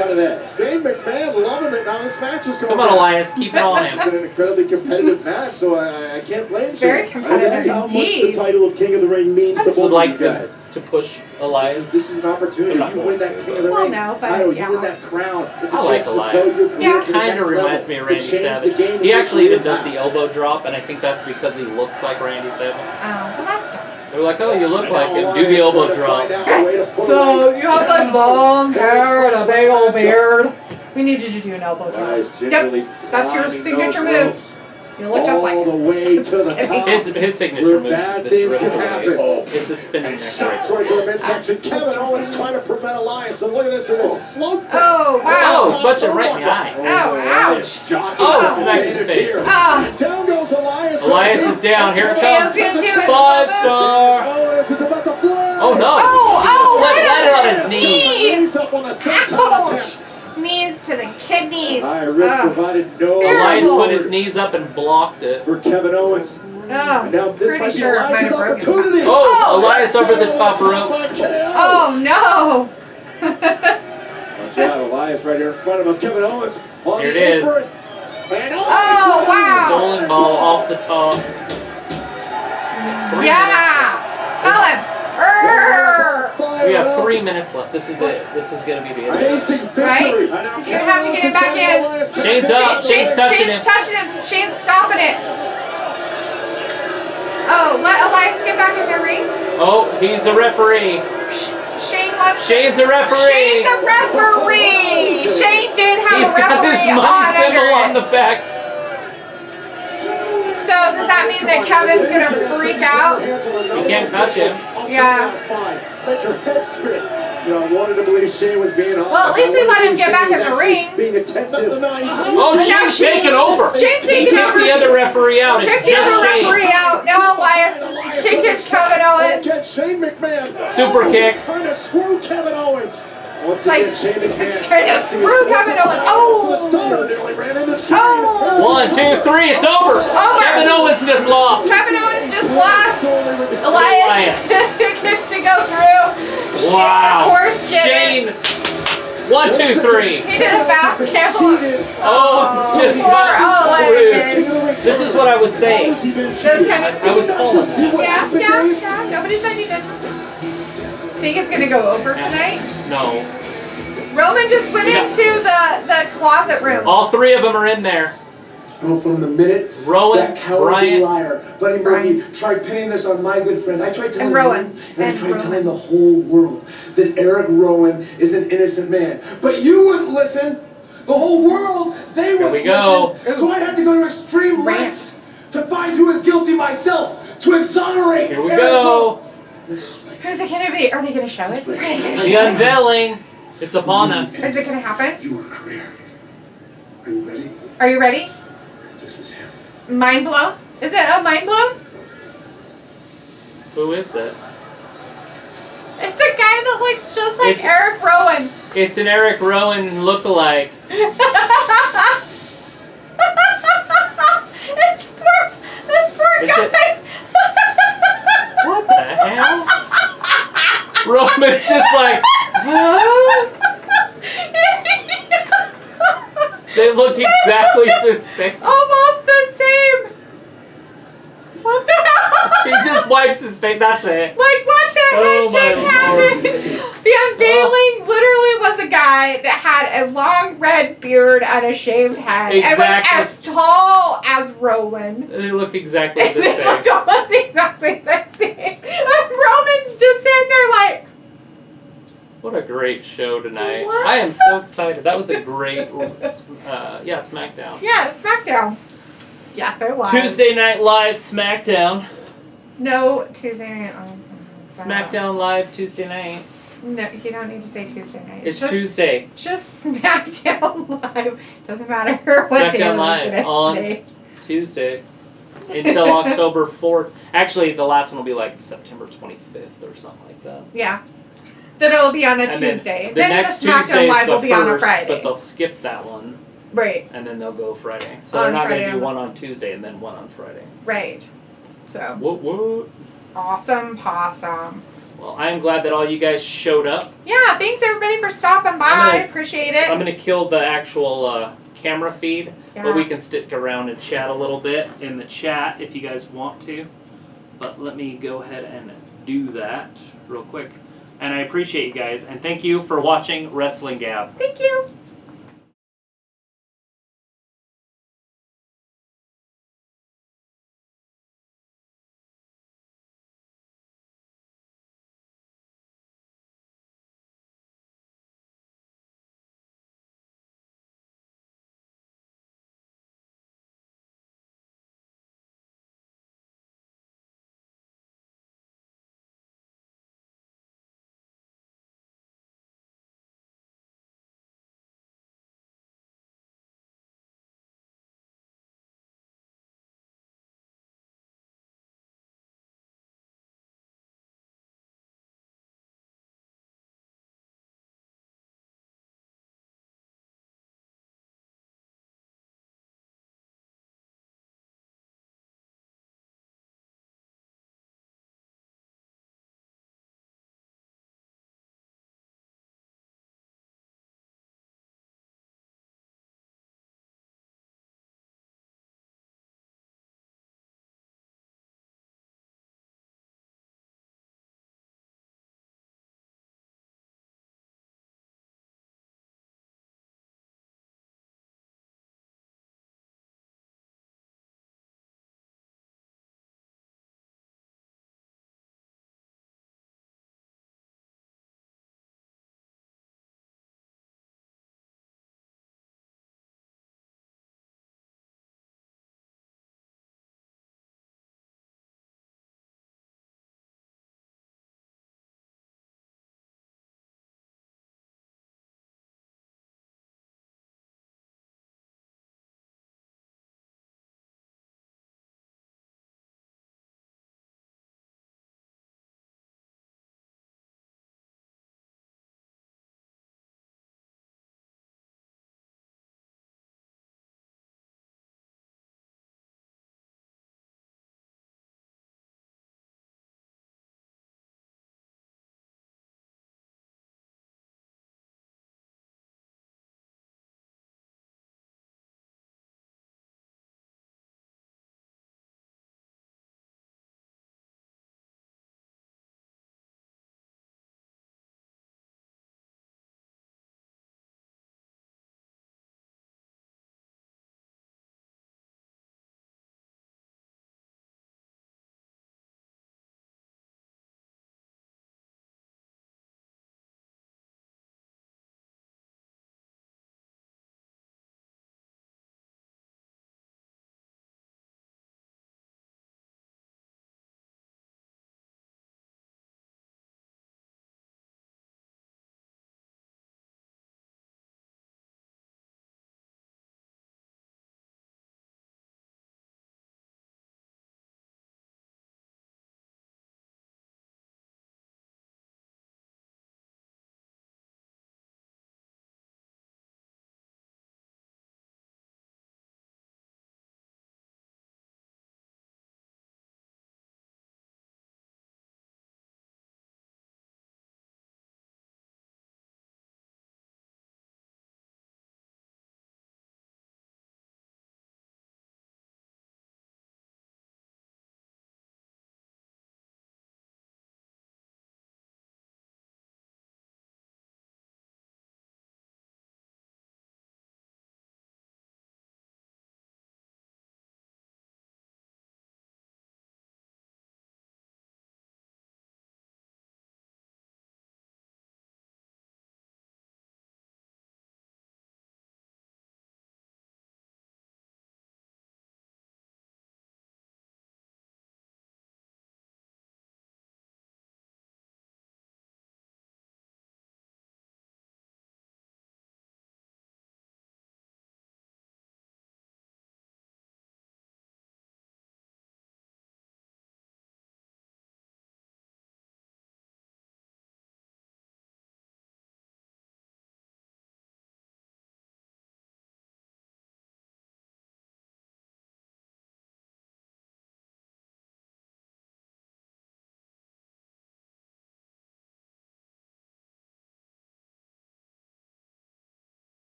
Shane McMahon loving it. Now this match is going. Come on, Elias, keep it on It's him. been an incredibly competitive match, so I can't blame Shane. Very competitive That's how much indeed. the title of King of the Ring means to I would both like these guys. to push Elias. This is an opportunity. You win that King of the Ring title, you win that crown. It's a I chance like to Elias. propel your career to the Kind next of level. reminds me of Randy It changed Savage. the game He of actually your even does career. the elbow drop, and I think that's because he looks like Randy Savage. Oh, well, that's tough. They're like, oh, you look like him. Do the elbow drop. So you have like long hair and a big old beard. We need you to do an elbow drop. Yep, that's your signature move. You look just like all the way to the top. His signature move Bad is things the can happen. It's a spinning neck Shots breaker. right to the midsection. Kevin Owens trying to prevent Elias. And look at this in this slow fest. Oh, wow. Oh, it's punching right in the eye. Oh, ouch. Oh, smacked in the face. Oh. Down goes Elias. Elias is down. Here it Okay, I comes. was gonna do it. 5-star. Owens is about to fly. Oh, no. Oh, Landed on his knee. Knees up on the senton attempt. Knees to the kidneys. High risk provided no Elias put his knees up and blocked it. for Kevin Owens. Oh, And now this pretty might be sure it might Elias' have broken. opportunity. Oh, Elias over the top rope. Oh, no. Watch out, Elias right here in front of us. Kevin Owens on Here it the is. apron. And Oh, wow. Bowling ball off the top. Yeah. Tell him. Urgh. We have 3 minutes left. This is it. This is going to be the end. Tasting victory. Right? And now You're gonna have to get him back in. Shane's up. Shane's touching him. Shane's touching him. Shane's stopping it. Oh, let Elias get back in the ring. Oh, he's a referee. Shane wants. Shane's a referee. Shane's a referee. Shane did have He's a got referee his money symbol on on the back. So does that mean that Kevin's gonna freak out? You can't touch him. Yeah. Make your head spin. You know, I wanted to believe Shane was being honest. Well, at least they let him get back in the ring. Being attentive. Oh, Shane's taking over. Shane's He taking kicked over. the other referee out. It's Kick the just other Shane. referee out. Now Elias is kicking Kevin Owens. Get Shane McMahon. Super kick. Trying to screw Kevin Owens. Once Like, again, Shane McMahon. he's trying to screw Kevin Owens. Oh. The stunner nearly ran into Shane. Oh. 1, 2, 3. It's over. Kevin Owens just lost. Kevin Owens just lost. Elias gets to go through. Wow. Shane, of course, did Shane. it. 1, 2, 3. He did a fast camel. Oh, just Poor got Owens. screwed. This is what I was saying. Just kind of. I was calling. Yeah. Nobody said you didn't. Think it's gonna go over tonight? No. Roman just went into the closet room. All 3 of them are in there. Oh, from the minute Rowan, that cowardly Bryant, liar, Buddy Murphy, tried pinning this on my good friend. I tried telling Rowan. him, and I tried telling the whole world that Eric Rowan is an innocent man. But you wouldn't listen. The whole world, they wouldn't we go. listen. So I had to go to extreme lengths to find who is guilty myself, to exonerate Here we Eric go. Rowan. Who's it gonna be? Are they gonna show it? The unveiling. It's upon us. Is it gonna happen? Your career. Are you ready? Are you ready? Because this is him. Mind blown? Is it a mind blown? Who is it? It's a guy that looks just like It's- Eric Rowan. It's an Eric Rowan lookalike. This poor Is it- guy. What the hell? Roman's just like, huh? They look exactly the same. Almost the same. What the hell? He just wipes his face. That's it. Like, what the Oh heck my just happened? The unveiling literally was a guy that had a long red beard and a shaved head. Exactly. And was as tall as Rowan. They look exactly the They same. looked almost exactly the same. And Roman's just sitting there like, What a great show tonight. What? I am so excited. That was a great, SmackDown. yeah, SmackDown. Yes, it was. Tuesday Night Live SmackDown. No, Tuesday night. SmackDown Live Tuesday night. No, you don't need to say Tuesday night. It's just, Tuesday. Just SmackDown Live. Doesn't matter what day SmackDown of the Live week it is on today. Tuesday until October 4th. Actually, the last one will be like September 25th or something like that. Yeah. Then it'll be on a And then Tuesday. The Then next the SmackDown Tuesday is Live the will be on a first, Friday. but they'll skip that one. Right. And then they'll go Friday. So On they're not going Friday to do on one on Tuesday and then one on Friday. Right. So. What? Awesome possum. Well, I am glad that all you guys showed up. Yeah, thanks everybody for stopping by. I appreciate it. I'm going to kill the actual camera feed, Yeah. but we can stick around and chat a little bit in the chat if you guys want to. But let me go ahead and do that real quick. And I appreciate you guys, and thank you for watching Wrestling Gab. Thank you.